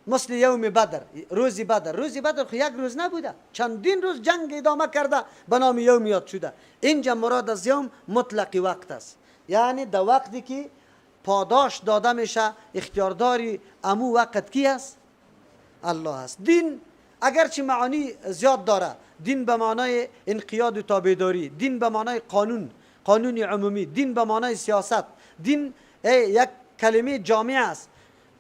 مثل یوم بدر، روزی بدر. روزی بدر خو یک روز نبوده، چندین روز جنگ ادامه کرده به نام یوم یاد شده. اینجا مراد از یوم مطلق وقت است، یعنی در وقتی که پاداش داده میشه. اختیارداری امو وقت کی است؟ الله است. دین اگرچه معانی زیاد داره، دین به معنای انقیاد و تابعداری، دین به معنای قانون عمومی، دین به معنای سیاست، دین یک کلمه جامع است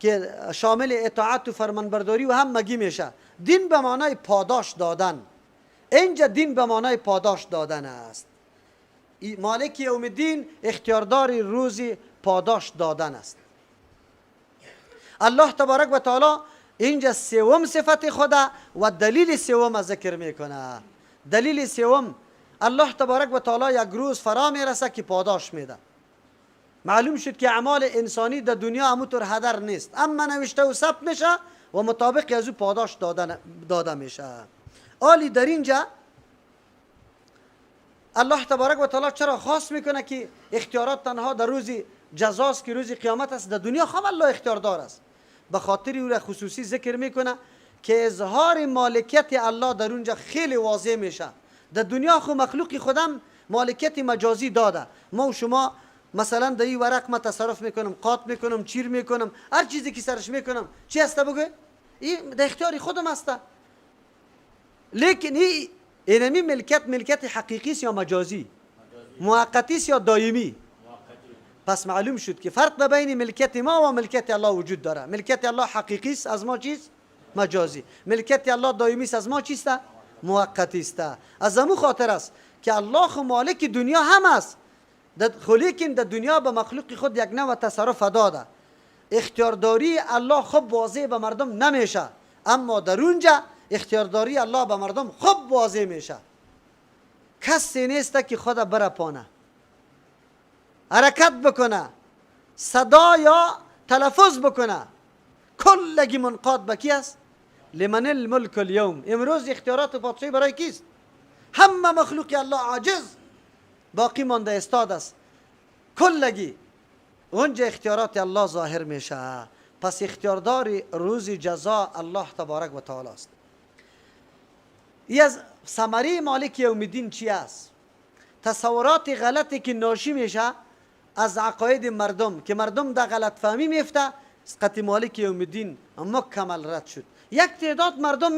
که شامل اطاعت و فرمانبرداری و هم مگی میشه. دین به معنای پاداش دادن، اینجا دین به معنای پاداش دادن است. مالک یوم الدین اختیاردار روزی پاداش دادن است. الله تبارک و تعالی اینجا سوم صفت خدا و دلیل سوم ذکر میکنه. دلیل سوم، الله تبارک و تعالی یک روز فرا میرسه که پاداش میده. معلوم شد که اعمال انسانی در دنیا همونطور هدر نیست، اما نوشته و ثبت میشه و مطابق از او پاداش داده میشه. آلی در اینجا الله تبارک و تعالی چرا خاص میکنه که اختیارات تنها در روز جزاست که روز قیامت است؟ در دنیا هم الله اختیاردار است، به خاطر او را خصوصی ذکر میکنه که اظهار مالکیت الله در اونجا خیلی واضح میشه. در دنیا خو مخلوق خودم مالکیت مجازی داده. ما و شما مثلا در این ورق ما تصرف میکنم، قاط میکنم، چیر میکنم، هر چیزی که سرش میکنم چی هسته بگه؟ این در اختیار خودم هسته. لیکن اینمی ملکیت حقیقی است یا مجازی؟ موقتی است یا دائمی؟ پس معلوم شد که فرق بین ملکیت ما و ملکیت الله وجود داره. ملکیت الله حقیقی است، از ما چیست؟ مجازی. ملکیت الله دائمی است، از ما چیست؟ موقتی است. از همون خاطر است که الله خو مالک دنیا هم است، لیکن در دنیا به مخلوق خود یک نوع تصرف داده. اختیارداری الله خوب واضح به مردم نمیشه، اما در اونجا اختیارداری الله به مردم خوب واضح میشه. کسی نیست که خود برپانه، حرکت بکنه، صدا یا تلفظ بکنه. کلگی منقاد به کی است؟ لمن الملک اليوم. امروز اختیارات پادشاهی برای کیست؟ همه مخلوق الله عاجز باقی مانده استاد است. کلگی اونجا اختیارات الله ظاهر میشه. پس اختیاردار روز جزا الله تبارک و تعالی است. ای از ثمره مالک یوم الدین چی است؟ تصورات غلطی که ناشی میشه از عقاید مردم، که مردم در غلط فهمی میفته، قطع مالک یوم الدین مکمل رد شد. یک تعداد مردم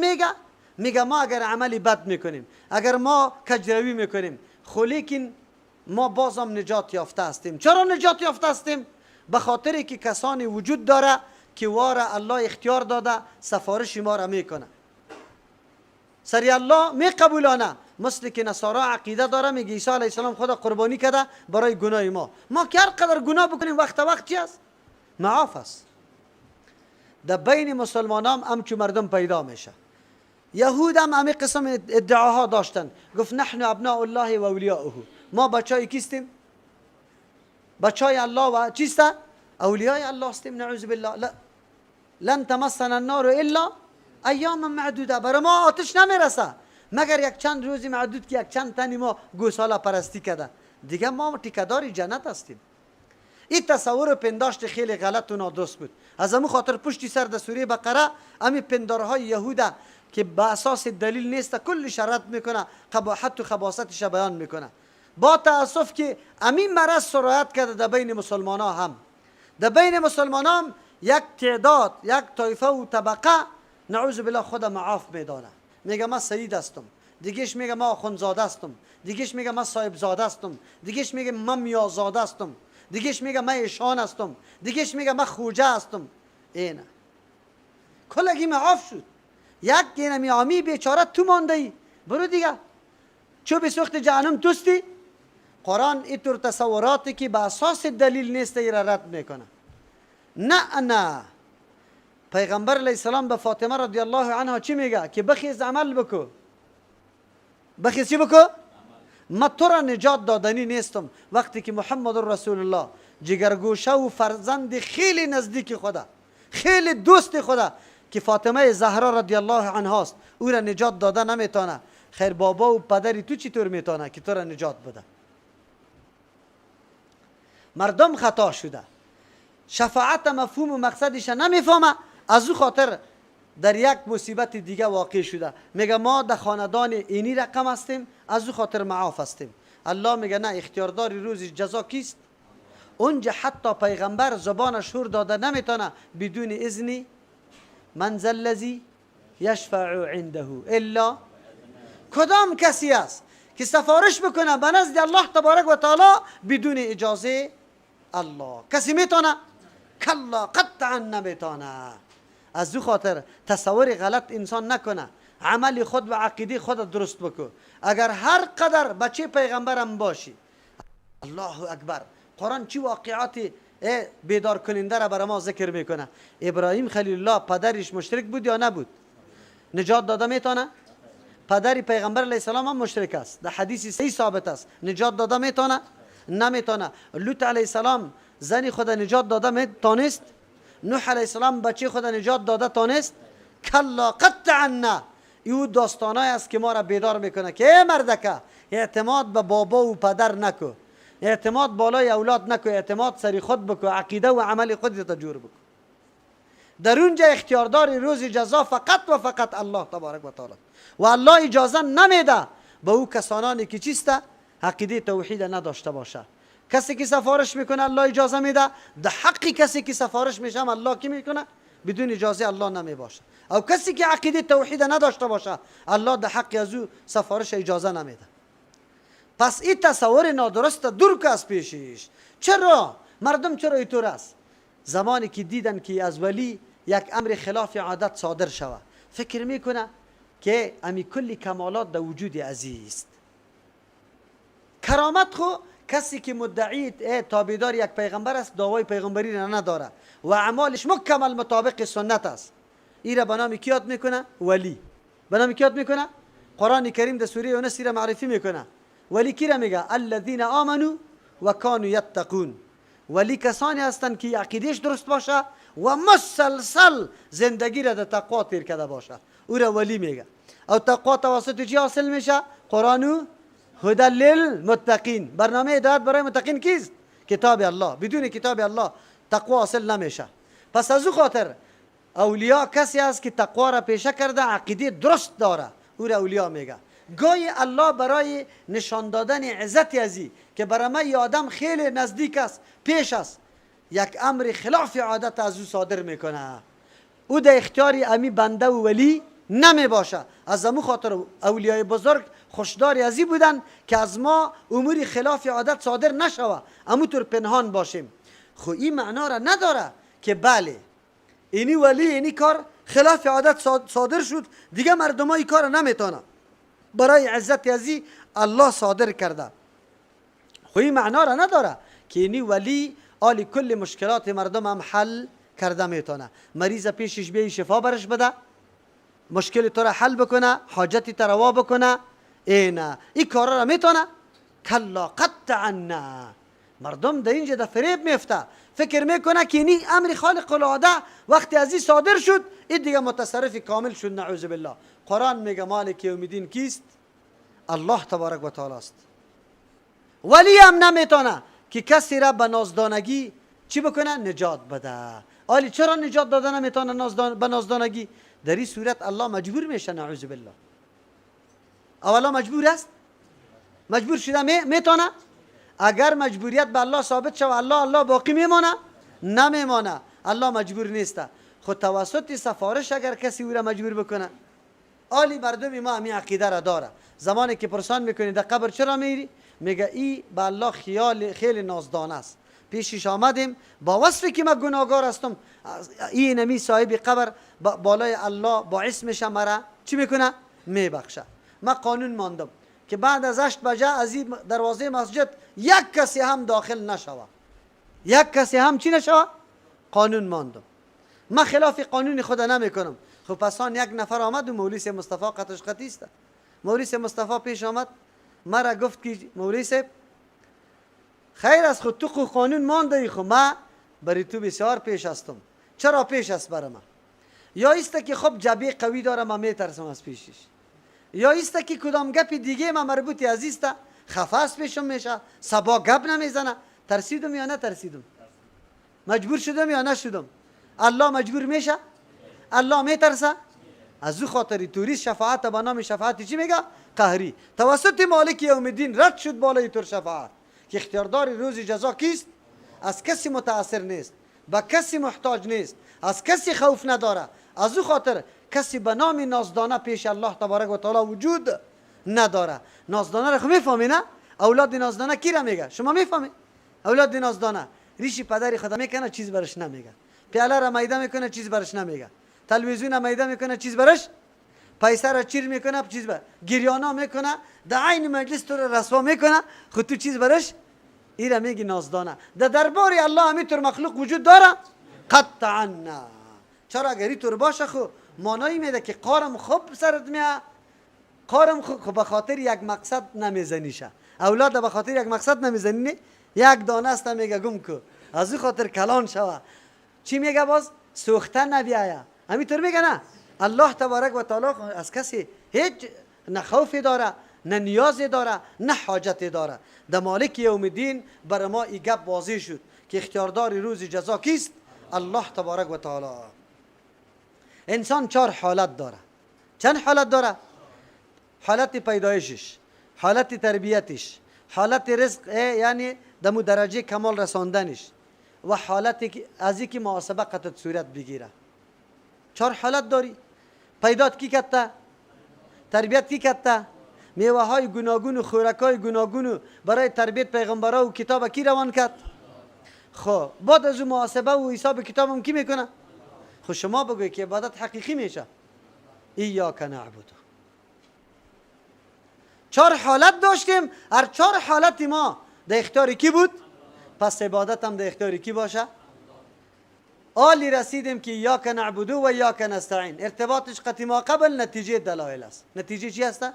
میگه ما اگر عملی بد میکنیم، اگر ما کجروی میکنیم، خو لیکن ما بازم نجات یافته هستیم. چرا نجات یافته هستیم؟ به خاطر که کسانی وجود داره که واره الله اختیار داده سفارش ما را میکنه. سری الله می قبولانه. مثل که نصارا عقیده داره میگه عیسی علیه السلام خدا قربانی کرده برای گناه ما. ما که هر قدر گناه بکنیم وقت چی است؟ معاف است. در بین مسلمان هم چون مردم پیدا میشه. یهود هم همین قسم ادعاها داشتن، گفت نحن ابناء الله و اولیاؤه. ما بچای کیستیم؟ بچای الله و چیست؟ اولیای الله استیم. نعوذ بالله. لا لن تمسنا النار الا ایام معدوده. برای ما آتش نمیرسه مگر یک چند روزی معدود که یک چند تنی ما گوساله پرستی کرده، دیگه ما ټیکه‌دار جنت هستیم. این تصور و پنداشت خیلی غلط و نادرست بود. از همون خاطر پشتی سر در سوره بقره همین پندارهای یهودا که به اساس دلیل نیست کل شرط میکنه، قباحت و خباثتش بیان میکنه. با تاسف که همین مرض سرایت کرده در بین مسلمان ها هم. در بین مسلمان هم یک تعداد، یک طایفه و طبقه نعوذ بالله خود معاف میدانه. میگه ما سید هستم، دیگهش میگه ما آخوندزاده هستم، دیگهش میگه ما صاحب زاده هستم، دیگهش میگه ما میازاده هستم، دیگهش میگه ما ایشان هستم، دیگهش میگه ما خوجه هستم. اینه کلگی معاف شد. یک گینه عامی بیچاره تو مانده ای، برو دیگه چو به سوخت جهنم توستی. قرآن اینطور تصوراتی که به اساس دلیل نیست ای را رد میکنه. نه پیغمبر علیه السلام به فاطمه رضی الله عنها چی میگه؟ که بخیز عمل بکو. بخیز چی بکو؟ من تو را نجات دادنی نیستم وقتی که محمد رسول الله جگرگوشه و فرزند خیلی نزدیک خدا، خیلی دوست خدا که فاطمه زهرا رضی الله عنها است، او را نجات داده نمیتونه. خیر بابا و پدری تو چطور میتونه که تو را نجات بده؟ مردم خطا شده، شفاعت مفهوم و مقصدش نمیفهمه، از او خاطر در یک مصیبت دیگه واقع شده. میگه ما در خاندان اینی رقم هستیم، از او خاطر معاف هستیم. الله میگه نه، اختیاردار روز جزا کیست؟ اونجا حتی پیغمبر زبان شور داده نمیتونه بدون اذن من ذا الذی یشفع عنده الا. کدام کسی است که سفارش بکنه به نزد الله تبارک و تعالی بدون اجازه الله؟ کسی میتونه؟ کلا قطعا نمیتونه. از او خاطر تصور غلط انسان نکنه، عمل خود و عقیده خود درست بکن. اگر هر قدر بچه پیغمبرم باشی، الله اکبر، قرآن چی واقعات بیدار کننده را برای ما ذکر میکنه. ابراهیم خلیل الله پدرش مشرک بود یا نبود؟ نجات داده میتونه؟ پدری پیغمبر علیه السلام هم مشرک است، در حدیث صحیح ثابت است. نجات داده میتونه؟ نمیتونه. لوط علیه السلام زنی خود نجات داده میتونست؟ نوح علیه السلام بچه خود نجات داده تانست؟ کلا قطعا نه. این داستانای است که ما را بیدار میکنه که ای مردکه، اعتماد به بابا و پدر نکو، اعتماد بالای اولاد نکو، اعتماد سری خود بکو، عقیده و عمل خودت جور بکو. در اونجا اختیاردار روز جزا فقط و فقط الله تبارک و تعالی، و الله اجازه نمیده به او کسانانی که چیسته عقیده توحید نداشته باشه. کسی که سفارش میکنه الله اجازه میده، در حق کسی که سفارش میشه الله کی میکنه؟ بدون اجازه الله نمی باشه. او کسی که عقیده توحید نداشته باشه الله در حق از او سفارش اجازه نمیده. پس این تصور نادرست دور که از پیشش. چرا مردم چرا اینطور است؟ زمانی که دیدن که از ولی یک امر خلاف عادت صادر شود، فکر میکنه که امی کلی کمالات در وجود عزیز. کرامت خو کسی که مدعی تابعدار یک پیغمبر است دعوای پیغمبری را نداره و اعمالش مکمل مطابق سنت است، این را به نام کی یاد میکنه؟ ولی. به نام کی یاد میکنه؟ قرآن کریم در سوره یونس را معرفی میکنه. ولی کی را میگه؟ الذین آمنوا و کانوا یتقون. ولی کسانی هستند که عقیدهش درست باشه و مسلسل زندگی را در تقوا تیر کرده باشه، او را ولی میگه. او تقوا توسط چی حاصل میشه؟ قرآن هدی للمتقین. برنامه هدایت برای متقین کیست؟ کتاب الله. بدون کتاب الله تقوا حاصل نمیشه. پس از او خاطر اولیاء کسی است که تقوا را پیشه کرده، عقیده درست داره، او را اولیاء میگه. گاهی الله برای نشان دادن عزت ازی که برای من آدم خیلی نزدیک است، پیش است، یک امر خلاف عادت از او صادر میکنه. او در اختیاری امی بنده و ولی نمی باشه. از امو خاطر اولیای بزرگ خوشداری ازی بودن که از ما اموری خلاف عادت صادر نشوه، امو طور پنهان باشیم. خو این معنا را نداره که بله اینی ولی اینی کار خلاف عادت صادر شد دیگه مردم ها این کار نمیتونه، برای عزت ازی الله صادر کرده. خو این معنا را نداره که اینی ولی آلی کل مشکلات مردم هم حل کرده میتونه. مریض پیشش بیایی شفا برش بده، مشکل تو را حل بکنه، حاجتی تو روا بکنه، نه این کارا را میتونه؟ کلا قطعا نه. مردم در اینجا در فریب میفته، فکر میکنه که این امر خالق العاده وقتی از این صادر شد این دیگه متصرف کامل شد. نعوذ بالله. قرآن میگه مالک یوم الدین کیست؟ الله تبارک و تعالی است. ولی هم نمیتونه که کسی را به نازدانگی چی بکنه؟ نجات بده. آلی چرا نجات داده نمیتونه به نازدانگی؟ در این صورت الله مجبور میشه. نعوذ بالله. اولا مجبور است؟ مجبور شده میتونه؟ اگر مجبوریت به الله ثابت شود الله باقی میمانه؟ نمیمانه. الله مجبور نیسته. خود توسط سفارش اگر کسی او را مجبور بکنه، آلی مردم ما همین عقیده را داره. زمانی که پرسان میکنی در قبر چرا میری؟ میگه ای به الله خیال خیلی نازدانه است. پیشش آمدیم با وصفی که من گناهگار هستم، این نمی صاحب قبر بالای الله باعث میشه مرا چی میکنه؟ میبخشه. من قانون ماندم که بعد از 8 بجه از این دروازه مسجد یک کسی هم داخل نشوه، یک کسی هم چی نشوه؟ قانون ماندم. من خلاف قانون خود نمیکنم. خب پس آن یک نفر آمد و مولوی صاحب مصطفی قطعش قطعی است. مولوی صاحب مصطفی پیش آمد، مرا گفت که مولوی صاحب خیر از خود تو قانون مانده، خب من برای تو بسیار پیش هستم. چرا پیش است برای من؟ یا است که خب جبهه قوی داره من میترسم از پیشش، یا است که کدام گپ دیگه من مربوطی عزیز تا خفه است پیشم میشه، سبا گپ نمیزنه. ترسیدم یا نه ترسیدم؟ مجبور شدم یا نشدم؟ الله مجبور میشه؟ الله میترسه؟ از او خاطری توریست شفاعت به نام شفاعت چی میگه؟ قهری. توسط مالک یوم الدین رد شد بالای تور شفاعت که اختیاردار روز جزا کیست؟ از کسی متاثر نیست، به کسی محتاج نیست، از کسی خوف نداره. از او خاطر کسی به نام نازدانه پیش الله تبارک و تعالی وجود نداره. نازدانه رو خب میفهمی نه؟ اولاد نازدانه کی را میگه؟ شما میفهمی؟ اولاد نازدانه ریشی پدری خدا میکنه چیز برش نمیگه، پیاله را میده میکنه چیز برش نمیگه، تلویزیون میده میکنه چیز برش، پیسه را چیر میکنه چیز بر گریانا میکنه، در عین مجلس تو را رسوا میکنه، خود تو چیز برش ایرا میگی نازدانه. در دربار الله همینطور مخلوق وجود داره؟ قطعا نه. چرا اگر اینطور باشه خو مانایی میده که قارم خوب سرت میاد، قارم خوب به خاطر یک مقصد نمیزنیشه. اولاد به خاطر یک مقصد نمیزنی، یک دانه است میگه گم کو، از این خاطر کلان شوه. چی میگه باز؟ سوخته نبیایه. همینطور میگه نه؟ الله تبارک و تعالی از کسی هیچ نه خوفی داره، نه نیازی داره، نه حاجتی داره. در مالک یوم الدین بر ما این گپ واضح شد که اختیاردار روز جزا کیست؟ الله تبارک و تعالی. انسان 4 حالت داره. چند حالت داره؟ حالت پیدایشش، حالت تربیتش، حالت رزق یعنی دمو درجه کمال رساندنش، و حالت از اینکه محاسبه قطعت صورت بگیره. 4 حالت داری. پیدات کی کته؟ تربیت کی کته؟ میوه های گوناگون و خوراک های گوناگون برای تربیت پیغمبرا و کتاب کی روان کرد؟ خب بعد از محاسبه و حساب کتابم کی میکنه؟ خب شما بگوی که عبادت حقیقی میشه. ایاک نعبد. 4 حالت داشتیم، هر 4 حالت ما در اختیار کی بود؟ پس عبادت هم در اختیار کی باشه؟ آلی رسیدیم که ایاک نعبد و ایاک نستعین ارتباطش قطعی ما قبل نتیجه دلایل است. نتیجه چی است؟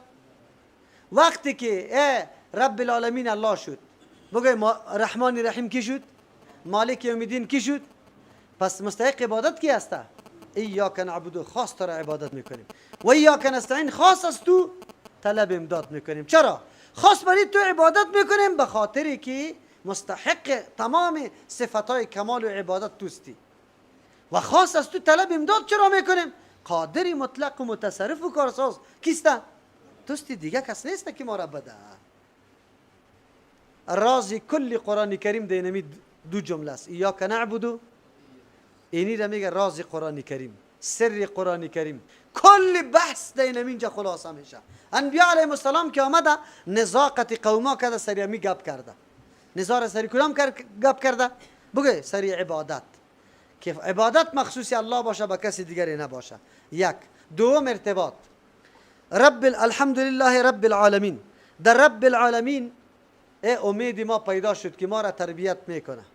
وقتی که رب العالمین الله شد، بگوی رحمان رحیم کی شد؟ مالک یوم الدین کی شد؟ پس مستحق عبادت کی است؟ ایاک نعبد، خاص تو را عبادت میکنیم، و ایاک نستعین، خاص از تو طلب امداد میکنیم. چرا؟ خاص برای تو عبادت میکنیم به خاطری که مستحق تمام صفتهای کمال و عبادت توستی، و خاص از تو طلب امداد چرا میکنیم؟ قادر مطلق و متصرف و کارساز کیست؟ توستی، دیگه کس نیست که ما را بده. راز کل قرآن کریم دینمی 2 جمله است. ایاک نعبد، اینی را میگه راز قرآن کریم، سر قرآن کریم. کل بحث دینمی اینجا خلاصه میشه. انبیاء علیهم السلام که آمده نزاقت قوما کرده، سری همی گپ کرده. نزار سری کدام گپ کرده؟ بگه سری عبادت، که عبادت مخصوص الله باشه، با کسی دیگری نباشه. 1. 2 ارتباط الحمدلله رب العالمین. در رب العالمین امید ما پیدا شد که ما را تربیت میکنه.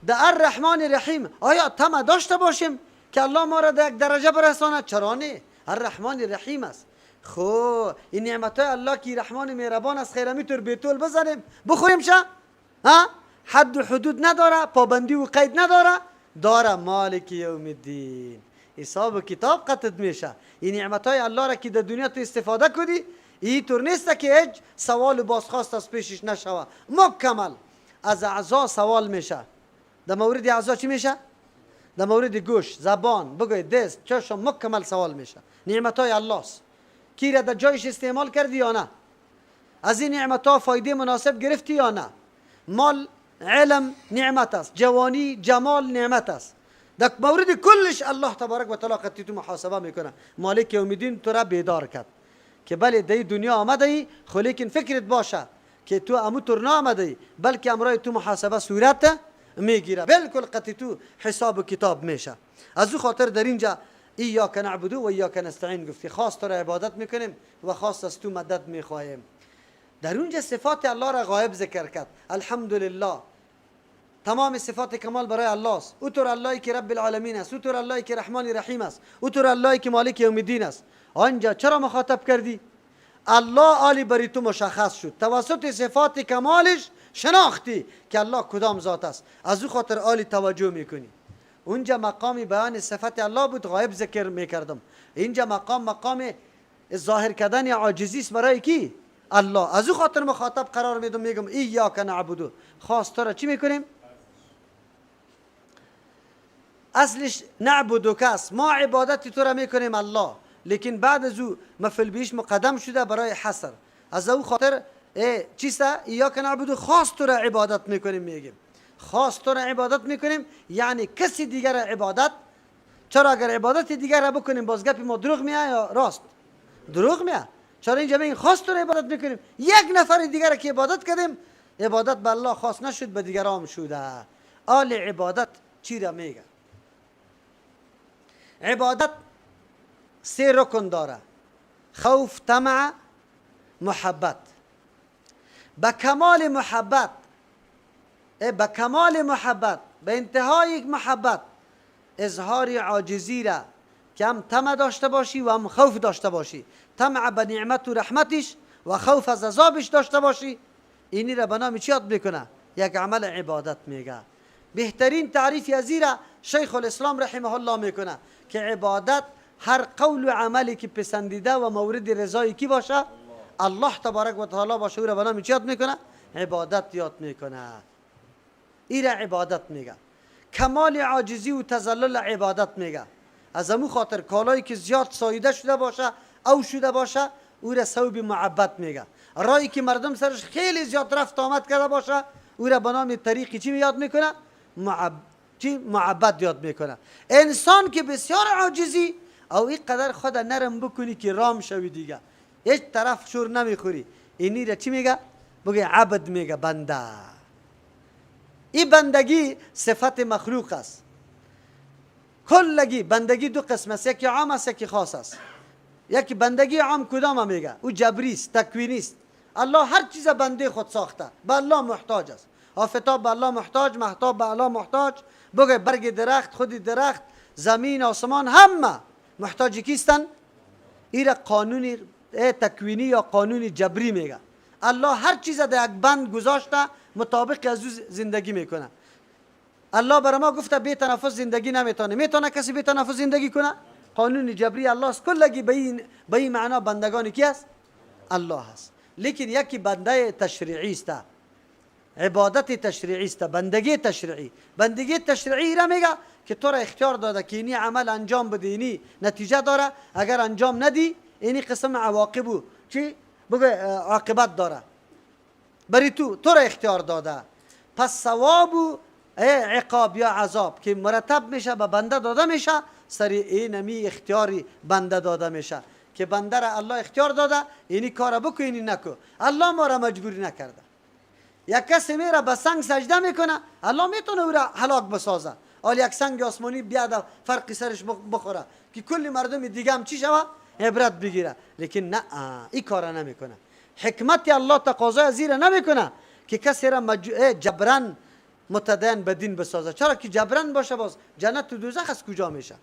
در الرحمن الرحیم آیا طمع داشته باشیم که الله ما را در یک درجه برسانه؟ چرا نه؟ الرحمن الرحیم است. خو این نعمتهای الله که رحمان مهربان است، خیر میتور بیتول بزنیم بخوریم شه؟ ها؟ حد و حدود نداره، پابندی و قید نداره؟ داره. مالک یوم الدین حساب و کتاب قطعت میشه. این نعمتهای الله را که در دنیا تو استفاده کنی، این طور نیست که هیچ سوال و بازخواست از پیشش نشوه. مکمل از اعضا سوال میشه. در مورد اعضا چی میشه؟ در مورد گوش، زبان، بگوید دست، چشم، مکمل سوال میشه. نعمتهای الله است. کی را در جایش استعمال کردی یا نه؟ از این نعمتها فایده مناسب گرفتی یا نه؟ مال، علم نعمت است، جوانی، جمال نعمت است. در مورد کلش الله تبارک و تعالی قطعی تو محاسبه میکنه. مالک یوم الدین تو را بیدار کرد که بله در دنیا آمده ای، خو لیکن فکرت باشه که تو امو طور نآمده ای، بلکه امرای تو محاسبه صورت میگیره. بالکل قطعی تو حساب و کتاب میشه. از او خاطر در اینجا ایاک نعبد و ایاک نستعین گفتی، خاص تو را عبادت میکنیم و خاص از تو مدد میخواهیم. در اونجا صفات الله را غایب ذکر کرد. الحمدلله تمام صفات کمال برای الله است. اونطور اللهی که رب العالمین است، اونطور اللهی که رحمان رحیم است، اونطور اللهی که مالک یوم الدین است. آنجا چرا مخاطب کردی؟ الله عالی بری تو مشخص شد، توسط صفات کمالش شناختی که الله کدام ذات است، از او خاطر عالی توجه میکنی. اونجا مقام بیان صفت الله بود، غایب ذکر میکردم. اینجا مقام ظاهر کردن عاجزی است برای کی؟ الله. از او خاطر مخاطب قرار میدم، میگم ایاک نعبدو، خاص تو را چی میکنیم؟ اصلش نعبدو کس، ما عبادت تو را میکنیم الله، لیکن بعد از او مفعول بهش مقدم شده برای حصر. از او خاطر چیسته؟ ایاک نعبدو، خاص تو را عبادت میکنیم. میگیم خاص تو را عبادت میکنیم یعنی کسی دیگر عبادت. چرا اگر عبادت دیگر را بکنیم باز گپ ما دروغ میاد یا راست؟ دروغ میاد. چرا اینجا میگیم خاص تو را عبادت میکنیم؟ یک نفر دیگر که عبادت کردیم، عبادت به الله خاص نشد، به دیگران شده. آل عبادت چی را میگه؟ عبادت سه رکن داره: خوف، طمع، محبت. به کمال محبت، به کمال محبت، به انتهای محبت، اظهار عاجزی را که هم طمع داشته باشی و هم خوف داشته باشی. طمع به نعمت و رحمتش و خوف از عذابش داشته باشی. اینی را به نام چی یاد میکنه؟ یک عمل عبادت میگه. بهترین تعریف از این را شیخ الاسلام رحمه الله میکنه که عبادت هر قول و عملی که پسندیده و مورد رضای کی باشه؟ الله تبارک و تعالی باشه. او را به نام چی یاد میکنه؟ عبادت یاد میکنه. این را عبادت میگه. کمال عاجزی و تذلل عبادت میگه. از امو خاطر کالایی که زیاد ساییده شده باشه او شده باشه، او را ثوب معبد میگه. رایی که مردم سرش خیلی زیاد رفت آمد کرده باشه، او را به نام طریقی چی یاد میکنه؟ معبد یاد میکنه. انسان که بسیار عاجزی او این قدر خود نرم بکنی که رام شوی دیگه، هیچ طرف شور نمیخوری، اینی را چی میگه؟ بگه عبد میگه، بنده. این بندگی صفت مخلوق است. کلگی بندگی دو قسم است، یکی عام است یکی خاص است. یکی بندگی عام کدام میگه؟ او جبری است، تکوینی است. الله هر چیز بنده خود ساخته، به الله محتاج است. آفتاب به الله محتاج، مهتاب به الله محتاج، بگه برگ درخت، خود درخت، زمین، آسمان، همه محتاج کیستن؟ این را قانونی تکوینی یا قانونی جبری میگه. الله هر چیز در یک بند گذاشته، مطابق از او زندگی میکنه. الله برای ما گفته بی تنفس زندگی نمیتونه. میتونه کسی بی تنفس زندگی کنه؟ قانون جبری الله است. کلگی به این معنا بندگان کی است؟ الله است. لیکن یکی بنده تشریعی است، عبادت تشریعی است، بندگی تشریعی. بندگی تشریعی را میگه که تو را اختیار داده که اینی عمل انجام بدی، اینی نتیجه داره، اگر انجام ندی اینی قسم عواقبو چی بگه عاقبت داره بری تو را اختیار داده. پس ثواب و عقاب یا عذاب که مرتب میشه به بنده داده میشه، سر اینمی اختیاری بنده داده میشه که بنده را الله اختیار داده اینی کار بکو اینی نکو. الله ما را مجبوری نکرده. یک کسی میره به سنگ سجده میکنه، الله میتونه او را هلاک بسازه. حال یک سنگ آسمانی بیاد فرقی سرش بخوره که کلی مردم دیگه هم چی شوه؟ عبرت بگیره. لیکن نه، این کار نمیکنه. حکمت الله تقاضای از این نمیکنه که کسی را جبران متدین به دین بسازه. چرا که جبران باشه باز جنت و دوزخ از کجا میشه؟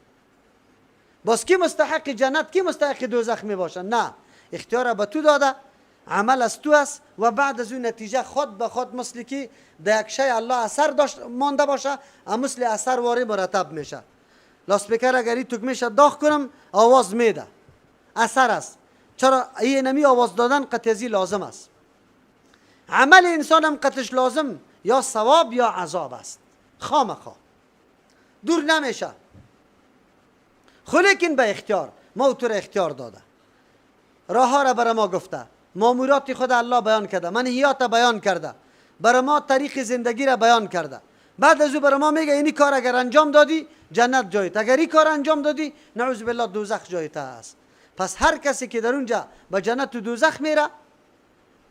باز کی مستحق جنت، کی مستحق دوزخ می باشه؟ نه، اختیار به تو داده، عمل از تو است و بعد از اون نتیجه خود به خود مثل که در یک شی الله اثر داشت مانده باشه، مثل اثر واری مرتب میشه. لاسپیکر اگر این توک میشه داغ کنم آواز میده، اثر است. چرا این نمی آواز دادن قطعی لازم است. عمل انسان هم قطعش لازم یا ثواب یا عذاب است، خامخا دور نمیشه. خلیکن به اختیار، ما او تو را اختیار داده، راه ها را برای ما گفته، مامورات خود الله بیان کرده، منهیات بیان کرده، برای ما طریق زندگی را بیان کرده. بعد از او برای ما میگه اینی کار اگر انجام دادی جنت جایت، اگر این کار انجام دادی نعوذ بالله دوزخ جایت است. پس هر کسی که در اونجا به جنت و دوزخ میره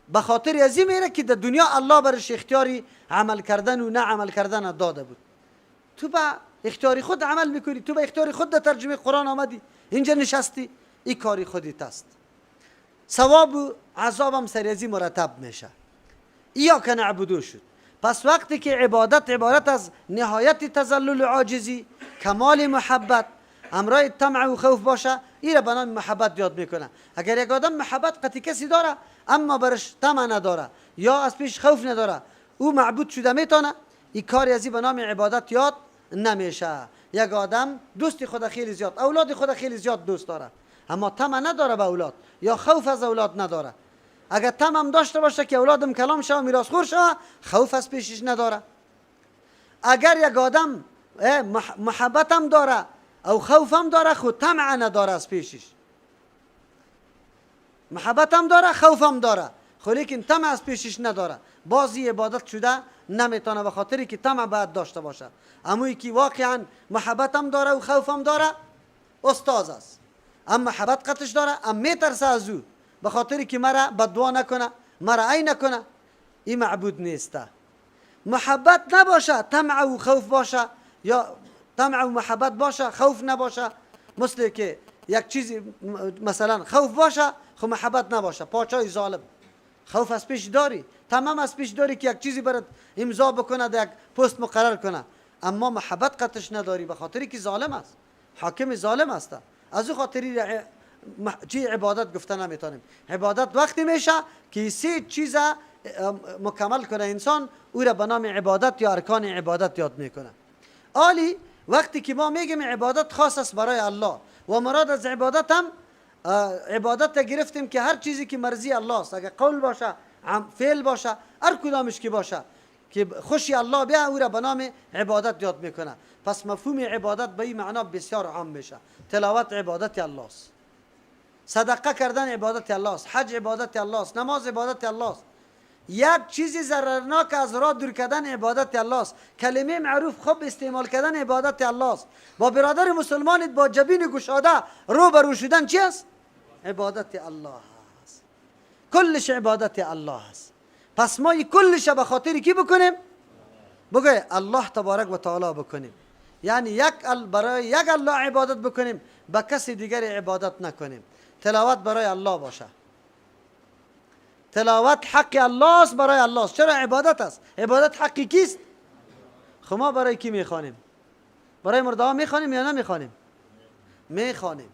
به خاطر ازی میره که در دنیا الله برش اختیاری عمل کردن و نه عمل کردن داده بود. تو به اختیاری خود عمل میکنی، تو به اختیاری خود در ترجمه قرآن آمدی، اینجا نشستی، این کاری خودت است. ثواب و عذاب هم سر ازی مرتب میشه. ایاک نعبدو شد. پس وقتی که عبادت عبارت از نهایت تذلل و عاجزی، کمال محبت، همراه طمع و خوف باشه، این را به نام محبت یاد میکنه. اگر یک آدم محبت قطعی کسی داره اما برش طمع نداره یا از پیش خوف نداره، او معبود شده میتونه، این کاری از این به نام عبادت یاد نمیشه. یک آدم دوستی خود خیلی زیاد، اولاد خود خیلی زیاد دوست داره اما طمع نداره به اولاد یا خوف از اولاد نداره. اگر طمع هم داشته باشه که اولادم کلام شه و میراث خور شه، خوف از پیشش نداره. اگر یک آدم محبت هم داره او خوف هم داره خود طمع نداره از پیشش، محبت هم داره خوف هم داره خود لیکن طمع از پیشش نداره، بازی عبادت شده نمیتونه، به خاطری که طمع باید داشته باشه. اما که واقعا محبت هم داره و خوف هم داره استاد است، اما محبت قطعش داره اما میترسه از او به خاطری که مرا بددعا نکنه، مرا عی نکنه، این معبود نیسته. محبت نباشه طمع و خوف باشه، یا طمع و محبت باشه خوف نباشه، مثل که یک چیزی مثلا خوف باشه خو محبت نباشه، پاچای ظالم. خوف از پیش داری، تمام از پیش داری که یک چیزی برات امضا بکنه، یک پست مقرر کنه، اما محبت قطعش نداری به خاطری که ظالم است، حاکم ظالم است. از او خاطری چی عبادت گفته نمیتونیم. عبادت وقتی میشه که سه چیز مکمل کنه انسان، او را به نام عبادت یا ارکان عبادت یاد میکنه. عالی وقتی که ما میگیم عبادت خاص است برای الله و مراد از عبادت هم عبادت گرفتیم که هر چیزی که مرضی الله است، اگر قول باشه، فعل باشه، هر کدامش که باشه که خوشی الله بیا، او را به نام عبادت یاد میکنه. پس مفهوم عبادت به این معنا بسیار عام میشه. تلاوت عبادت الله است، صدقه کردن عبادت الله است، حج عبادت الله است، نماز عبادت الله است، یک چیزی ضررناک از راه دور کردن عبادت الله است، کلمه معروف خوب استعمال کردن عبادت الله است، با برادر مسلمانت با جبین گشاده رو برو شدن چی است؟ عبادت الله است. کلش عبادت الله است. پس ما کلش به خاطر کی بکنیم؟ بگوی الله تبارک و تعالی بکنیم، یعنی برای یک الله عبادت بکنیم، به کسی دیگر عبادت نکنیم. تلاوت برای الله باشه، تلاوت حق الله است، برای الله است. چرا عبادت است؟ عبادت حقی کیست؟ خب ما برای کی میخوانیم؟ برای مرده ها میخوانیم یا نمیخوانیم؟ میخوانیم.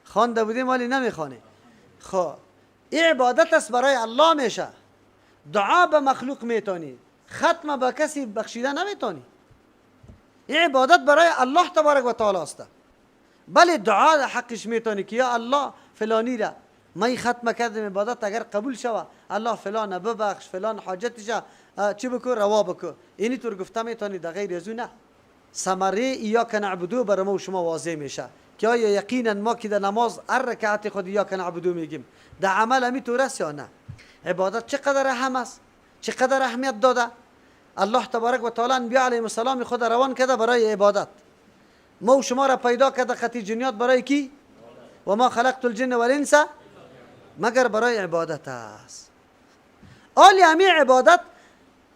خوانده بودیم ولی نمیخوانیم. خب این عبادت است، برای الله میشه. دعا به مخلوق میتونی، ختم به کسی بخشیده نمیتونی. این عبادت برای الله تبارک و تعالی است. بله دعا حقش میتونی که یا الله فلانی را من ختم کردم عبادت، اگر قبول شوه الله فلان ببخش، فلان حاجتش چی بکن روا بکن، اینی طور گفته میتونی، در غیر از او نه. ثمره ایاک نعبدو برای ما و شما واضح میشه که آیا یقینا ما که در نماز هر رکعت خود ایاک نعبدو میگیم در عمل همی طور است یا نه؟ عبادت چقدر اهم است، چقدر اهمیت داده الله تبارک و تعالی انبیا علیهم السلام خود روان کرده برای عبادت. ما و شما را پیدا کرده قطعی جنیات برای کی؟ و ما خلقت الجن والانس مگر برای عبادت است. آلی همی عبادت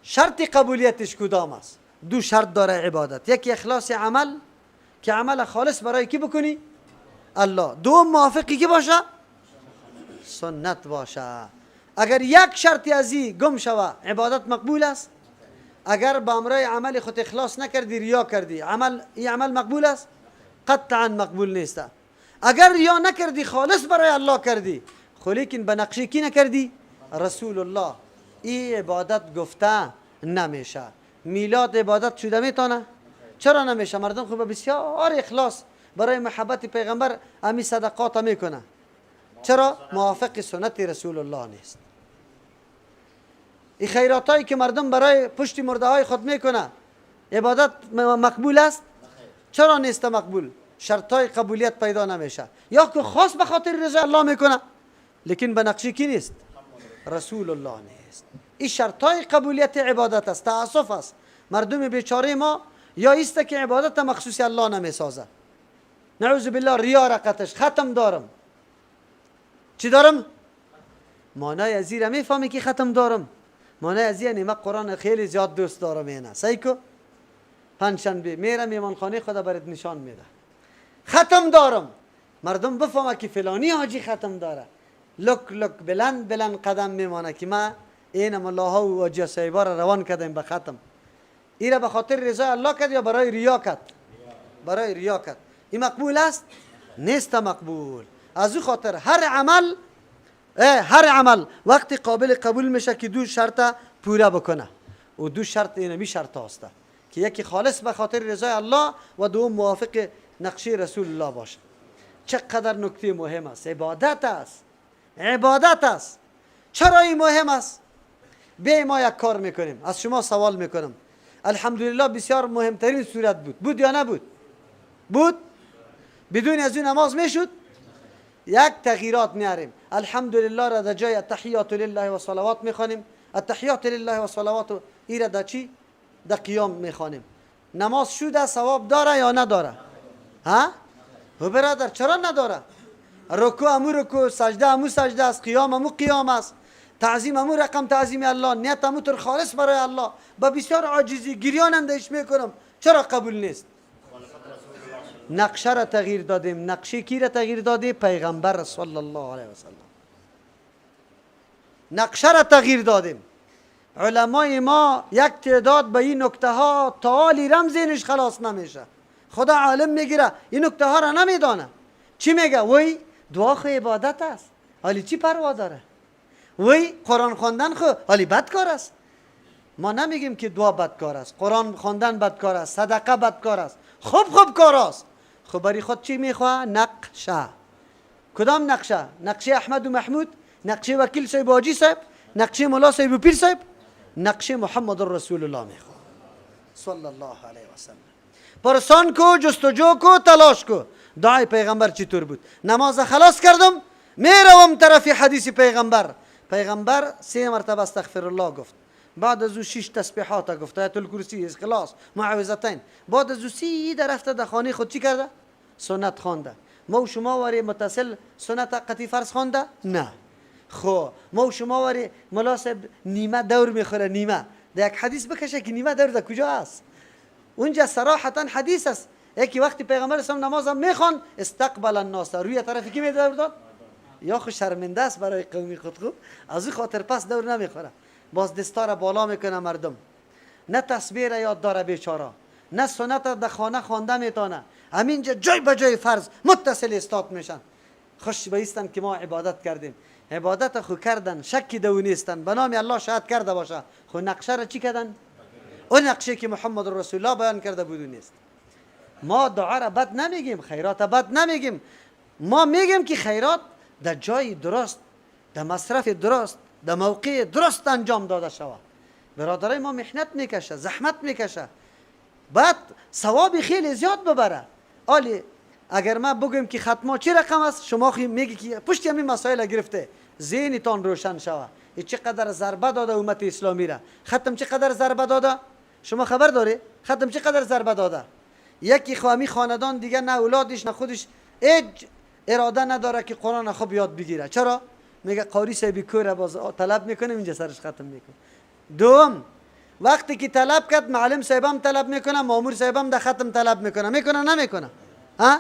شرط قبولیتش کدام است؟ دو شرط داره عبادت، یکی اخلاص عمل که عمل خالص برای کی بکنی؟ الله. دوم موافقی کی باشه؟ سنت باشه. اگر یک شرطی از این گم شوه عبادت مقبول است. اگر با امرای عمل خود اخلاص نکردی، ریا کردی، این عمل مقبول است؟ قطعا مقبول نیست. اگر ریا نکردی، خالص برای الله کردی، خو لیکن به نقشه کی نکردی؟ رسول الله، این عبادت گفته نمیشه. میلاد عبادت شده میتونه؟ چرا نمیشه؟ مردم خوب بسیار اخلاص برای محبت پیغمبر امی صدقات میکنه، چرا؟ موافق سنت رسول الله نیست. این خیرات هایی که مردم برای پشت مرده های خود میکنه عبادت مقبول است؟ چرا نیست مقبول؟ شرط های قبولیت پیدا نمیشه، یا که خاص به خاطر رضا الله میکنه لیکن به نقشه کی نیست؟ رسول الله نیست. این شرط های قبولیت عبادت است. تاسف است مردم بیچاره ما یا ایست که عبادت مخصوص الله نمیسازه. نعوذ بالله ریا رقتش ختم دارم. چی دارم؟ معنای از این میفهمی که ختم دارم؟ معنای از این من قرآن خیلی زیاد دوست دارم. اینه صحیح کو؟ پنجشنبه میرم میهمانخانه خدا برات نشان میده ختم دارم، مردم بفهمه که فلانی حاجی ختم داره، لک لک بلند بلند قدم میمانه که من این ملاها و واجی صاحبا را روان کردیم به ختم. این را به خاطر رضای الله کرد یا برای ریا کرد؟ برای ریا کرد. این مقبول است؟ نیست مقبول. از او خاطر هر عمل وقتی قابل قبول میشه که دو شرط پورا بکنه و دو شرط اینمی شرط هست که یکی خالص به خاطر رضای الله و دوم موافق نقشه رسول الله باشه. چقدر نکته مهم است. عبادت است. چرا این مهم است؟ بیاییم ما یک کار میکنیم. از شما سوال میکنم. الحمدلله بسیار مهمترین صورت بود یا نبود؟ بود. بدون از این نماز میشد؟ یک تغییرات میاریم. الحمدلله را در جای التحیات لله و صلوات میخوانیم. التحیات لله و صلوات این را در چی؟ در قیام میخوانیم. نماز شده ثواب داره یا نداره؟ ها؟ و برادر چرا نداره؟ رکوع امو رکوع، سجده امو سجده است، قیام امو قیام است، تعظیم امو رقم تعظیم الله، نیت امو تر خالص برای الله. با بسیار عاجزی گریان اندیش میکنم. چرا قبول نیست؟ نقشه را تغییر دادیم. نقشه کی را تغییر داده؟ پیغمبر صلی الله علیه و سلم. نقشه را تغییر دادیم. علمای ما یک تعداد به این نکته ها تعالی رمزینش خلاص نمیشه. خدا عالم میگیره این نکته ها را نمیدانه. چی میگه؟ وای دعا خو عبادت است، حالی چی پروا داره؟ وای قرآن خواندن خو حالی بدکار است. ما نمیگیم که دعا بدکار است، قرآن خواندن بدکار است، صدقه بدکار است، خوب کار است. خب برای خود چی میخواه؟ نقشه. کدام نقشه؟ نقشه احمد و محمود؟ نقشه وکیل صاحب حاجی صاحب؟ نقشه مولا صاحب و پیر صاحب؟ نقشه محمد رسول الله میخواه صلی الله علیه و سلم. پرسان کو، جستجو کو، تلاش کو. دعای پیغمبر چطور بود؟ نماز خلاص کردم میروم طرف حدیث پیغمبر 3 مرتبه استغفر الله گفت، بعد از او 6 تسبیحات گفت، آیت الکرسی، اخلاص، معوذتین. بعد از او سیده رفته در خانه خود چی کرده؟ سنت خوانده. ما و شما واری متصل سنت قطعی فرض خوانده؟ نه. خب ما و شما واری مولا صاحب نیمه دور میخوره. نیمه در یک حدیث بکشه که نیمه دور در کجا است؟ اونجا صراحتا حدیث است. یکی وقتی پیغمبر اسلام نمازم میخوان استقبل الناس، روی طرف کی میدور داد؟ یا خو شرمنده است برای قومی خود. خوب از این خاطر پس دور نمیخوره. باز دستا را بالا میکنه مردم. نه تسبیح را یاد داره بیچاره، نه سنت در خانه خوانده میتونه. همینجا جای به جای فرض متصل استاد میشن. خوش بایستن که ما عبادت کردیم. عبادت خو کردن، شکی دو نیستن. به نام الله شاید کرده باشه، خو نقشه را چی کردن؟ اون نقشه که محمد رسول الله بیان کرده بود نیست. ما دعا را بد نمیگیم، خیرات بد نمیگیم. ما میگیم که خیرات در جای درست، در مصرف درست، در موقع درست انجام داده شود. برادرای ما محنت میکشه، زحمت میکشه، بعد ثواب خیلی زیاد ببره. آلی اگر ما بگیم که ختمه چه رقم است، شما میگی که پشت همین مسائل گرفته ذهنتان روشن شود. چقدر ضربه داده امت اسلامی را. ختم چقدر ضربه داده؟ شما خبر داری؟ ختم چقدر ضربه داده؟ یکی خوامی خاندان دیگه نه اولادش نه خودش هیچ اراده نداره که قرآن خوب یاد بگیره. چرا؟ میگه قاری صاحبی کوره باز طلب میکنه اینجا سرش ختم میکنه. دوم وقتی که طلب کرد معلم صاحبم طلب میکنه، مامور صاحبم در ختم طلب میکنه نمیکنه؟ ها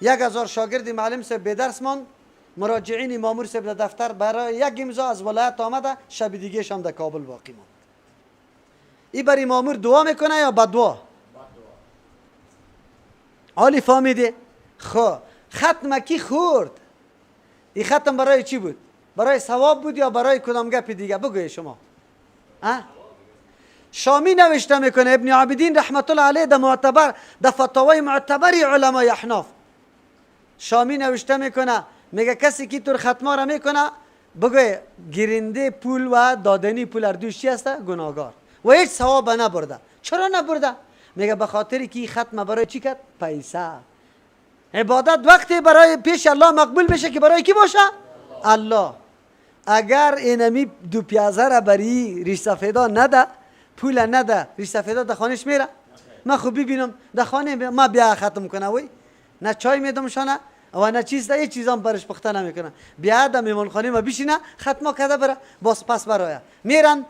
1000 شاگرد معلم صاحب به درس ماند، مراجعین مامور صاحب در دفتر برای یک امضا از ولایت آمده، شب دیگه شام در کابل باقی ماند. این برای مامور دعا میکنه یا بددعا؟ عالی فهمیده؟ خب ختم کی خورد؟ این ختم برای چی بود؟ برای ثواب بود یا برای کدام گپ دیگه؟ بگوی شما. شامی نوشته میکنه ابن عابدین رحمت الله علیه در معتبر در فتاوای معتبری علمای احناف. شامی نوشته میکنه میگه کسی که طور ختمه را میکنه بگوی گیرنده پول و دادنی پول اردوش چی هسته؟ گناهگار و هیچ ثواب نبرده. چرا نبرده؟ میگه به خاطری که ختمه برای چی کرد؟ پیسه. عبادت وقتی برای پیش الله مقبول بشه که برای کی باشه؟ الله. اگر اینمی 2 پیازه را برای ریش سفیدا نده، پول نده، ریش سفیدا در خانهش میره. من خوب ببینم در خانه ما بیا ختم کنه وی نه چای میدم شانه و نه چیز ده، هیچ چیزام برش پخته نمیکنه. بیا در میمون خانه ما بشینه ختمه کرده بره باز پس برای میرند.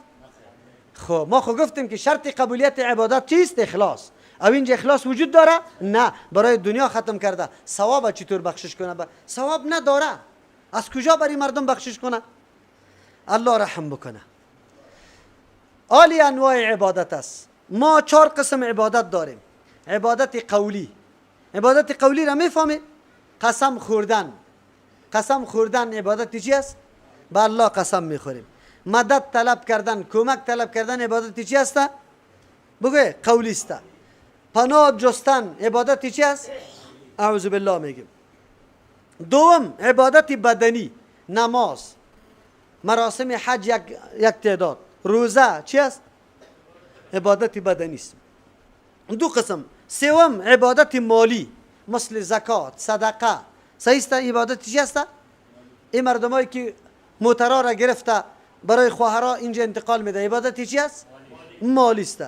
خب ما خو گفتیم که شرط قبولیت عبادت چیست؟ اخلاص. او اینجا اخلاص وجود داره؟ نه. برای دنیا ختم کرده. ثواب چطور بخشش کنه؟ ثواب نداره. از کجا برای مردم بخشش کنه؟ الله رحم بکنه. عالی انواع عبادت است. ما 4 قسم عبادت داریم. عبادت قولی. عبادت قولی را میفهمید؟ قسم خوردن. قسم خوردن عبادت چی است؟ به الله قسم میخوریم. مدد طلب کردن، کمک طلب کردن عبادت چی است؟ بگوی قولی است. پناه جستن عبادت چی است؟ اعوذ بالله میگیم. دوم عبادت بدنی، نماز، مراسم حج یک تعداد، روزه چی است؟ عبادت بدنی است. دو قسم. سوم عبادت مالی، مثل زکات، صدقه. صحیح است؟ عبادت چی است؟ این مردمایی که موترها را گرفته برای خواهرها اینجا انتقال میده، عبادت چی است؟ مالی است.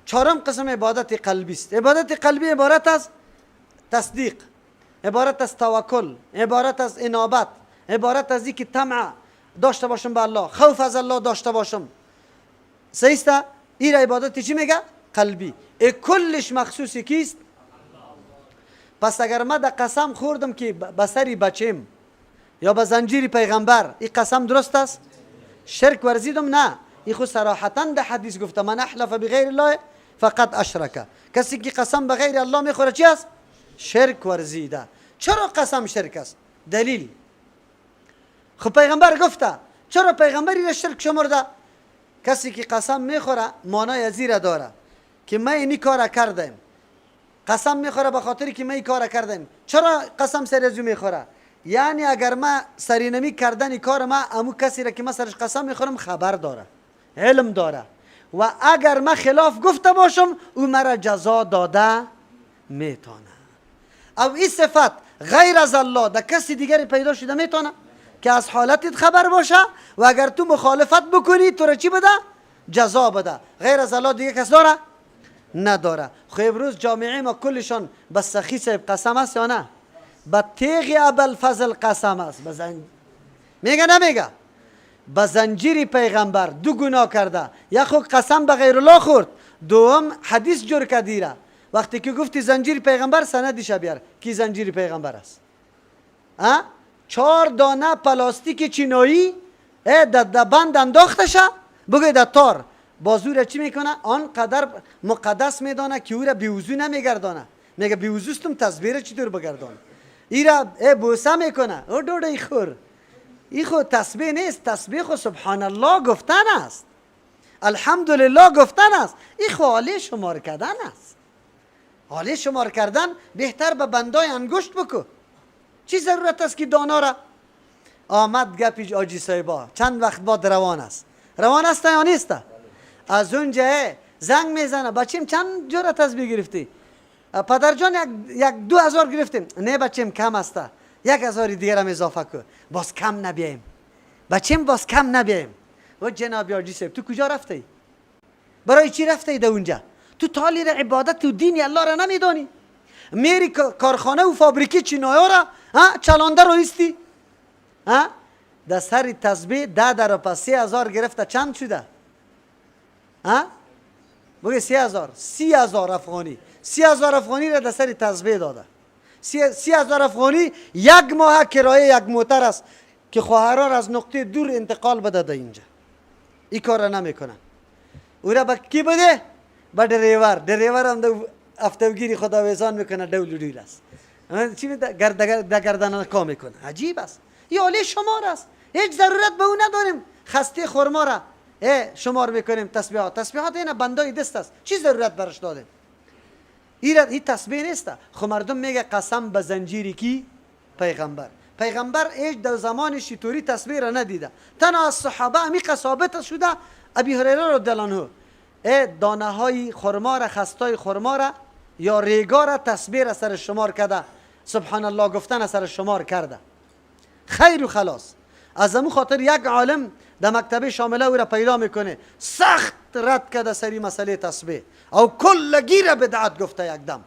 چهارم قسم عبادت قلبی است. عبادت قلبی عبارت از تصدیق، عبارت از توکل، عبارت از انابت، عبارت از اینکه طمع داشته باشم به الله، خوف از الله داشته باشم. صحیح است؟ این عبادت چی میگه؟ قلبی. کلش مخصوص کیست؟ پس اگر من در قسم خوردم که به سری بچم یا به زنجیر پیغمبر، این قسم درست است؟ شرک ورزیدم؟ نه. این خود صراحتا در حدیث گفته من احلف بغیر الله فقط اشرک. کسی که قسم به غیر الله میخوره چی است؟ شرک ورزیده. چرا قسم شرک است؟ دلیل. خب پیغمبر گفته. چرا پیغمبری را شرک شمرده؟ کسی که قسم میخوره معنای ازیره داره که من اینی کار کردم. قسم میخوره به خاطری که من این کار کردم. چرا قسم سر ازو میخوره؟ یعنی اگر من سرینمی کردن کار ما، امو کسی را که من سرش قسم میخورم خبر داره، علم داره، و اگر من خلاف گفته باشم او مرا جزا داده میتونه. او این صفت غیر از الله در کسی دیگری پیدا شده میتونه که از حالتت خبر باشه و اگر تو مخالفت بکنی تو را چی بده؟ جزا بده. غیر از الله دیگه کس داره؟ نداره. خب امروز جامعه ما کلشان به سخی صاحب قسم است یا نه؟ به تیغ ابوالفضل قسم است. میگه نمیگه؟ به زنجیر پیغمبر دو گناه کرده. یک خود قسم به غیر الله خورد، دوم حدیث جور کدیره. وقتی که گفتی زنجیر پیغمبر سندش بیار کی زنجیر پیغمبر است؟ 4 دانه پلاستیک چینایی در بند انداخته شه، بگوی در تار بازو را چی میکنه؟ آنقدر مقدس میدانه که او را بیوزو نمیگردانه. میگه بیوزوستم تسبیح را چطور بگردانه؟ ای را بوسه میکنه. او دوڑای خور. ای خود تسبیح نیست. تسبیح خود سبحان الله گفتن است، الحمدلله گفتن است. ای خود حالی شمار کردن است. حالی شمار کردن بهتر به بندای انگشت بکو. چی ضرورت است که دانا را؟ آمد گپی آجی صاحبا چند وقت بعد روان است. روان است یا نیست؟ از اونجا زنگ میزنه بچیم چند جور تسبیح گرفتی؟ پدر جان یک 2000 گرفتیم. نه بچیم کم است، 1000 دیگر هم اضافه کن. باز کم نبیایم بچیم، باز کم نبیایم. و جناب آجی صاحب تو کجا رفتی؟ برای چی رفتی در اونجا؟ تو تالی عبادت و دین الله را نمیدانی؟ میری کارخانه و فابریکی چینایا را چلانده رو ایستی؟ در سر تسبیح 10 در پس 3000 گرفته چند شده؟ بگه 30,000 افغانی. 30,000 افغانی را در سر تسبیح داده. 30,000 افغانی یک ماه کرایه یک موتر است که خواهرها را از نقطه دور انتقال بده در اینجا. این کار را نمیکنن. او را به کی بده؟ به دریور. دریور هم در افتوگیری خداویزان میکنه، دول دول است. چی میده؟ گردن کام میکنه. عجیب است. این حالی شمار است. هیچ ضرورت به او نداریم. خسته خرما را شمار میکنیم. تسبیحات اینا بندای دست است. چی ضرورت برش دادیم؟ این تسبیح نیست. خب مردم میگه قسم به زنجیری کی؟ پیغمبر ایش در زمانش طوری تسبیح را ندیده. تنها از صحابه همی ثابت شده. ابی هریره رضی الله عنه دانه های خرما را، خستای خرما را یا ریگا را تسبیح را سر شمار کرده، سبحان الله گفتن سر شمار کرده. خیر و خلاص. از همون خاطر یک عالم در مکتبه شامله او را پیدا میکنه، سخت رد کرده سری مسئله تسبیح او کلگی را بدعت گفته، یک دم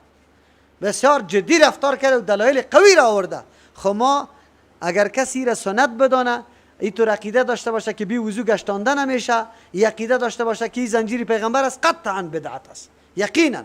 بسیار جدی رفتار کرده و دلایل قوی را آورده. خب ما اگر کسی را سنت بدانه، اینطور عقیده داشته باشه که بی وضو گشتانده نمیشه، عقیده داشته باشه که این زنجیر پیغمبر است، قطعا بدعت است. یقینا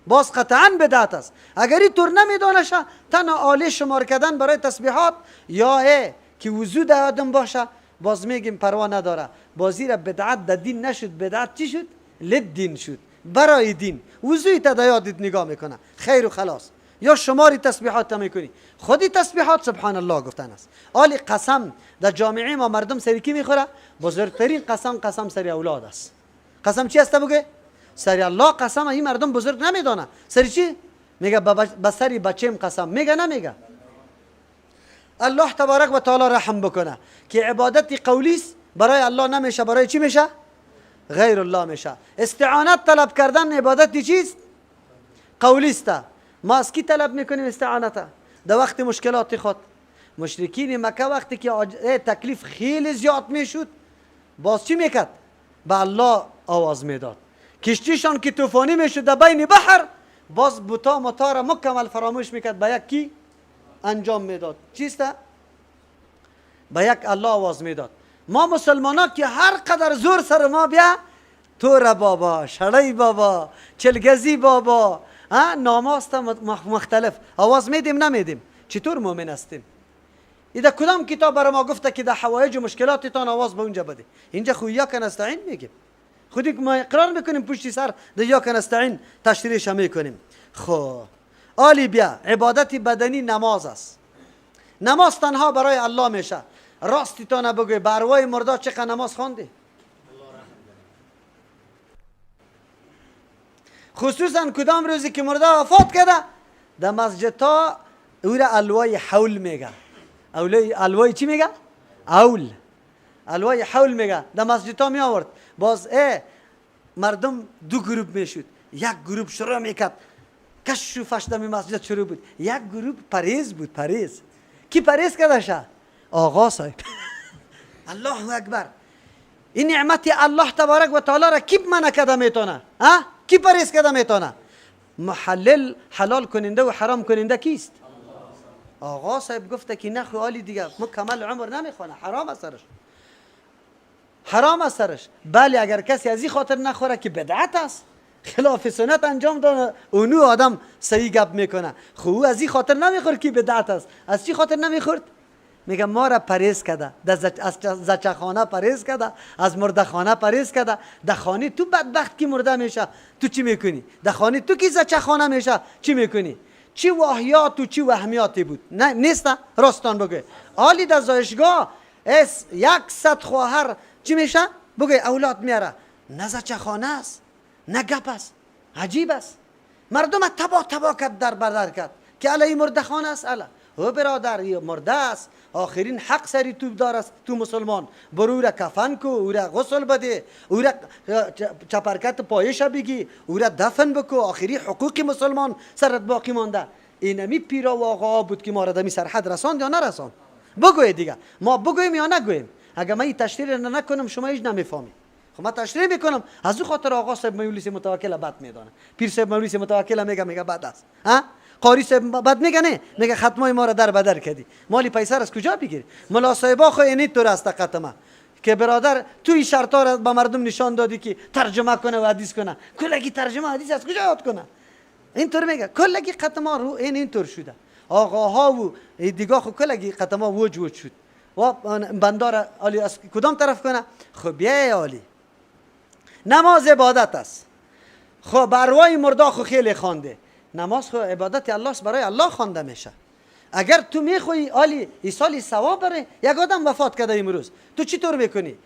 باز قطعا بدعت است. اگر اینطور نمیدانشه، تنها آله شمار کردن برای تسبیحات یا که وضو در آدم باشه باز میگیم پروا نداره. بازی را بدعت در دین نشد. بدعت چی شد؟ للدین شد، برای دین. وضوی تا یادت نگاه میکنه خیر و خلاص، یا شماری تسبیحات میکنی. خودی تسبیحات سبحان الله گفتن است. آلی قسم در جامعه ما مردم سری کی میخوره؟ بزرگترین قسم قسم سری اولاد است. قسم چی است بگه؟ سری الله قسم. این مردم بزرگ نمیدانه. سری چی؟ میگه به سری بچیم قسم. میگه نمیگه؟ الله تبارک و تعالی رحم بکنه که عبادتی قولی است برای الله نمیشه، برای چی میشه؟ غیر الله میشه. استعانت طلب کردن عبادتی چیست؟ قولی است. ما از کی طلب میکنیم استعانت؟ در وقت مشکلات خود. مشرکین مکه وقتی که تکلیف خیلی زیاد میشد باز چی میکرد؟ به الله آواز میداد. کشتیشان که طوفانی میشد در بین بحر باز بوتا متا را مکمل فراموش میکرد، به یک کی انجام میداد؟ چیست؟ به یک الله آواز میداد. ما مسلمان ها که هر قدر زور سر ما بیا، تور بابا، شړی بابا، چلگزی بابا، ناماست مختلف آواز میدیم نمیدیم. چطور مؤمن هستیم؟ ایده کدام کتاب برای ما گفته که در حوایج و مشکلاتتان آواز به اونجا بده؟ اینجا خو یا کنستعین میگیم، خودی که ما اقرار میکنیم پشت سر در یا کنستعین تشریحش میکنیم. خب آلی بیا، عبادت بدنی نماز است. نماز تنها برای الله میشه. راستی تا نبگوی به ارواح مردا چقدر نماز خوانده؟ خصوصا کدام روزی که مرده وفات کرده در مسجد ها او را الوای حول میگه. الوای چی میگه؟ اول. الوای حول میگه. در مسجد ها می آورد. باز مردم دو گروه میشد. یک گروه شروع میکرد کش و فشدم مسجد شروع بود. یک گروه پریز بود. پریز کی پریز کرده شه؟ آقا صاحب. الله اکبر. این نعمت الله تبارک و تعالی را کی منع کرده میتونه؟ کی پریز کرده میتونه؟ محلل حلال کننده و حرام کننده کیست؟ آقا صاحب گفته که نه خوالی دیگه مکمل عمر نمیخونه، حرام است سرش. حرام است سرش. بله اگر کسی از این خاطر نخوره که بدعت است، خلاف سنت انجام داده، اونو آدم صحیح گپ میکنه. خو از این خاطر نمیخورد که بدعت است. از چی خاطر نمیخورد؟ میگه ما را پریز کرده، از زچخانه پریز کرده، از مرده خانه پریز کرده. در خانه تو بدبخت که مرده میشه تو چی میکنی؟ در خانه تو که زچخانه میشه چی میکنی؟ چی واهیات و چی وهمیاتی بود؟ نه نیست؟ راستان بگه. آلی در زایشگاه 100 خواهر چی میشه؟ بگه اولاد میاره. نه زچخانه است، نه گپ است. عجیب است. مردم تبا کرد در بدر کرد که علی مرده خانه است. الا او برادر مرده است، آخرین حق سری تو دارست. تو مسلمان برو او را کفن کو، او را غسل بده، او را چپرکت پایش بگی، او را دفن بکو. آخری حقوق مسلمان سرت باقی مانده. اینمی پیرا و آقا بود که ما را دمی سرحد رساند یا نرساند؟ بگوی دیگه. ما بگویم یا نگویم؟ اگر من این تشریح نکنم شما هیچ نمیفهمی. خب من تشریح میکنم. از او خاطر آقا صاحب مولوی متوکل بد میدانه، پیر صاحب مولوی متوکل میگه بد است. قاری صاحب بد میگه نه، میگه ختمای ما را در بدر کردی. مالی پیسه از کجا بگیری؟ ملا صاحبا خو اینی طور است ختمه که برادر توی شرطا را به مردم نشان دادی که ترجمه کنه و حدیث کنه. کلگی ترجمه حدیث از کجا یاد کنه؟ اینطور میگه. کلگی ختمه رو اینطور شده. آقاها و دیگه خو کلگی ختمه وجود شد. و بندار علی از کدام طرف کنه؟ خب بیای علی. نماز عبادت است. خب ارواح مرده خو خیلی خوانده. نماز خو عبادت الله است، برای الله خوانده میشه. اگر تو میخوای علی این سال ثواب بره، یک آدم وفات کرده امروز، تو چطور میکنی؟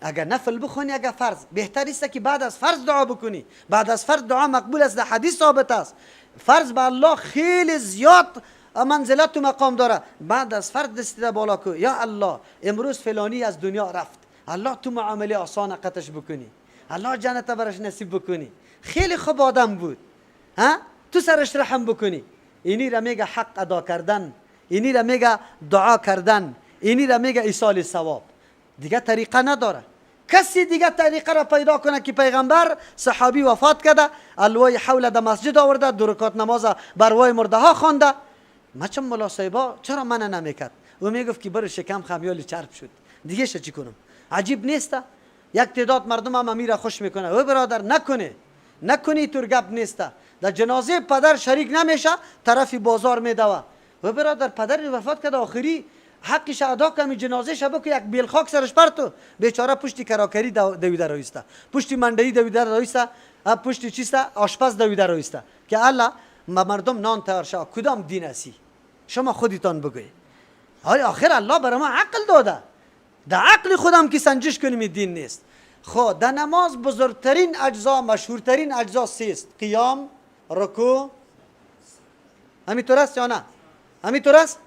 اگر نفل بخونی، اگر فرض، بهتر است که بعد از فرض دعا بکنی. بعد از فرض دعا مقبول است، در حدیث ثابت است. فرض به الله خیلی زیاد منزلت و مقام داره. بعد از فرض دست بالا کو، یا الله امروز فلانی از دنیا رفت، الله تو معامله آسان قطعش بکنی، الله جنت برش نصیب بکنی. خیلی خوب آدم بود، تو سرش رحم بکنی. اینی را میگه حق ادا کردن، اینی را میگه دعا کردن، اینی را میگه ایصال ثواب. دیگه طریقه نداره. کسی دیگه طریقه را پیدا کنه که پیغمبر صحابی وفات کرده، الوای حول در مسجد آورده، 2 رکعت نماز بر وای مرده ها خوانده. مچم ملا صاحبا چرا من نمیکرد؟ او میگفت که برو شکم خمیال چرب شد، دیگه چی کنم؟ عجیب نیست؟ یک تعداد مردم هم امیر خوش میکنه. او برادر نکنی تو گپ نیست. در جنازه پدر شریک نمیشه، طرفی بازار میدوه. و برادر پدر وفات کرده، آخری حقش ادا کنی، جنازه شب که یک بیل خاک سرش پرتو، بیچاره پشتی کراکری دویده رویسته، پشتی منډی دویده رویسته، پشتی چیسته آشپز دویده رویسته که الله مردم نان تیار شد. کدام دین اسی؟ شما خودتان بگویید. های آخر الله برای ما عقل داده، در عقل خودم که سنجش کنیم دین نیست. خب در نماز بزرگترین اجزا، مشهورترین اجزا سه است: قیام، رکوع. همینطور است یا نه؟ همینطور است؟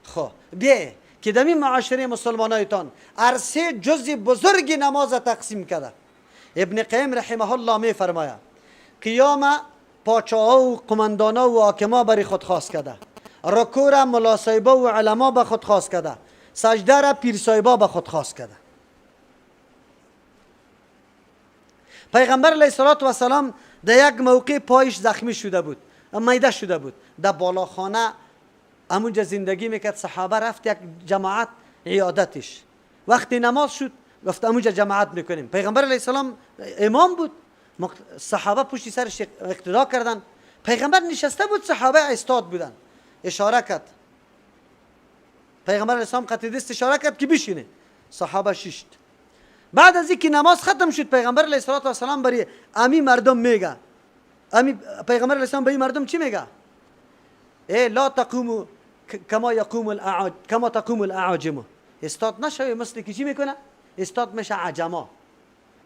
خب بیا که در این معاشره مسلمانایتان هر سه جزء بزرگ نماز تقسیم کرده. ابن قیم رحمه الله می فرماید قیام پاچاها و قماندانا و حاکما بر خود خاص کرده، رکوع را ملا صاحبا و علما به خود خاص کرده، سجده را پیر صاحبا به خود خاص کرده. پیغمبر علیه السلام در یک موقع پایش زخمی شده بود، میده شده بود، در بالاخانه همونجا زندگی میکرد. صحابه رفت یک جماعت عیادتش، وقتی نماز شد گفت همونجا جماعت میکنیم. پیغمبر علیه السلام امام بود، صحابه پشت سرش اقتدا کردن. پیغمبر نشسته بود، صحابه ایستاد بودن، اشاره کرد. پیغمبر علیه السلام قطع دست اشاره کرد که بشینه، صحابه ششت. بعد از اینکه نماز ختم شد پیغمبر علیه السلام برای امی مردم میگه، پیغمبر علیه السلام به این مردم چی میگه؟ لا تقوموا کما تقوم الاعاجم. استاد نشوی مثل که چی میکنه؟ استاد میشه عجما.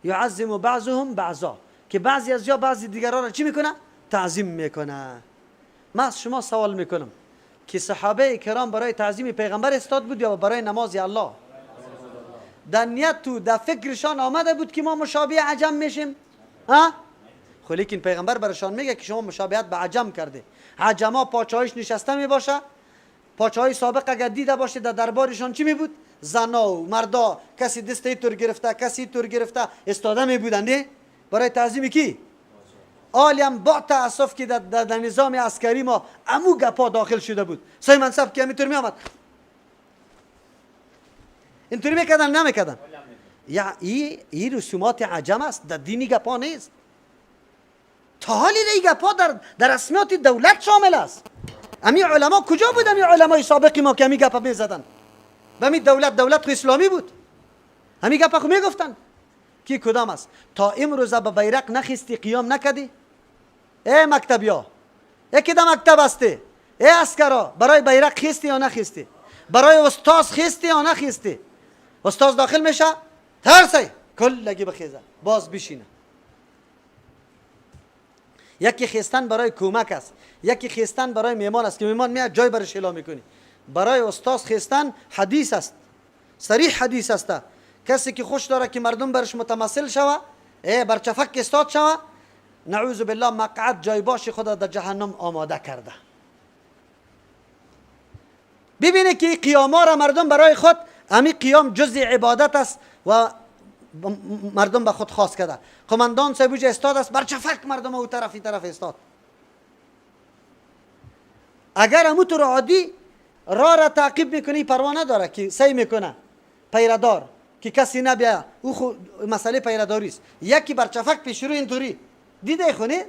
یعظم بعضهم بعضا، که بعضی از یا بعضی دیگرها را چی میکنه؟ تعظیم میکنه. من از شما سوال میکنم که صحابه کرام برای تعظیم پیغمبر استاد بود یا برای نماز الله؟ در نیت تو در فکرشان آمده بود که ما مشابه عجم میشیم؟ خب لیکن پیغمبر برشان میگه که شما مشابهت به عجم کرده. عجما پاچهایش نشسته میباشه، پاچهای سابق اگر دیده باشه در دربارشان چی میبود؟ زنا و مردا، کسی دست اینطور گرفته، کسی اینطور گرفته، استاده میبودند برای تعظیم کی؟ عالم با تاسف که در نظام عسکری ما امو گپا داخل شده بود. سای منصب که همینطور میآمد، اینطوری میکردن نمیکردن. یا این رسومات عجم است، در دینی گپا نیست. تا حالی این گپا در رسمیات دولت شامل است. امی علما کجا بود؟ امی علمای سابقی ما که امی گپا میزدن و امی دولت اسلامی بود، امی گپا خو میگفتن کی کدام است؟ تا امروز به بیرق نخستی، قیام نکدی؟ ای مکتبیا، یکی در مکتب هستی، ای عسکرا، برای بیرق خستی یا نخستی؟ برای استاد خستی یا نخستی؟ استاد داخل میشه ترسی کلگی بخیزه باز بشینه. یکی خستن برای کمک است، یکی خستن برای میمان است که میمان میاد جای برش اعلام میکنی. برای استاد خستن حدیث است، صریح حدیث است. کسی که خوش داره که مردم برش متمثل شوه، بر چفک استاد شوه، نعوذ بالله مقعد جای باش خدا در جهنم آماده کرده. ببینه که قیاما را مردم برای خود، امی قیام جزء عبادت است و مردم به خود خاص کرده. قماندان صاحب استاد است، بر چفک مردم او طرف این طرف استاد. اگر همو تو عادی را تعقیب میکنی، پروا نداره که سعی میکنه پیردار که کسی نبیه، او خود مسئله پیرداری است. یکی بر چفک پیش رو اینطوری دیده خونه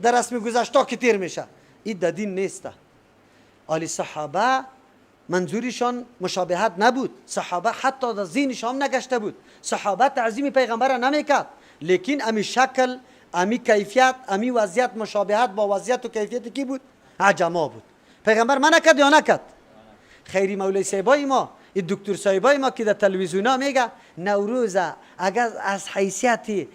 در رسم گذشته که تیر میشه، این در دین نیسته. آلی صحابه منظورشان مشابهت نبود، صحابه حتی در ذهنشان نگشته بود، صحابه تعظیم پیغمبر را نمیکرد، لیکن امی شکل، امی کیفیت، امی وضعیت مشابهت با وضعیت و کیفیت کی بود؟ عجما بود. پیغمبر من نکرد یا نکرد؟ خیری مولای صاحبای ما، این دکتر صاحبای ما که در تلویزیون ها میگه نوروز اگر از حیثیت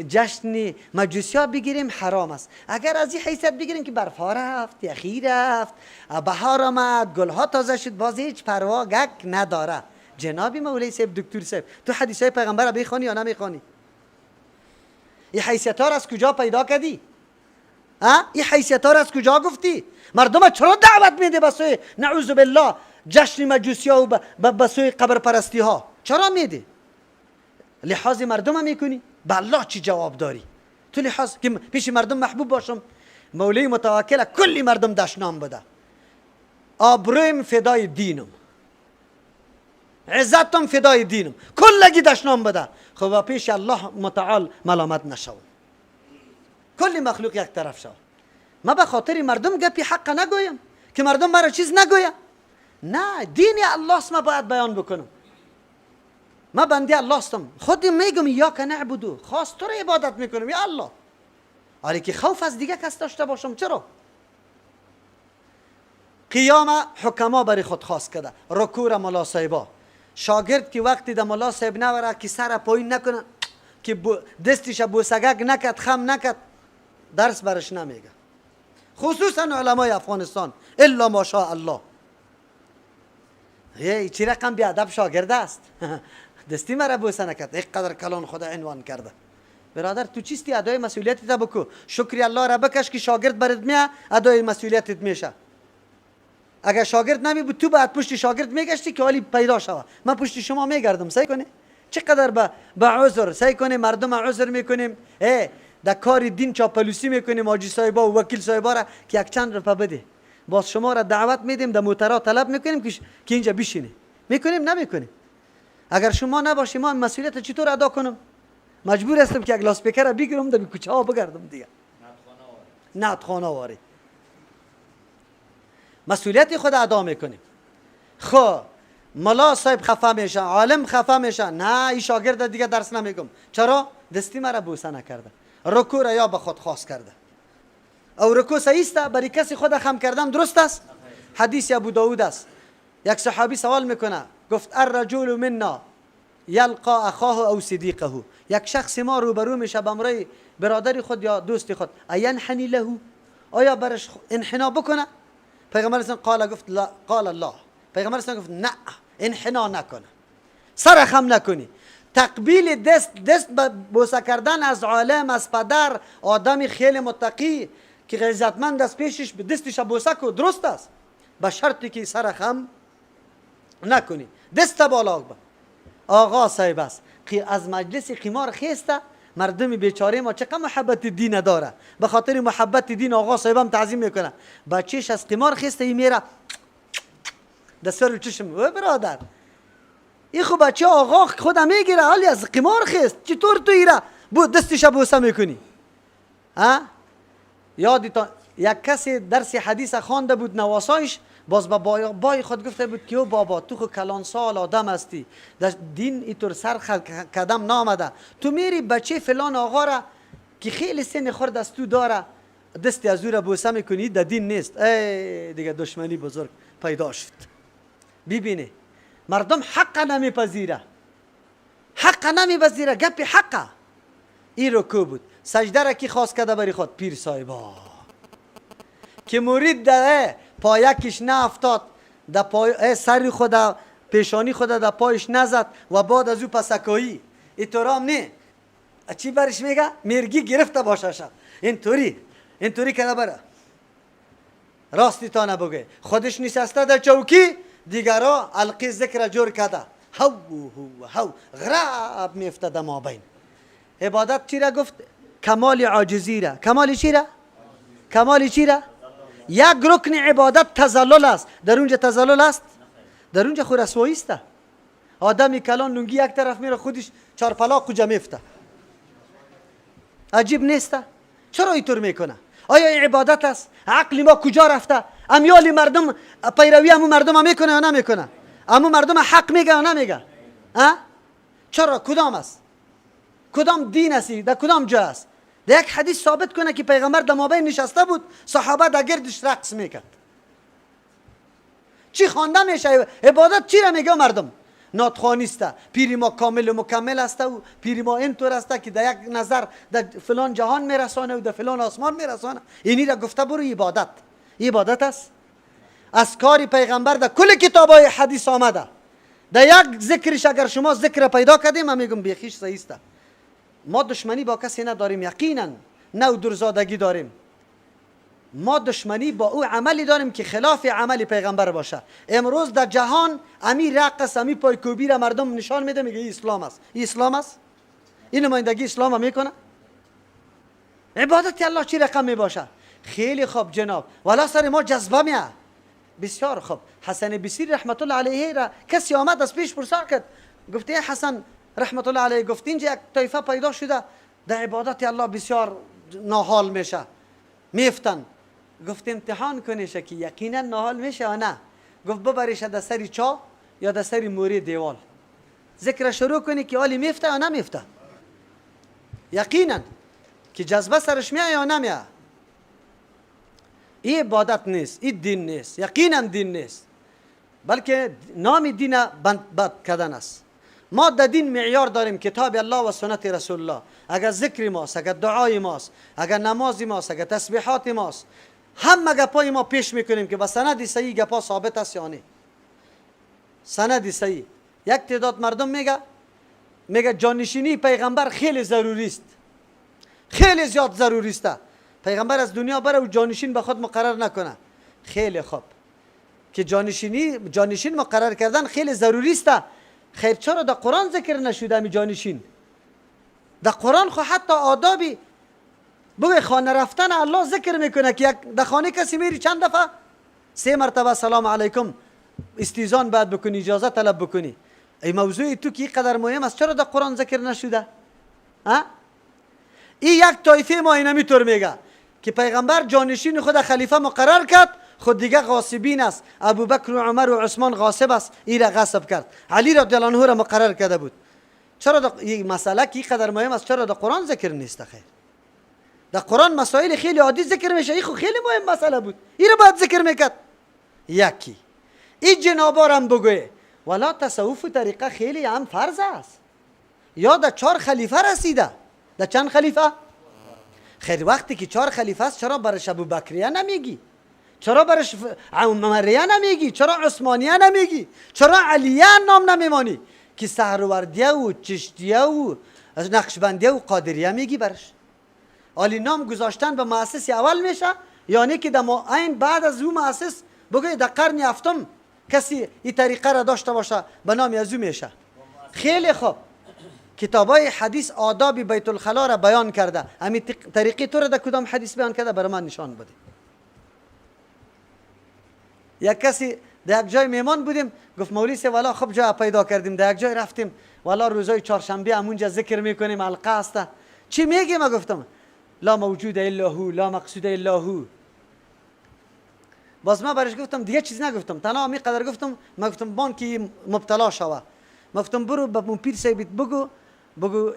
جشن مجوسی ها بگیریم حرام است، اگر از این حیثیت بگیریم که برف ها رفت، یخی رفت، بهار آمد، گل ها تازه شد، باز هیچ پروا گک نداره. جناب مولای صاحب، دکتر صاحب، تو حدیث های پیغمبر را بخوانی یا نمیخوانی؟ این حیثیت ها را از کجا پیدا کردی؟ این حیثیت ها را از کجا گفتی؟ مردم چرا دعوت میده به سوی نعوذ بالله جشن مجوسی ها و به سوی قبر پرستی ها؟ چرا میده؟ لحاظ مردم میکنی؟ به الله چی جواب داری؟ تو لحاظ که پیش مردم محبوب باشم، مولای متوکل کلی مردم دشنام بده، آبرویم فدای دینم، عزتم فدای دینم، کلگی دشنام بده، خب پیش الله متعال ملامت نشو، کلی مخلوق یک طرف شو. ما به خاطر مردم گپی حق نگویم که مردم مرا چیز نگویم. نه، دین الله است ما باید بیان بکنم. ما بنده الله هستم، خودم میگم یا که نعبدو، خاص تو رو عبادت میکنم یا الله. حالی که خوف از دیگه کس داشته باشم چرا؟ قیام حکما برای خود خاص کرده، رکوع را ملا صاحبا. شاگرد که وقتی در ملا صاحب نوره که سر پایین نکنه، که دستش بوسگک نکد، خم نکد، درس برش نمیگه. خصوصا علمای افغانستان الا ماشاء الله. چی رقم بیادب شاگرد است. دستی مرا بوسه نکرد، یک قدر کلان خدا عنوان کرده. برادر تو چیستی؟ ادای مسئولیتت بکو، شکری الله را بکش که شاگرد برات میاد، ادای مسئولیتت میشه. اگر شاگرد نمی بود تو بعد پشت شاگرد میگشتی که حالی پیدا شوه. من پشت شما میگردم، سعی کنی چقدر به عذر سعی کنیم مردم عذر میکنیم، در کار دین چاپلوسی میکنیم، حاجی صاحبا و وکیل صاحبا را که یک چند روپیه بده، باز شما را دعوت میدیم، در موترا طلب میکنیم که اینجا بشینی. میکنیم نمیکنیم؟ اگر شما نباشی ما مسئولیت چطور ادا کنم؟ مجبور هستم که یک لاسپیکر را بگیرم در کوچه ها بگردم دیگه. نعتخانه واری مسئولیت خود ادا میکنیم. خب ملا صاحب خفه میشه، عالم خفه میشه، نه این شاگرد دیگه درس نمیگم. چرا؟ دستی مرا بوسه نکرده، رکوع را یا به خود خاص کرده. او رکوع صحیح است؟ برای کسی خود خم کردم درست است؟ حدیث ابو داود است. یک صحابی سوال میکنه، گفت الرجل منا یلقا اخاه او صدیقه. یک شخص ما روبرو میشه با امرای برادری خود یا دوستی خود، اینحنی له، آیا برش انحنا بکنه؟ پیغمبر اسلام گفت لا، قال الله، پیغمبر اسلام گفت نه، انحنا نکنه، سر خم نکنی. تقبیل دست بوسه کردن از عالم، از پدر، آدمی خیلی متقی که عزتمند است، پیشش به دستش بوسه کو، درست است، به شرطی که سر خم نکنی، دست بالا با. آقا صاحب است که از مجلس قمار خیسته، مردم بیچاره ما چقدر محبت دین داره، به خاطر محبت دین آقا صاحبم تعظیم میکنه، بچهش از قمار خیسته ای میره دستور رو چشم. و برادر این خب بچه آقا خودم میگیره، حالی از قمار خیست، چطور تو ایره دستش بوسه میکنی؟ ها؟ یادتان یک کسی درس حدیث خوانده بود، نواسایش باز با بای خود گفته بود که او بابا تو خود کلان سال آدم هستی، در دین اینطور سر قدم نامده، تو میری بچه فلان آقا را که خیلی سن خورد از تو داره دستی از او را بوسه میکنی، در دین نیست. ای دیگه دشمنی بزرگ پیدا شد. ببینه مردم حق نمیپذیره، حق نمیپذیره، گپ حقه. این رکوع بود. سجده را کی خواست کرده برای خود؟ پیر صاحبا که مرید ده پایکش نه افتاد، در پای سری خود پیشانی خود در پایش نزد و بعد از او پسکایی اینطورام نه چی برش میگه؟ مرگی گرفته باشه شد. اینطوری که بره راستی تا نبگه، خودش نشسته در چوکی، دیگرا القی ذکر جور کرده، هو غراب میفته در ما بین. عبادت چی را گفت؟ کمال عاجزی را. کمال چی را؟ کمال چی را؟ یک رکن عبادت تذلل است. در اونجا تذلل است؟ در اونجا خود رسوایی است. آدمی کلان لنگی یک طرف میره، خودش چار پلا کجا میفته. عجیب نیست؟ چرا اینطور میکنه؟ آیا این عبادت است؟ عقل ما کجا رفته؟ امیال مردم پیروی همون مردم میکنه یا نمیکنه؟ همون مردم حق میگه یا نمیگه؟ چرا؟ کدام است؟ کدام دین است؟ در کدام جا است؟ در یک حدیث ثابت کنه که پیغمبر در مابین نشسته بود، صحابه در گردش رقص میکرد. چی خوانده میشه؟ عبادت چی را میگه مردم؟ ناتخوانی است، پیری ما کامل و مکمل است و پیری ما اینطور است که در یک نظر در فلان جهان میرسانه و در فلان آسمان میرسانه. اینی را گفته برو عبادت. عبادت است؟ از کاری پیغمبر در کل کتابای حدیث آمده. در یک ذکرش اگر شما ذکر پیدا کردیم، من میگم بیخیش صحیح است. ما دشمنی با کسی نداریم، یقینا نه درزادگی داریم. ما دشمنی با او عملی داریم که خلاف عمل پیغمبر باشه. امروز در جهان امی رقص، امی پایکوبی را مردم نشان میده، میگه این اسلام است. این اسلام است؟ این نمایندگی اسلام هم میکنه؟ عبادت الله چی رقم میباشه؟ خیلی خوب جناب، والا سر ما جذبه میه. بسیار خوب. حسن بصری رحمت الله علیه را کسی آمد از پیش پرسا کرد، گفت ای حسن رحمت الله علیه، گفت اینجا یک طایفه پیدا شده در عبادت الله بسیار ناحال میشه، میفتن. گفت امتحان کنیش که یقینا ناحال میشه یا نه. گفت ببریش در سری چا یا در سری موری دیوال، ذکر شروع کنی که حالی میفته یا نمیفته، یقینا که جذبه سرش میاد یا نمیاد. این عبادت نیست، این دین نیست، یقینا دین نیست، بلکه نام دین بد کردن است. ما در دین معیار داریم، کتاب الله و سنت رسول الله. اگر ذکر ماست، اگر دعای ماست، اگر نماز ماست، اگر تسبیحات ماست، همه گپای ما پیش میکنیم که با سند صحیح گپا ثابت است یا نه. سند صحیح. یک تعداد مردم میگه جانشینی پیغمبر خیلی ضروری است، خیلی زیاد ضروری است. پیغمبر از دنیا بره و جانشین به خود مقرر نکنه. خیلی خوب که جانشین مقرر کردن خیلی ضروری است. خیر چرا در قرآن ذکر نشده می جانشین؟ در قرآن خو حتی آدابی بگه خانه رفتن الله ذکر میکنه که در خانه کسی میری چند دفعه 3 مرتبه سلام علیکم استیزان بعد بکنی، اجازه طلب بکنی. ای موضوع تو که قدر مهم است چرا در قرآن ذکر نشده؟ این یک طایفه ما اینمی طور میگه که پیغمبر جانشین خود خلیفه مقرر کرد، خود دیگه غاصبین است، ابوبکر و عمر و عثمان غاصب است، این را غصب کرد، علی رضی الله عنه را مقرر کرده بود. چرا این مسئله که قدر مهم است چرا در قرآن ذکر نیست؟ خیر در قرآن مسائل خیلی عادی ذکر میشه، این خیلی مهم مسئله بود، این را باید ذکر میکرد. یکی این جنابارم بگوه ولا تصوف و طریقه خیلی هم فرض است، یا در 4 خلیفه رسیده. در چند خلیفه؟ خیر وقتی که 4 خلیفه است چرا برش ابوبکریه نمیگی؟ چرا برش عمریه نمیگی؟ چرا عثمانیه نمیگی؟ چرا علیه نام نمیمانی که سهروردیه و چشتیه و نقشبندیه و قادریه میگی برش؟ علی نام گذاشتن به مؤسس اول میشه، یعنی که در این بعد از او مؤسس بگوی در قرن 7 کسی این طریقه را داشته باشه به نام از او میشه. خیلی خوب کتابای حدیث آداب بیت الخلا را بیان کرده، همین طریقی تو را در کدام حدیث بیان کرده برای من نشان بده. یک کسی در یک جای میمان بودیم گفت مولوی سی والا خوب جا پیدا کردیم، در یک جای رفتیم والا روزای چهارشنبه همونجا ذکر میکنیم، حلقه است. چی میگی؟ ما گفتم لا موجود الا هو لا مقصود الا هو. باز ما برش گفتم دیگه چیز نگفتم، تنها همین قدر گفتم. ما گفتم بان که مبتلا شوه، ما گفتم برو به پیر صاحب بگو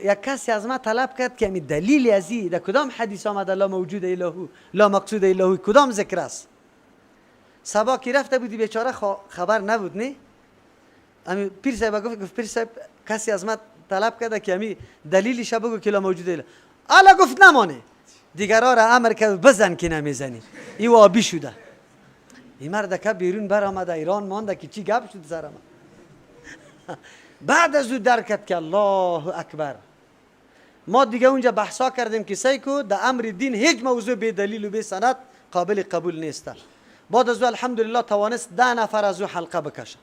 یک کسی از ما طلب کرد که همین دلیل ازی در کدام حدیث آمده لا موجود الا هو لا مقصود الا هو کدام ذکر است؟ صبا کی رفته بودی بیچاره خبر نبود نه. همین پیر صاحب گفت پیر صاحب کسی از ما طلب کرده که همین دلیلش بگو که لا موجود الا الا گفت نمانه، دیگرها را امر کرد بزن که نمیزنی. این آبی شده. این مرد که بیرون برآمده ایران مانده که چی گپ شد سر من. بعد از او درک که الله اکبر. ما دیگه اونجا بحثا کردیم که سیکو در امر دین هیچ موضوع به دلیل و به سند قابل قبول نیست. بعد از او الحمدلله توانست 10 نفر از او حلقه بکشه.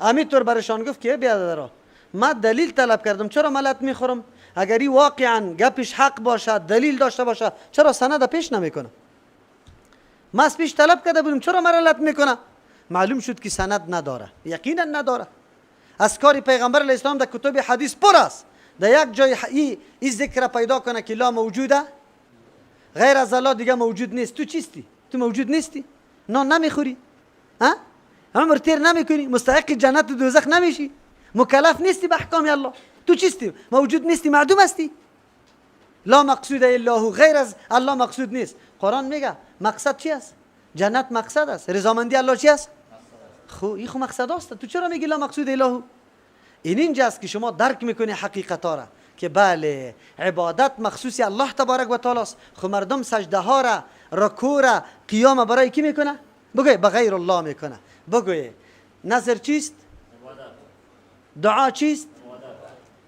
همینطور برشان گفت که بیا درا من دلیل طلب کردم، چرا ملت میخورم؟ اگر این واقعا گپش حق باشه دلیل داشته باشه چرا سند پیش نمیکنه؟ ما از پیش طلب کرده بودیم چرا مرلت میکنه؟ معلوم شد که سند نداره، یقینا نداره. از کار پیغمبر علیه السلام در کتب حدیث پر است. در یک جای این ذکر پیدا کنه که لا موجوده، غیر از الله دیگه موجود نیست. تو چیستی؟ تو موجود نیستی؟ نان نمیخوری؟ عمر تیر نمیکنی؟ مستحق جنت و دوزخ نمیشی؟ مکلف نیستی به احکام الله؟ تو چیستی؟ موجود نیستی، معدوم هستی. لا مقصود الا هو، غیر از الله مقصود نیست. قرآن میگه مقصد چی است؟ جنت مقصد است. رضامندی الله چی است؟ این خو مقصد است. تو چرا میگی لا مقصود الا هو؟ اینجاست که شما درک میکنی حقیقت ها را که بله عبادت مخصوصی الله تبارک و تعالی است. خو مردم سجده ها را، رکوع را، قیام برای کی میکنه؟ بگوی به غیر الله میکنه. بگوی نظر چیست؟ دعا چیست؟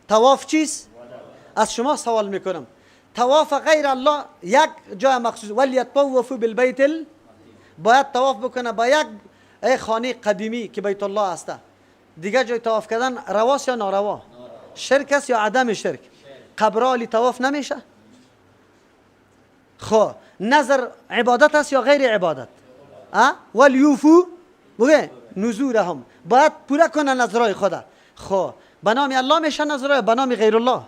طواف چیست؟ از شما سوال میکنم طواف غیر الله یک جای مخصوص ولیطوفوا بالبیت باید طواف بکنه با یک خانه قدیمی که بیت الله است. دیگه جای طواف کردن رواست یا ناروا؟ شرک است یا عدم شرک؟ قبرالی طواف نمیشه؟ خو نظر عبادت است یا غیر عبادت؟ ولیوفو بگه نذورهم باید پورا کنه نظرهای خدا. خو به نام الله میشه نظرهای، به نام غیر الله؟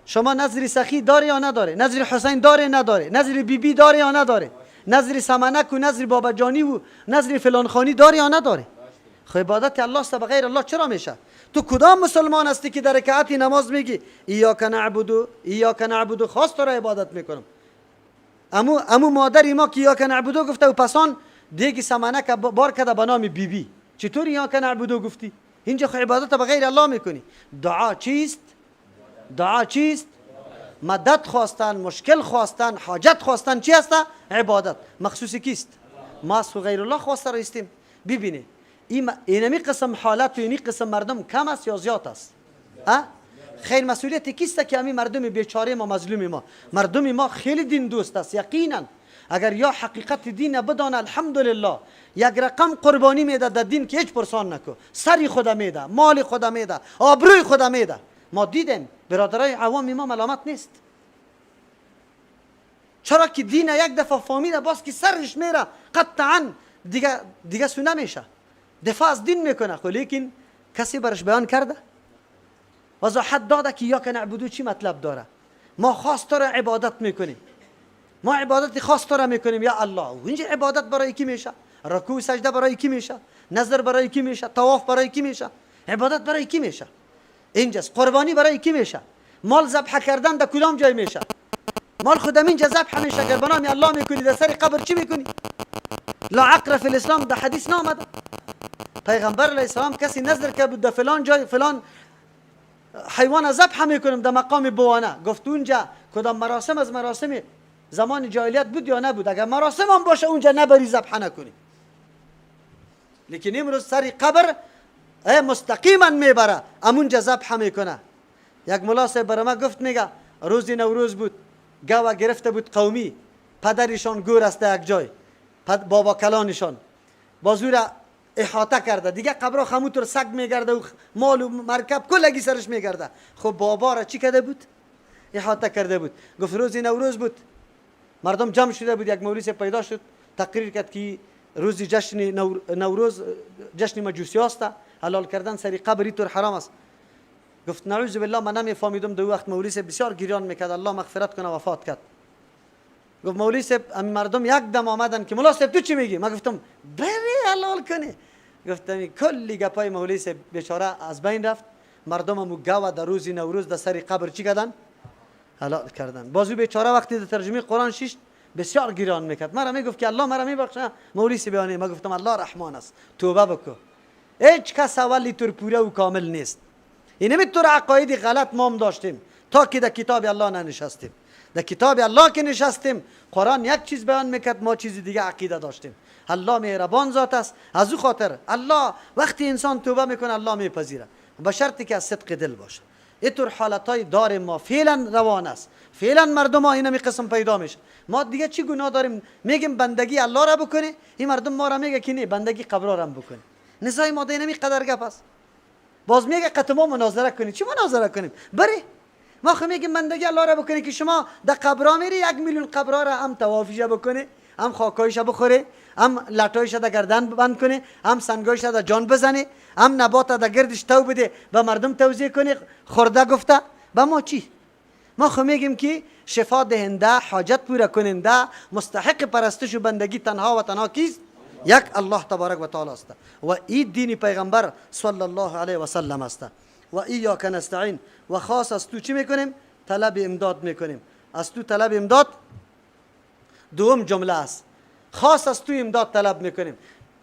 شما نظر سخی داره یا نداره؟ نظر حسین داره نداره؟ نظر بی بی داره یا نداره؟ نظر سمنک و نظر بابجانی و نظر فلان خانی داره یا نداره؟ خب عبادت الله است به غیر الله چرا میشه؟ تو کدام مسلمان هستی که در رکعت نماز میگی ایاک نعبد خاص تو را عبادت میکنم؟ امو مادر ما که ایاک نعبد گفته و پسان دیگه سمنک بار کرده به نام بی. چطور ایاک نعبد گفتی؟ اینجا خب عبادت به غیر الله میکنی. دعا چیست؟ مدد خواستن، مشکل خواستن، حاجت خواستن چی است؟ عبادت. مخصوص کیست؟ ما از غیر الله خواسته رایستیم. ببینید اینمی قسم حالت و اینی قسم مردم کم است یا زیاد است؟ خیر مسئولیت کیست که همین مردم بیچاره ما مظلوم ما؟ مردم ما خیلی دین دوست است یقینا. اگر یا حقیقت دین بدان الحمدلله یک رقم قربانی میده در دین که هیچ پرسان نکو، سری خدا میده، مال خدا میده، آبروی خدا میده. ما دیدیم برادرای عوام ما ملامت نیست. چرا که دین یک دفعه فهمیده باز که سرش میره قطعا دیگه سو نمیشه، دفاع از دین میکنه. خب لیکن کسی برش بیان کرده؟ وضاحت داده که یا که نعبدو چی مطلب داره؟ ما خاص تو را عبادت میکنیم، ما عبادت خاص تو را میکنیم یا الله. و اینجا عبادت برای کی میشه؟ رکوع سجده برای کی میشه؟ نظر برای کی میشه؟ طواف برای کی میشه؟ عبادت برای کی میشه؟ اینجاست. قربانی برای کی میشه؟ مال ذبح کردن در کدام جای میشه؟ مال خودم اینجا ذبح میشه اگر به نام الله میکنی در سر قبر چی میکنی؟ لا عقر فی الاسلام در حدیث نامده. پیغمبر علیه السلام کسی نظر که بود در فلان جای فلان حیوان ذبح میکنم در مقام بوانه، گفت اونجا کدام مراسم از مراسم زمان جاهلیت بود یا نبود؟ اگر مراسم هم باشه اونجا نبری ذبح نکنی. لیکن امروز سر قبر مستقیما میبره امونجا ذبح میکنه. یک ملا صاحب برای ما گفت میگه روز نوروز بود، گاوا گرفته بود قومی، پدرشان گور است یک جای، بابا کلانشان بازور احاطه کرده، دیگه قبر خموتر سگ میگرده و مال و مرکب کلگی سرش میگرده. خب بابا را چی کرده بود؟ احاطه کرده بود. گفت روز نوروز بود، مردم جمع شده بود، یک مولوی پیدا شد تقریر کرد که روز جشن نوروز جشن مجوسی است، حلال کردن سری قبری طور حرام است. گفت نعوذ بالله من نمیفهمیدم. دو وقت مولوی بسیار گریان میکرد، الله مغفرت کنه، وفات کرد. گفت مولوی صاحب مردم یک دم آمدن که مولا صاحب تو چی میگی؟ ما گفتم بری حلال کنی. گفتم کلی گپای مولوی صاحب بیچاره از بین رفت. مردم هم گاوا در روز نوروز در سر قبر چی کردن؟ حلال کردن. بازو بیچاره وقتی در ترجمه قرآن شیش بسیار گریان میکرد. مرا میگفت که الله مرا میبخشه. مولوی صاحب بیانه ما گفتم الله رحمان است، توبه بکو. هیچ کس اولی طور پوره و کامل نیست. اینمی طور عقاید غلط ما هم داشتیم تا که در کتاب الله ننشستیم. در کتاب الله که نشستیم قرآن یک چیز بیان میکرد، ما چیز دیگه عقیده داشتیم. الله مهربان ذات است، از او خاطر الله وقتی انسان توبه میکنه الله میپذیره، به شرطی که از صدق دل باشه. اینطور حالتای دار ما فعلا روان است، فعلا مردم ها اینمی قسم پیدا میشه. ما دیگه چی گناه داریم؟ میگیم بندگی الله را بکنه، این مردم ما را میگه که نه بندگی قبر را بکنه. نزاع ما اینمی قدر گپ است. باز میگه قطعا مناظره کنی. چی مناظره کنیم؟ بری ما خو میگیم بندگی الله را بکنی که شما در قبرا میری 1 میلیون قبرا را هم طوافیش بکنی، هم خاکایش بخوره، هم لټایش در گردن بند کنی، هم سنگایش در جان بزنی، هم نبات در گردش تو بده به مردم توزیع کنی. خورده گفته با ما چی؟ ما خو میگیم که شفا دهنده، حاجت پورا کننده، مستحق پرستش و بندگی تنها و تنها کیست؟ یک الله تبارک و تعالی است و این دین پیغمبر صلی الله علیه و سلم است. و ایاک نستعین و خاص از تو چی میکنیم؟ طلب امداد میکنیم. از تو طلب امداد دوم جمله است. خاص از تو امداد طلب میکنیم.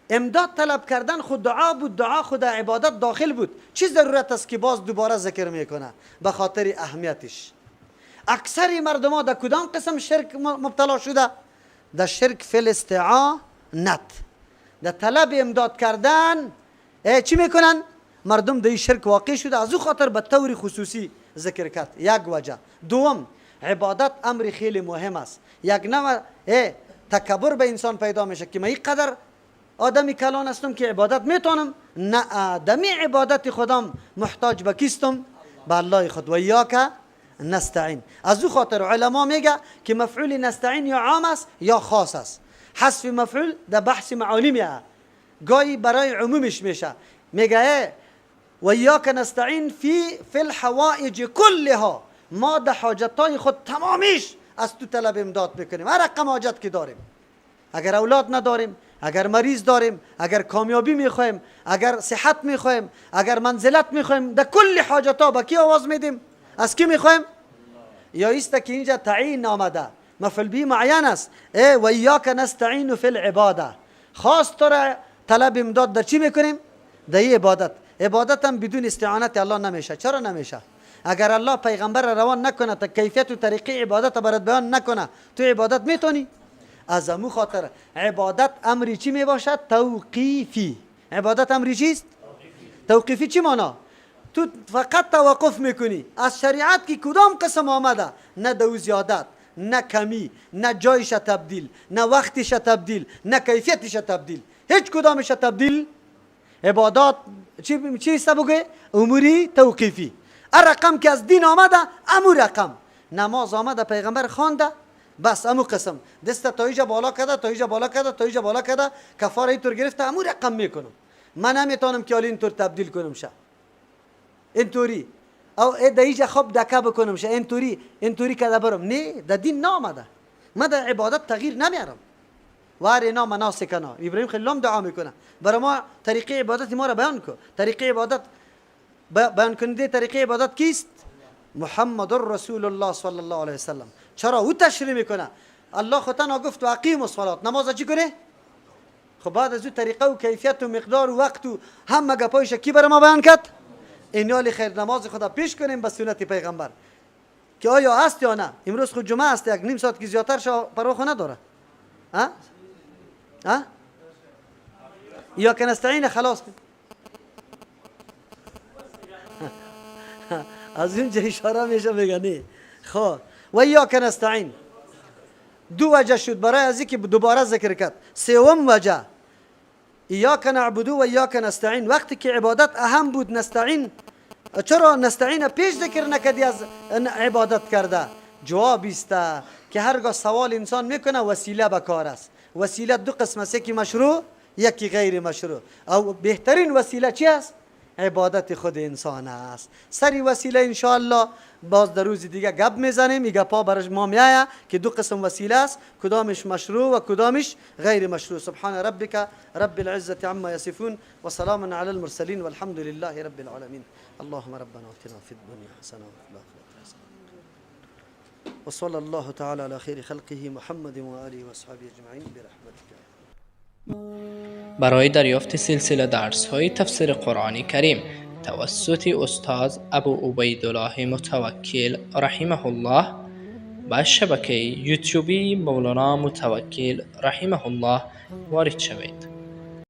امداد طلب کردن خود دعا بود، دعا خود عبادت داخل بود. چی ضرورت است که باز دوباره ذکر میکنه؟ به خاطر اهمیتش. اکثر مردم ها در کدام قسم شرک مبتلا شده؟ در شرک فی الاستعانت، در طلب امداد کردن. چی میکنن؟ مردم در این شرک واقع شده، از او خاطر به طور خصوصی ذکر کرد. یک وجه. دوم عبادت امر خیلی مهم است. یک نوع تکبر به انسان پیدا میشه که من این قدر آدمی کلان هستم که عبادت میتونم. نه، آدمی عبادت خودم محتاج به کیستم؟ به الله خود. و ایاک نستعین. از او خاطر علما میگه که مفعول نستعین یا عام است یا خاص است. حذف مفعول در بحث معالمیه، گاهی برای عمومش میشه. میگه و ایاک نستعین فی الحوائج کلها، ما در حاجتای خود تمامیش از تو طلب امداد میکنیم، هر رقم حاجت که داریم. اگر اولاد نداریم، اگر مریض داریم، اگر کامیابی میخوایم، اگر صحت میخوایم، اگر منزلت میخوایم، در کل حاجت ها با کی آواز میدیم؟ از کی میخوایم؟ یا است که اینجا تعیین آمده، مفعول به معین است. و ایاک نستعین فی العباده، خاص تو را طلب امداد در چی میکنیم؟ در عبادت. عبادت هم بدون استعانت الله نمیشه. چرا نمیشه؟ اگر الله پیغمبر را روان نکنه تا کیفیت و طریقه عبادت برات بیان نکنه، تو عبادت میتونی؟ از امو خاطر عبادت امری چی میباشد؟ توقیفی. عبادت امری چیست؟ توقیفی. چی مانا؟ تو فقط توقف میکنی از شریعت که کدام قسم آمده، نه دو زیادت، نه کمی، نه جایش تبدیل، نه وقتش تبدیل، نه کیفیتش تبدیل، هیچ کدامش تبدیل. عبادات چی است بگه؟ اموری توقیفی. رقم که از دین آمده امو رقم. نماز آمده پیغمبر خوانده، بس امو قسم دست تا اینجا بالا کرده، تا اینجا بالا کرده، تا اینجا بالا کرده، کفاره اینطور گرفته، امو رقم میکنم. من نمیتونم که حالا اینطور تبدیل کنم شه اینطوری، او در اینجا خوب دکه بکنم شه اینطوری که برم. نه، در دین نامده. من در عبادت تغییر نمیارم. وارینا مناسکنا. ابراهیم خلیل دعا میکنه برای ما طریقه عبادت ما را بیان کن. طریقه عبادت بیان کننده طریقه عبادت کیست؟ محمد رسول الله صلی الله علیه وسلم. چرا او تشریح میکنه؟ الله خودتان گفت و اقیموا الصلاه، نماز چی کنه؟ خب بعد از او طریقه و کیفیت و مقدار و وقت و همه گپایش کی برای ما بیان کرد؟ اینالی خیر نماز خدا پیش کنیم به سنت پیغمبر که آیا هست یا نه. امروز خود جمعه است، یک نیم ساعت که زیادتر شو پروا خو نداره. یا که نستعین خلاص از اونجا اشاره میشه میگنی. خب و یا که نستعین دو وجه شد برای از اینکه دوباره ذکر کرد. سوم وجه ایاک نعبدو و ایاک نستعین. وقتی که عبادت اهم بود نستعین، چرا نستعین پیش ذکر نکردی از عبادت کرده؟ جواب است که هرگاه سوال انسان میکنه وسیله به کار است. وسیله دو قسم است، یکی مشروع یکی غیر مشروع. او بهترین وسیله چی است؟ عبادت خود انسان است. سری وسیله انشاءالله باز در روز دیگه گپ میزنیم. این گپا برای ما میایه که دو قسم وسیله است، کدامش مشروع و کدامش غیر مشروع. سبحان ربک رب العزة عما یصفون و سلام علی المرسلین والحمد لله رب العالمین. اللهم ربنا آتنا في الدنيا حسنة وفي الآخرة حسنة وصلى الله تعالى على خير خلقه محمد وآله وأصحابه أجمعين برحمتك. برای دریافت سلسله درس‌های تفسیر قرآن کریم توسط استاد ابو عبیدالله متوکل رحمه الله با شبکه یوتیوبی مولانا متوکل رحمه الله وارد شوید.